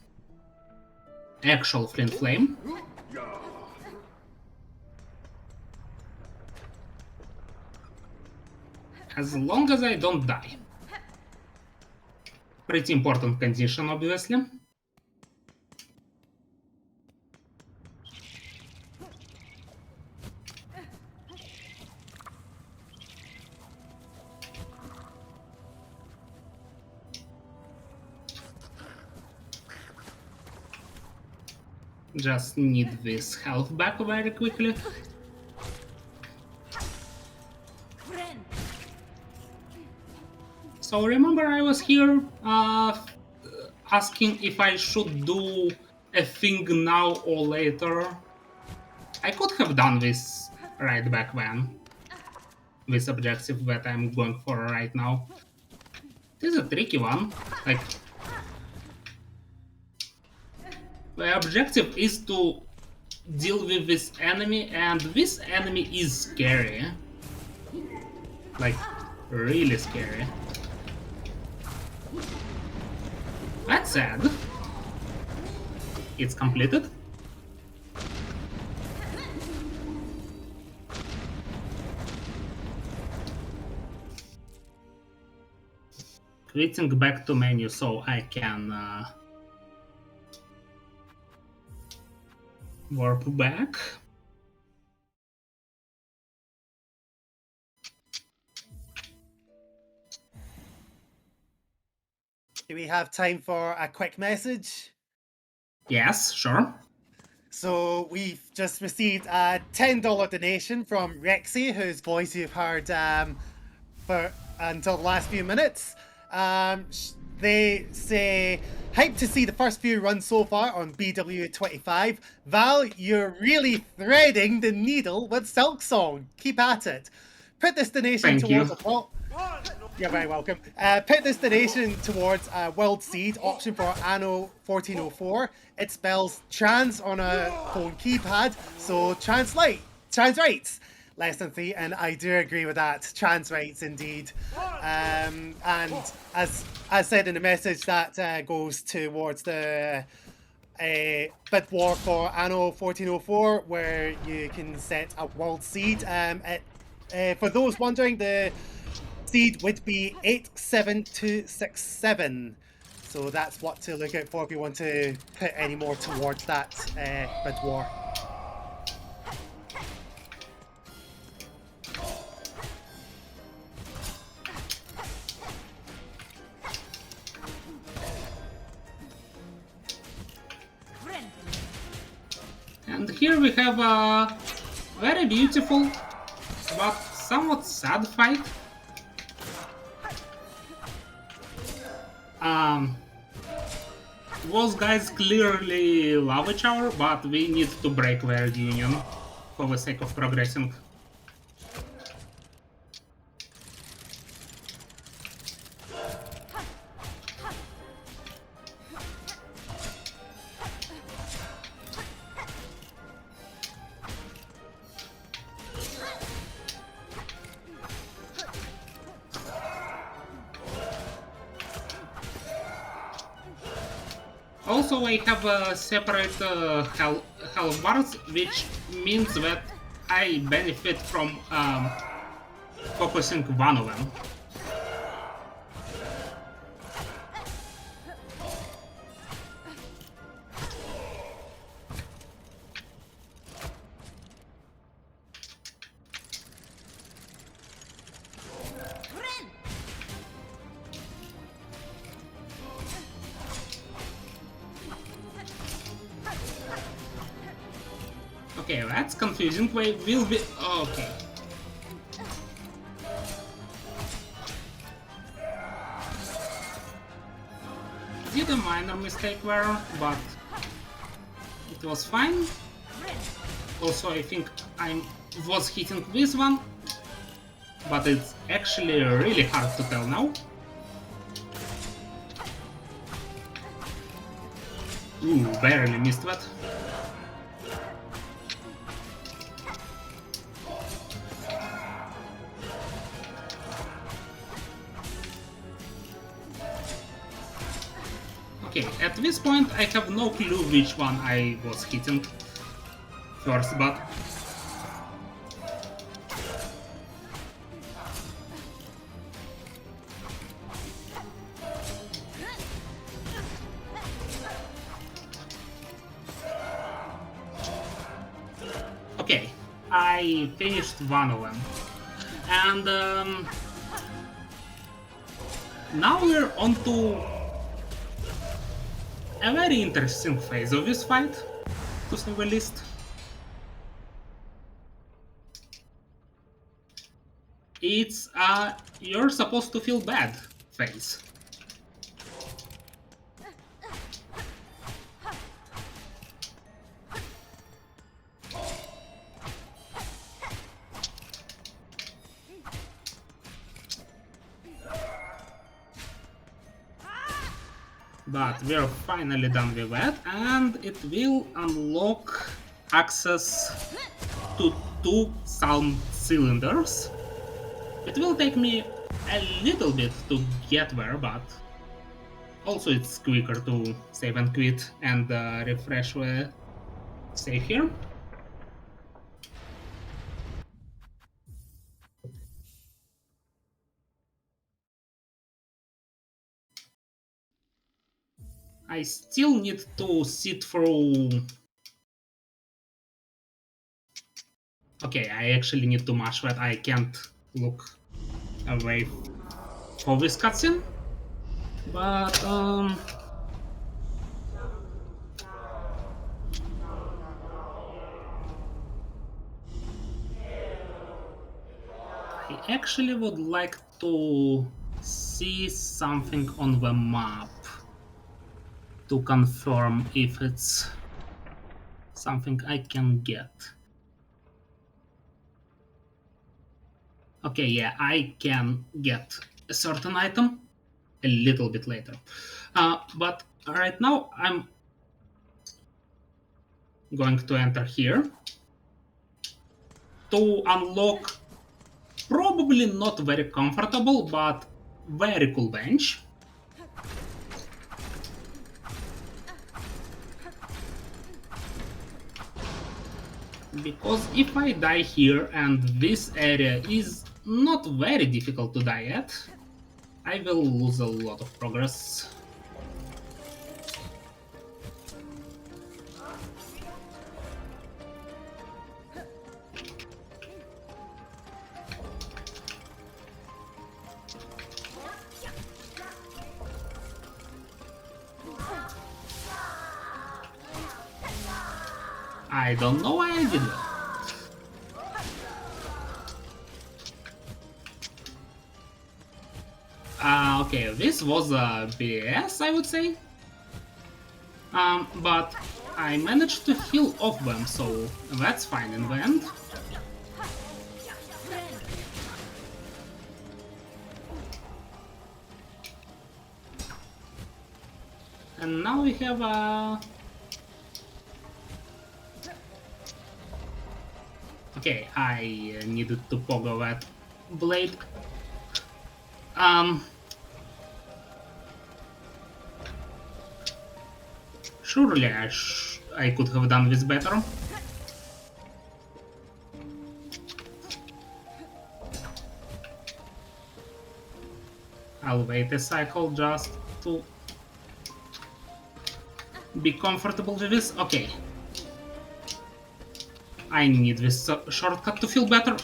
actual Flint Flame. As long as I don't die. Pretty important condition, obviously. Just need this health back very quickly. So remember I was here asking if I should do a thing now or later. I could have done this right back then. This objective that I'm going for right now. This is a tricky one. Like, the objective is to deal with this enemy, and this enemy is scary. Like, really scary. That said, it's completed. Quitting back to menu so I can warp back. Do we have time for a quick message? Yes, sure. So we've just received a $10 donation from Rexy, whose voice you've heard for until the last few minutes. They say, hyped to see the first few runs so far on BW25. Val, you're really threading the needle with Silksong. Keep at it. Put this donation towards a vault. You're very welcome. Put this donation towards a World Seed option for Anno 1404. It spells trans on a phone keypad, so trans rights. Less than 3, and I do agree with that. Trans rights indeed. And as said in the message, that goes towards the bid war for Anno 1404, where you can set a World Seed. For those wondering, the seed would be 87267. So that's what to look out for if you want to put any more towards that bid war. And here we have a very beautiful but somewhat sad fight. Those guys clearly love each other, but we need to break their union for the sake of progressing. Also, I have a separate health bars, which means that I benefit from focusing one of them. Okay, that's confusing. Wait, will be okay. Did a minor mistake there, but it was fine. Also, I think I was hitting this one, but it's actually really hard to tell now. Ooh, barely missed that. Okay, at this point I have no clue which one I was hitting first, but okay, I finished one of them, and now we're on to a very interesting phase of this fight, to say the least. It's you're supposed to feel bad phase. But we're finally done with that, and it will unlock access to 2 sound cylinders. It will take me a little bit to get there, but also it's quicker to save and quit and refresh the save here. I still need to sit through. Okay, I actually need to mash that. I can't look away for this cutscene. But I actually would like to see something on the map to confirm if it's something I can get. Okay, yeah, I can get a certain item a little bit later. But right now I'm going to enter here to unlock probably not very comfortable but very cool bench. Because if I die here and this area is not very difficult to die at, I will lose a lot of progress. I don't know why I did that. Okay, this was a BS, I would say. But I managed to heal off them, so that's fine in the end. And now we have a... Okay, I needed to pogo that blade. Surely I could have done this better. I'll wait a cycle just to be comfortable with this. Okay. I need this shortcut to feel better.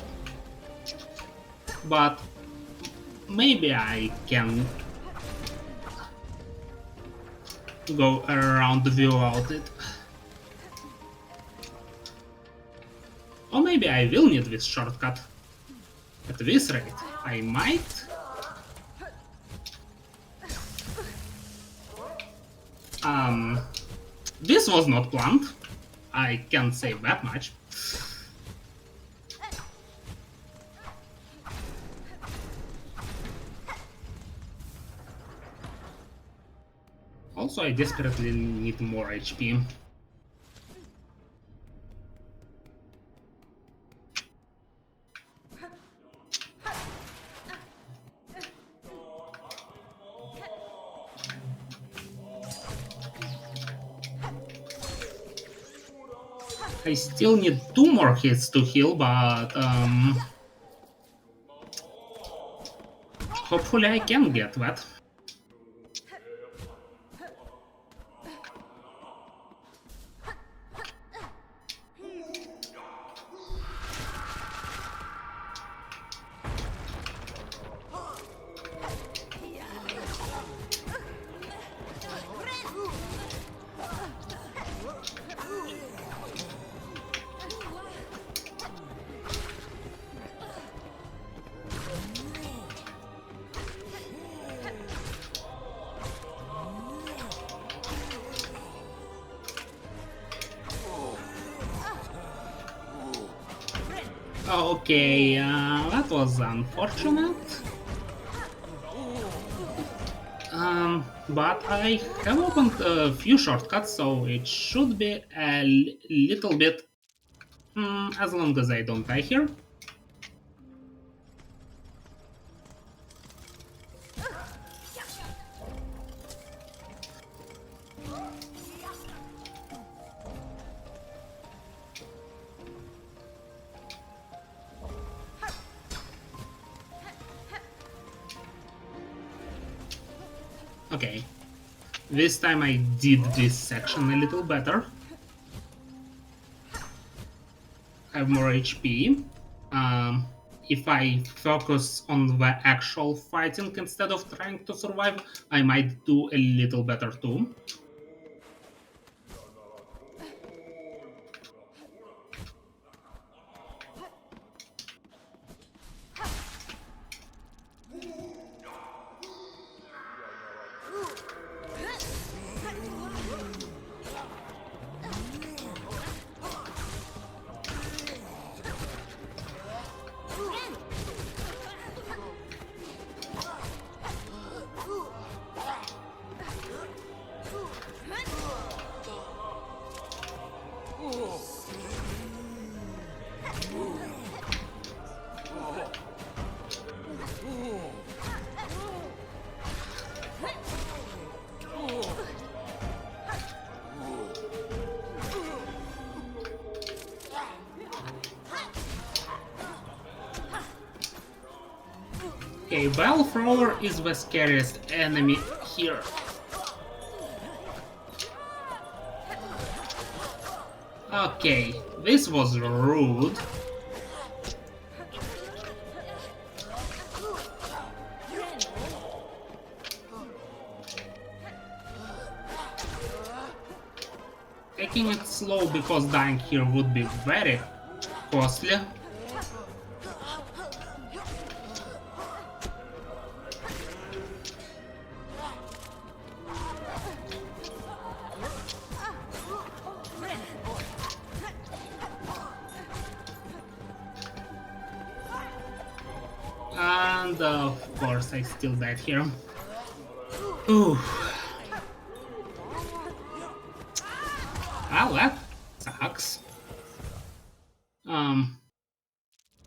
But maybe I can go around without it. Or maybe I will need this shortcut. At this rate, I might. This was not planned. I can't say that much. Also, I desperately need more HP. I still need 2 more hits to heal, but hopefully I can get that. Okay, that was unfortunate. But I have opened a few shortcuts, so it should be a little bit, as long as I don't die here. Okay, this time I did this section a little better. I have more HP. If I focus on the actual fighting instead of trying to survive, I might do a little better too. Okay, Bellthrower is the scariest enemy here. Okay, this was rude. Taking it slow because dying here would be very costly. And of course I still died here. Ooh. Well, that sucks.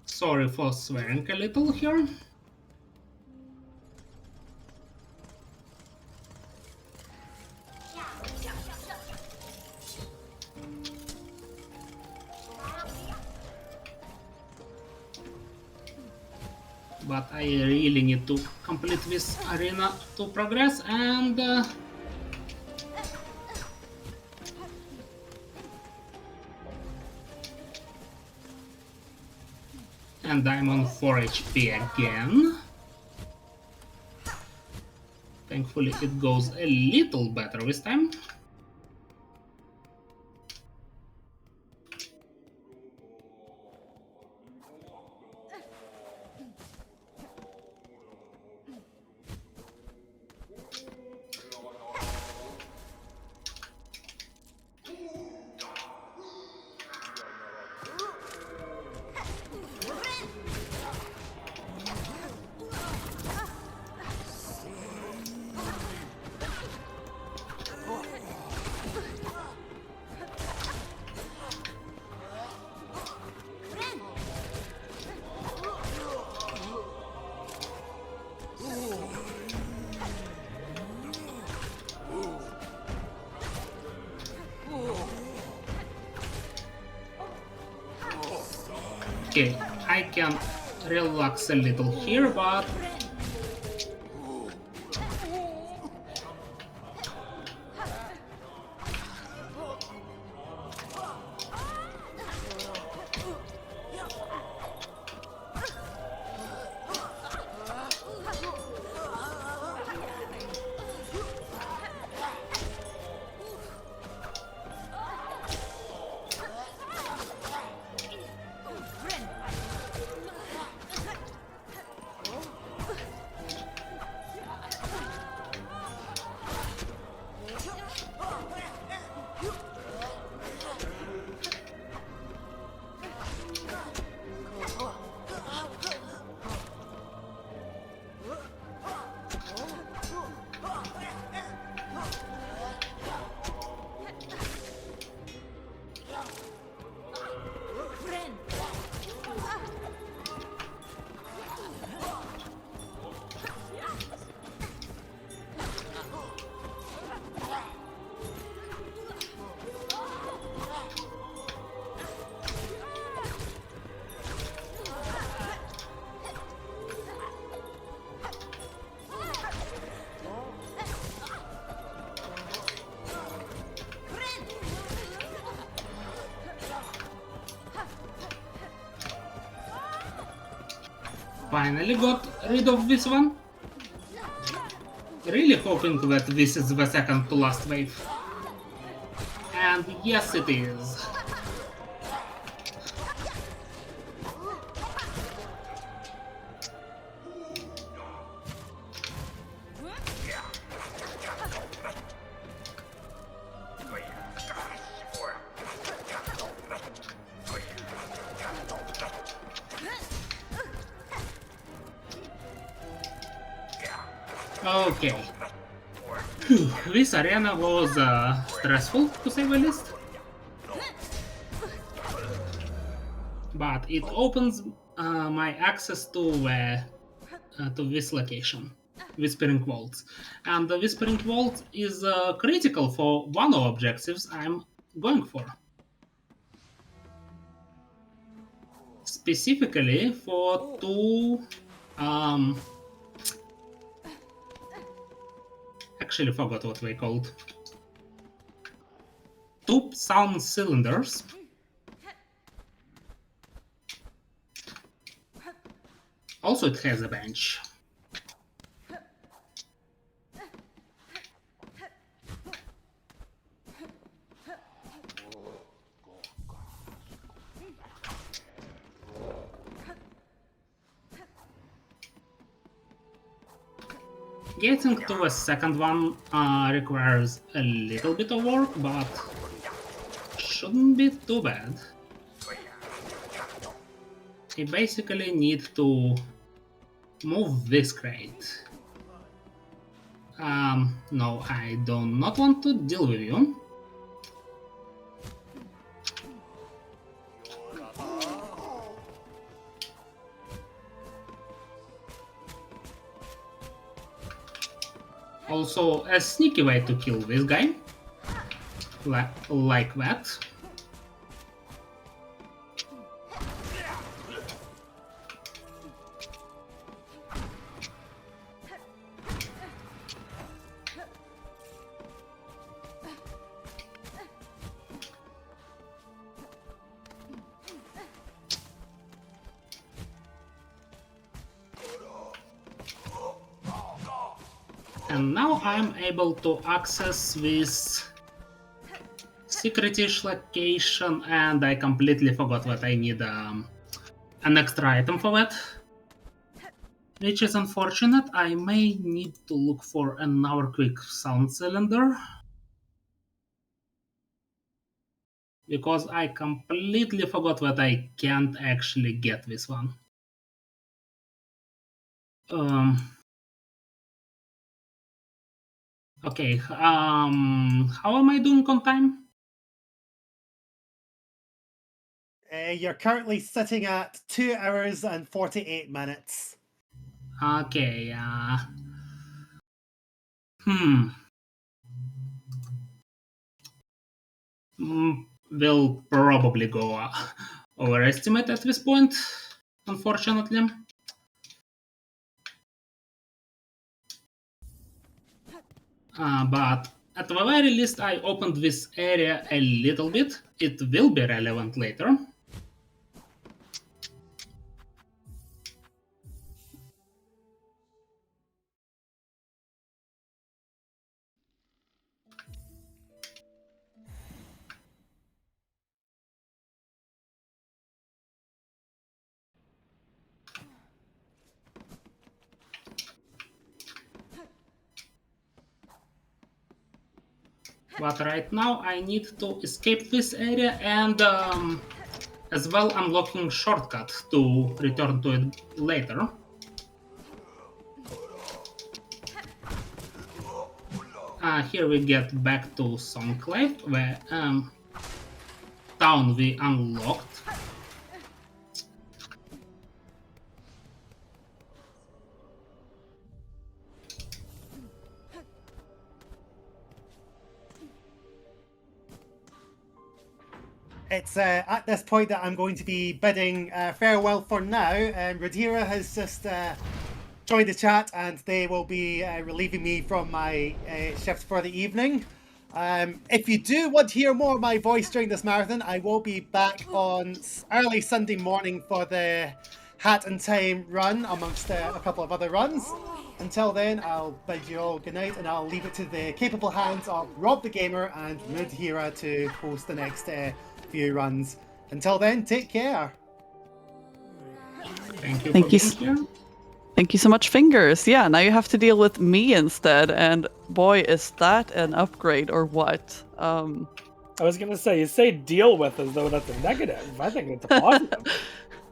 Sorry for swearing a little here. But I really need to complete this arena to progress, and I'm on 4 HP again. Thankfully it goes a little better this time. Okay, I can relax a little here, but finally got rid of this one. Really hoping that this is the second to last wave. And yes, it is. Okay. Phew, this arena was stressful, to say the least. But it opens my access to this location, Whispering Vaults. And the Whispering Vault is critical for one of the objectives I'm going for. Specifically for two... actually forgot what they called. Two sound cylinders. Also, it has a bench. Getting to a second one requires a little bit of work, but shouldn't be too bad. You basically need to move this crate. No, I do not want to deal with you. Also, a sneaky way to kill this guy. Like that. And now I'm able to access this secretish location, and I completely forgot that I need an extra item for that. Which is unfortunate. I may need to look for another quick sound cylinder. Because I completely forgot that I can't actually get this one. Okay, how am I doing on time? You're currently sitting at 2 hours and 48 minutes. Okay, we'll probably go overestimate at this point, unfortunately. But at the very least, I opened this area a little bit. It will be relevant later. But right now I need to escape this area and as well unlocking shortcut to return to it later. Here we get back to Songclave, where town we unlocked. It's at this point that I'm going to be bidding farewell for now. Radira has just joined the chat and they will be relieving me from my shift for the evening. If you do want to hear more of my voice during this marathon, I will be back on early Sunday morning for the Hat and Time run, amongst a couple of other runs. Until then, I'll bid you all good night, and I'll leave it to the capable hands of Rob the Gamer and Radira to host the next few runs. Until then, take care. Thank you Thank for you. being here. Thank you so much, Fingers. Yeah, now you have to deal with me instead, and boy, is that an upgrade or what? I was gonna say, you say deal with as though that's a negative. I think it's a positive.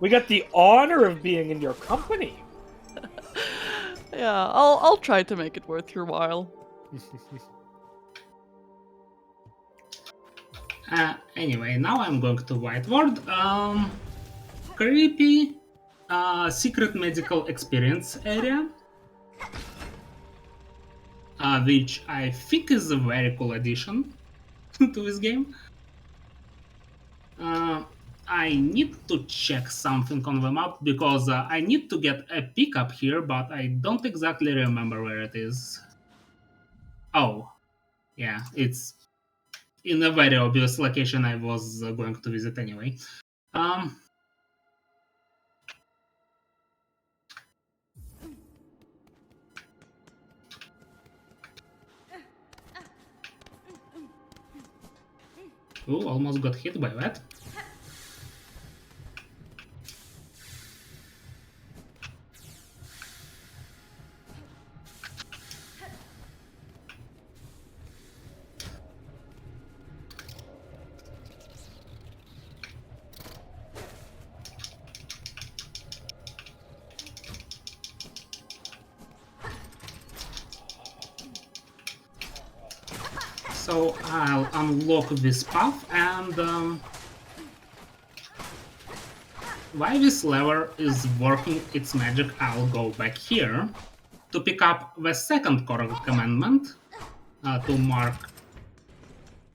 We got the honor of being in your company. Yeah, I'll try to make it worth your while. Anyway, now I'm going to Whiteward. Creepy secret medical experience area, which I think is a very cool addition to this game. I need to check something on the map because I need to get a pickup here, but I don't exactly remember where it is. Oh, yeah, it's in a very obvious location I was going to visit anyway. Ooh, almost got hit by that. So I'll unlock this path, and while this lever is working its magic, I'll go back here to pick up the second core commandment to mark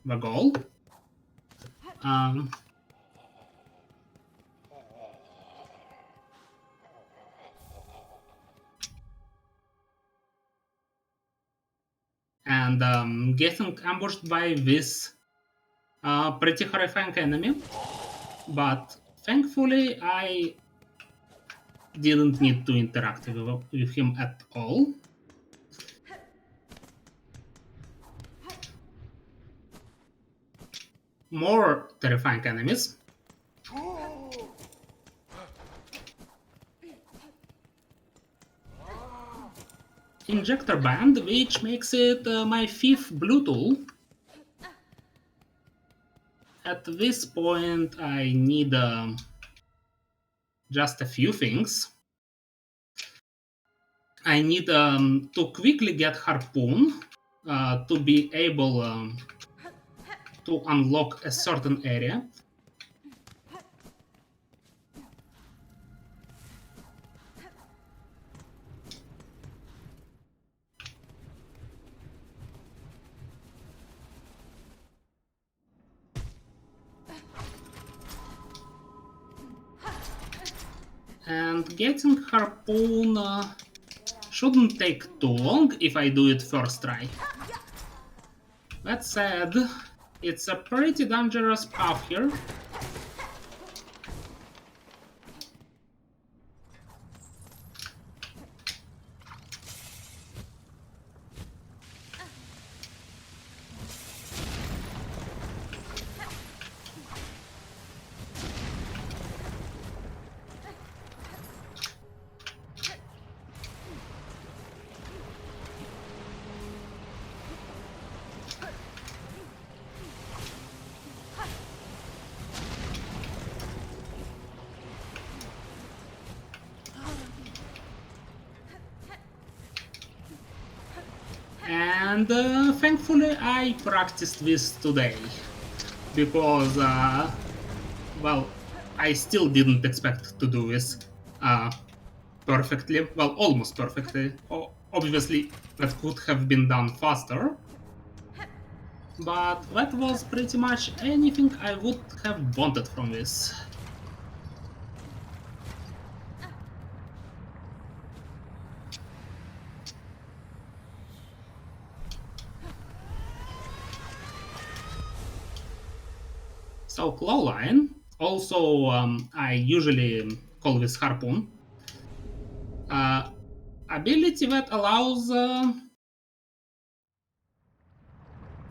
the goal. And getting ambushed by this pretty horrifying enemy, but thankfully I didn't need to interact with him at all. More terrifying enemies. Injector band, which makes it my 5th blue tool. At this point I need just a few things. I need to quickly get Harpoon to be able to unlock a certain area. And getting harpoon shouldn't take too long if I do it first try. That said, it's a pretty dangerous path here. And thankfully I practiced this today, because, well, I still didn't expect to do this perfectly, well, almost perfectly. Obviously, that could have been done faster, but that was pretty much anything I would have wanted from this. So clawline, also I usually call this harpoon, ability that allows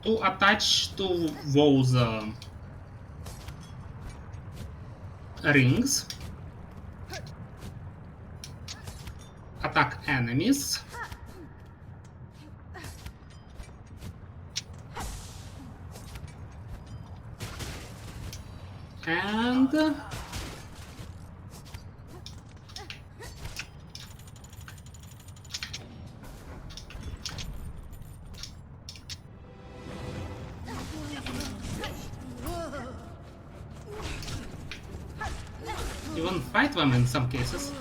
to attach to those rings, attack enemies, and even fight them in some cases.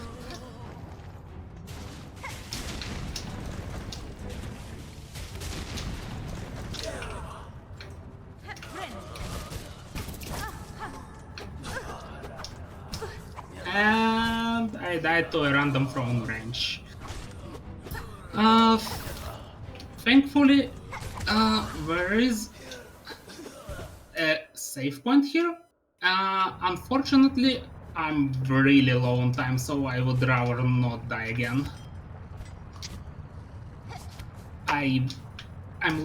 And I died to a random throwing range. Thankfully, there is a save point here. Unfortunately, I'm really low on time, so I would rather not die again. I'm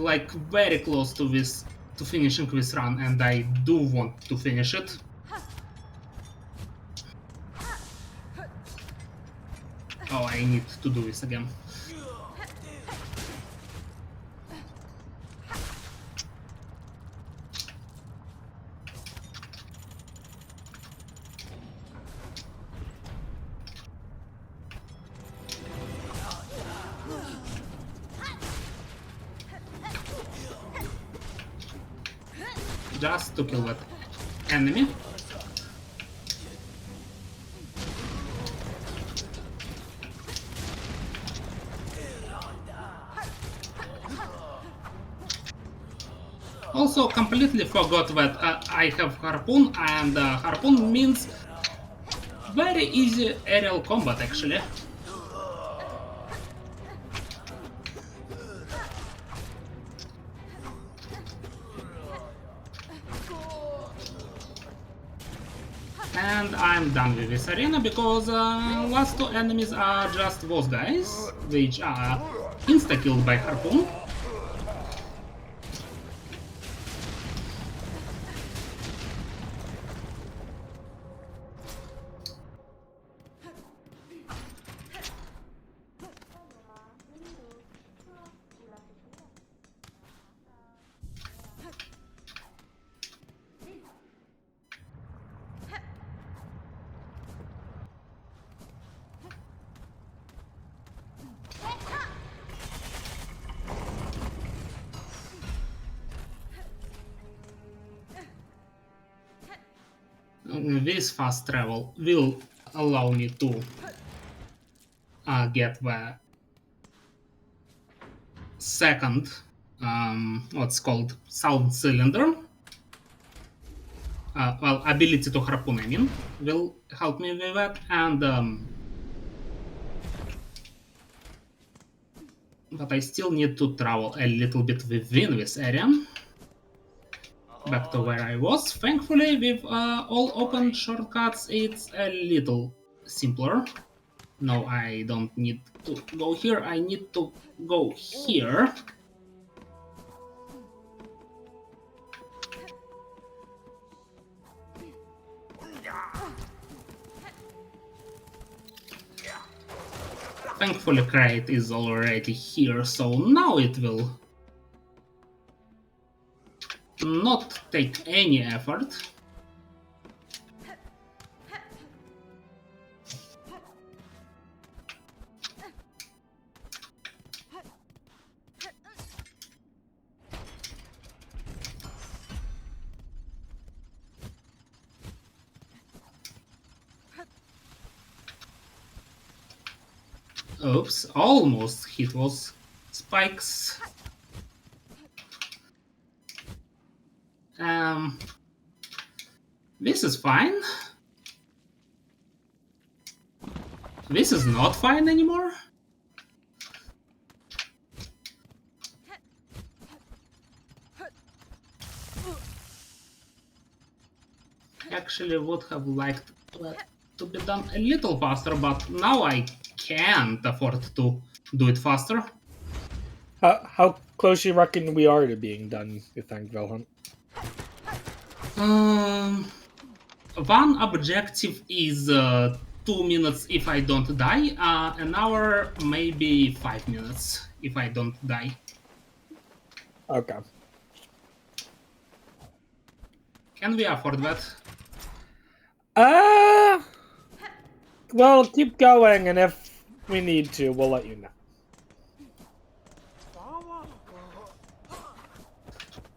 like very close to finishing this run, and I do want to finish it. Oh, I need to do this again. Just to kill that enemy. Also, completely forgot that I have harpoon, and harpoon means very easy aerial combat, actually. And I'm done with this arena, because last two enemies are just those guys, which are insta-killed by harpoon. This fast travel will allow me to get the second, what's called sound cylinder. well, ability to harpoon, I mean, will help me with that, and but I still need to travel a little bit within this area. Back to where I was. Thankfully, with all open shortcuts, it's a little simpler. No, I don't need to go here, I need to go here. Thankfully, crate is already here, so now it will not take any effort. Oops, almost hit those spikes. This is fine. This is not fine anymore. Actually would have liked that to be done a little faster, but now I can't afford to do it faster. How close you reckon we are to being done, you think, Vlhunt? One objective is 2 minutes if I don't die, an hour, maybe 5 minutes if I don't die. Okay. Can we afford that? Well, keep going, and if we need to, we'll let you know.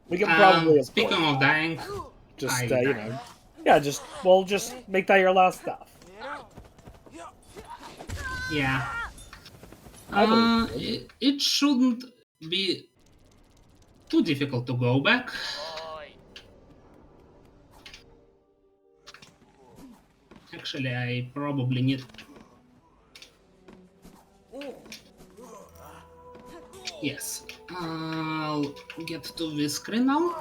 We can probably. Speaking of dying, just you know, yeah, we'll just make that your last stuff. Yeah. It shouldn't be too difficult to go back. Actually, I probably need... Yes. I'll get to this screen now.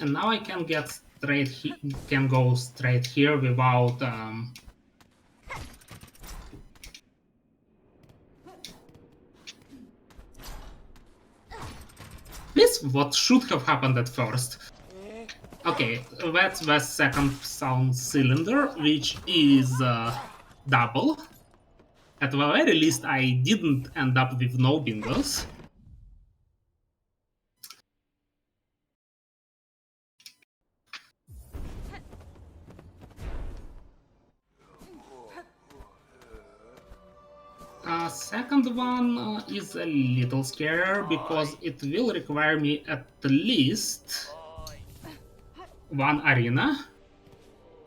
And now I can get can go straight here without this what should have happened at first. Okay, that's the second sound cylinder, which is double. At the very least, I didn't end up with no bingos. Second one is a little scarier because it will require me at least one arena.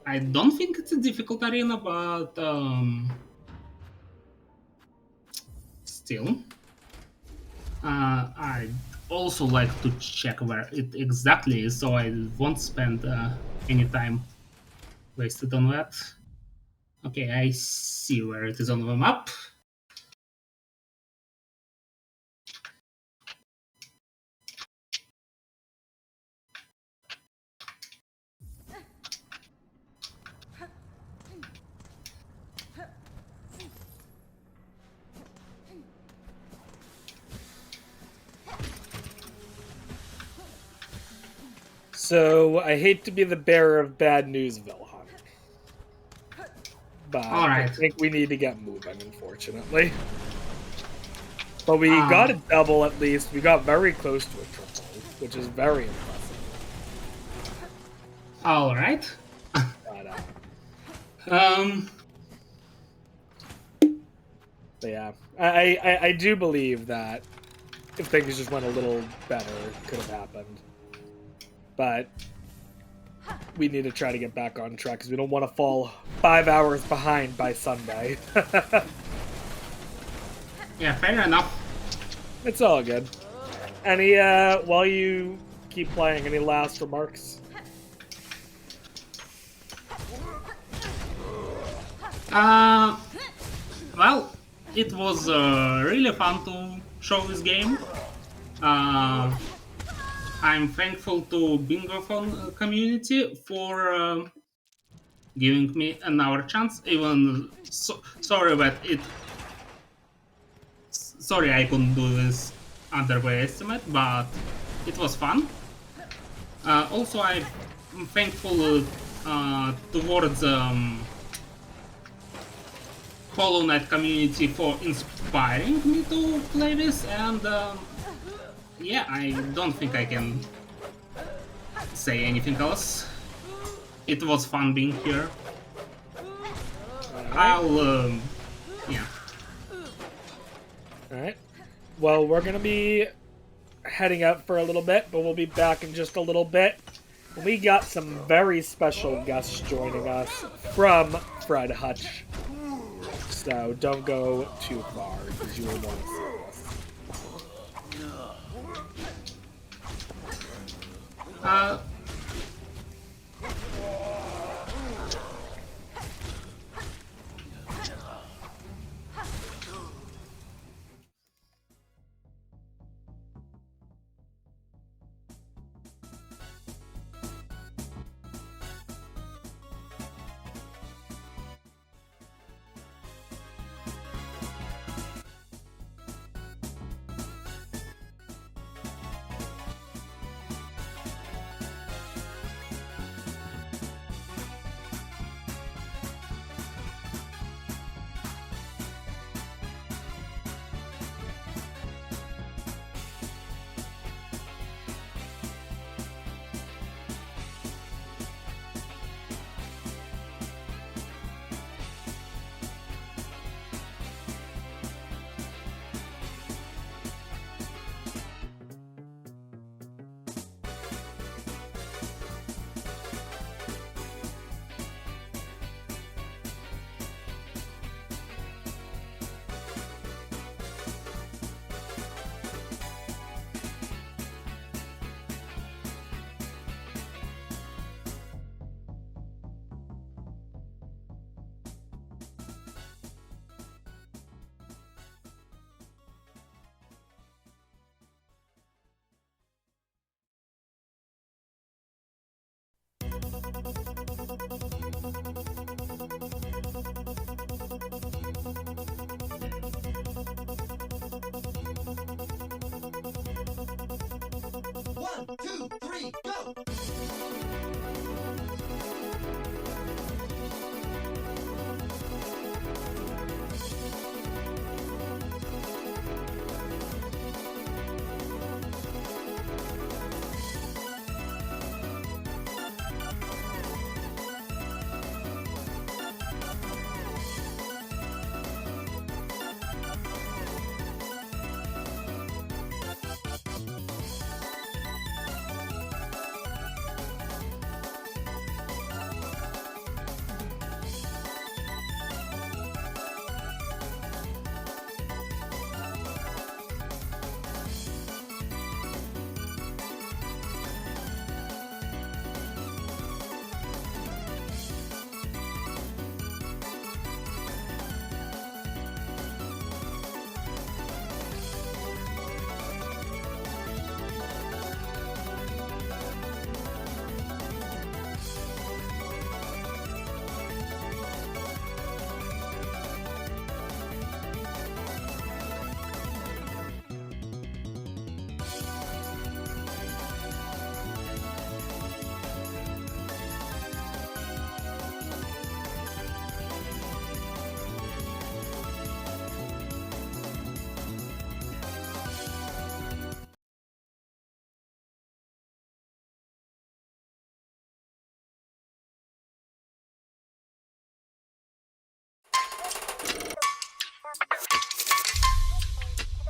I don't think it's a difficult arena, but still. I'd also like to check where it exactly is, so I won't spend any time wasted on that. Okay, I see where it is on the map. So, I hate to be the bearer of bad news, Vlhunt. But I think we need to get moving, unfortunately. But we got a double at least. We got very close to a triple, which is very impressive. Alright. But yeah, I do believe that if things just went a little better, it could have happened. But we need to try to get back on track because we don't want to fall 5 hours behind by Sunday. Yeah, fair enough. It's all good. Any, while you keep playing, any last remarks? Well, it was really fun to show this game. I'm thankful to Bingothon community for giving me another chance. Even sorry that it. Sorry, I couldn't do this under the estimate, but it was fun. Also, I'm thankful towards Hollow Knight community for inspiring me to play this, and yeah, I don't think I can say anything else. It was fun being here. I'll, yeah. Alright. Well, we're going to be heading out for a little bit, but we'll be back in just a little bit. We got some very special guests joining us from Fred Hutch. So don't go too far, because you will want to see this.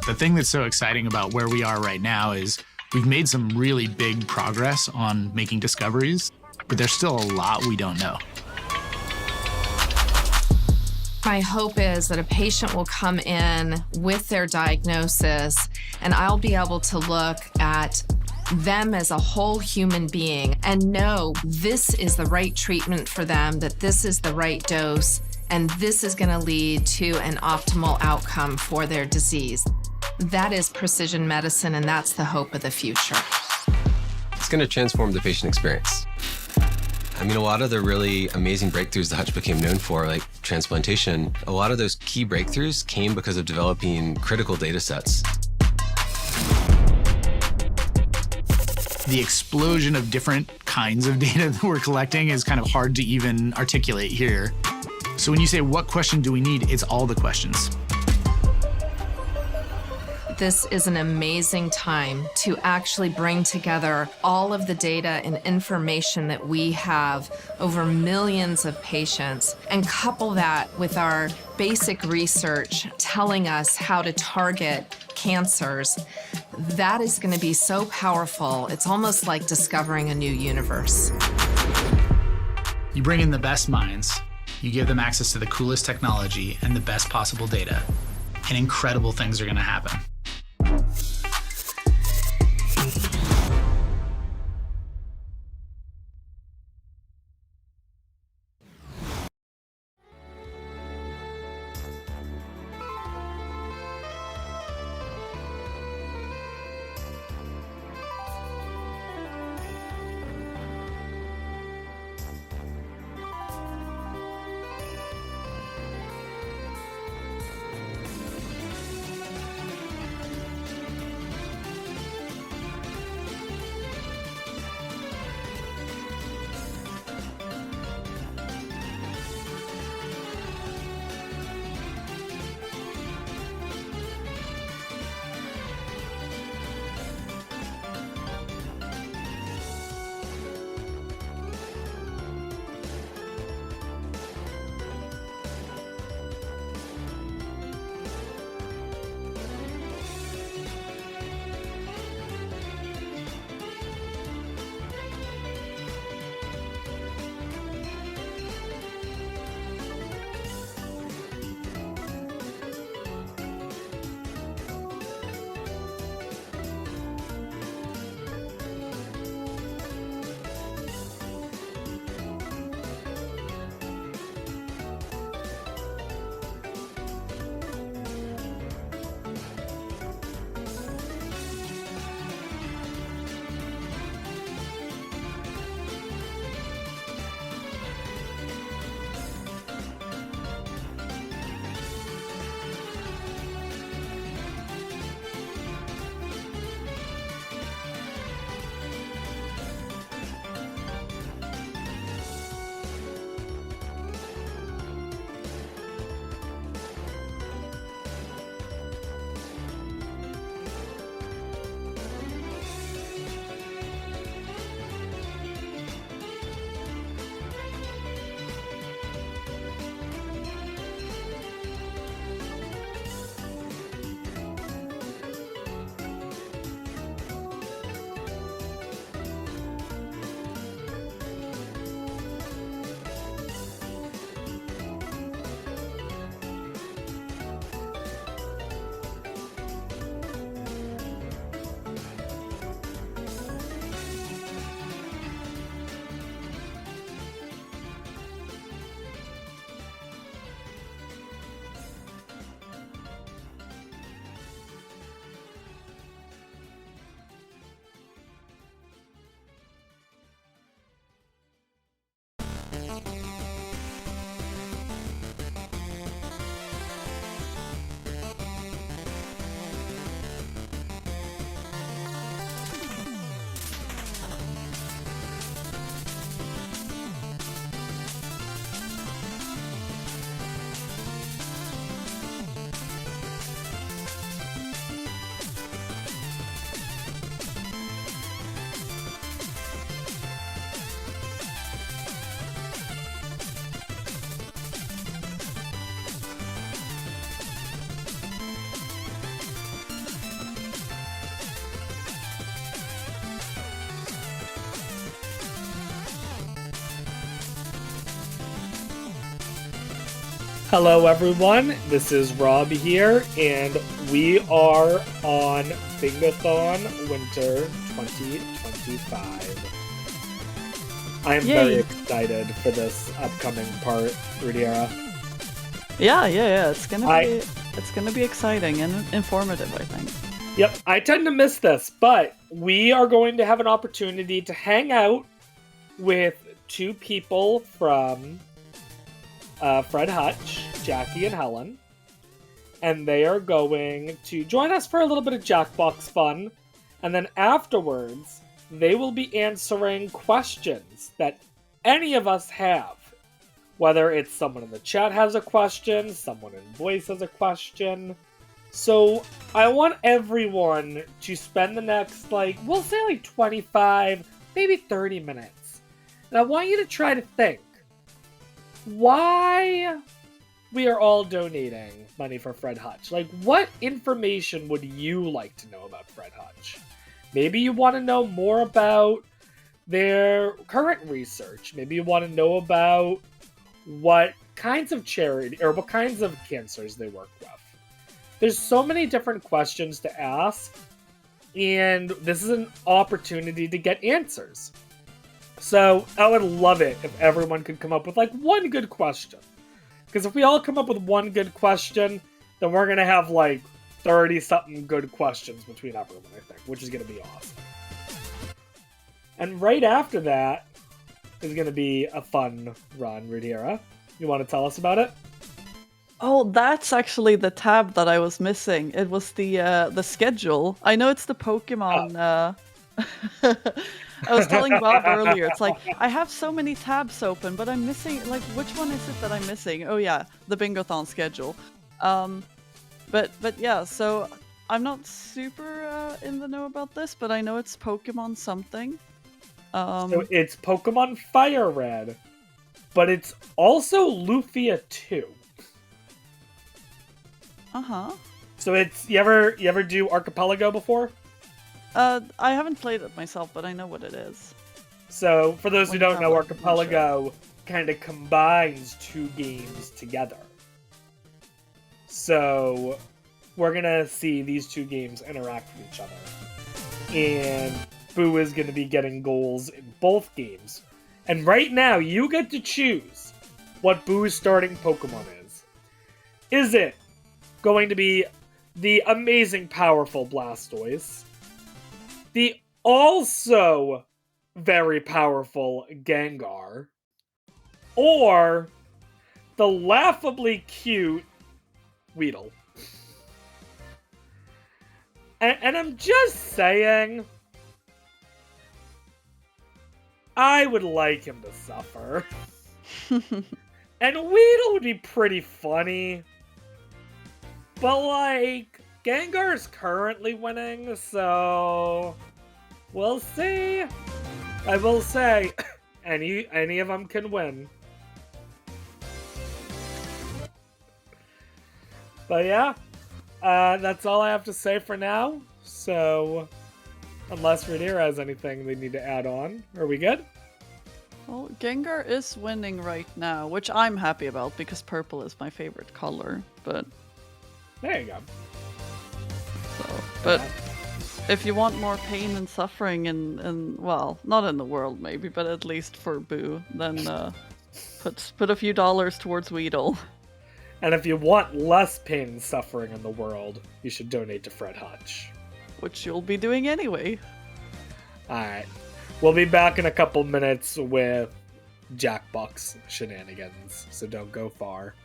The thing that's so exciting about where we are right now is we've made some really big progress on making discoveries, but there's still a lot we don't know. My hope is that a patient will come in with their diagnosis, and I'll be able to look at them as a whole human being and know this is the right treatment for them, that this is the right dose, and this is going to lead to an optimal outcome for their disease. That is precision medicine, and that's the hope of the future. It's going to transform the patient experience. I mean, a lot of the really amazing breakthroughs that Hutch became known for, like transplantation, a lot of those key breakthroughs came because of developing critical data sets. The explosion of different kinds of data that we're collecting is kind of hard to even articulate here. So when you say, what question do we need? It's all the questions. This is an amazing time to actually bring together all of the data and information that we have over millions of patients and couple that with our basic research telling us how to target cancers. That is going to be so powerful. It's almost like discovering a new universe. You bring in the best minds, you give them access to the coolest technology and the best possible data, and incredible things are going to happen. Hello everyone, this is Rob here, and we are on Bingothon Winter 2025. I am very excited for this upcoming part, Rudiera. Yeah. It's gonna be exciting and informative, I think. Yep, I tend to miss this, but we are going to have an opportunity to hang out with two people from Fred Hutch, Jackie and Helen, and they are going to join us for a little bit of Jackbox fun, and then afterwards, they will be answering questions that any of us have. Whether it's someone in the chat has a question, someone in voice has a question. So I want everyone to spend the next, we'll say 25, maybe 30 minutes. And I want you to try to think why we are all donating money for Fred Hutch. What information would you like to know about Fred Hutch? Maybe you want to know more about their current research. Maybe you want to know about what kinds of charity or what kinds of cancers they work with. There's so many different questions to ask, and this is an opportunity to get answers. So I would love it if everyone could come up with one good question. Because if we all come up with one good question, then we're going to have 30-something good questions between everyone, I think, which is going to be awesome. And right after that is going to be a fun run, Rudiera. You want to tell us about it? Oh, that's actually the tab that I was missing. It was the schedule. I know it's the Pokemon. I was telling Bob earlier, it's I have so many tabs open, but I'm missing, which one is it that I'm missing? Oh yeah, the Bingothon schedule. But yeah, so I'm not super in the know about this, but I know it's Pokemon something. So it's Pokemon Fire Red, but it's also Lufia 2. Uh-huh. So it's, you ever do Archipelago before? I haven't played it myself, but I know what it is. So, for those who don't know, Archipelago kind of combines two games together. So, we're gonna see these two games interact with each other. And Boo is gonna be getting goals in both games. And right now, you get to choose what Boo's starting Pokemon is. Is it going to be the amazing, powerful Blastoise? The also very powerful Gengar, or the laughably cute Weedle. And I'm just saying, I would like him to suffer. And Weedle would be pretty funny, but Gengar's currently winning, so we'll see. I will say, any of them can win. But yeah, that's all I have to say for now. So, unless Rhaenyra has anything they need to add on, are we good? Well, Gengar is winning right now, which I'm happy about because purple is my favorite color, but... There you go. So, but if you want more pain and suffering and well, not in the world maybe, but at least for Boo, then put a few dollars towards Weedle. And if you want less pain and suffering in the world, you should donate to Fred Hutch. Which you'll be doing anyway. Alright. We'll be back in a couple minutes with Jackbox shenanigans, so don't go far.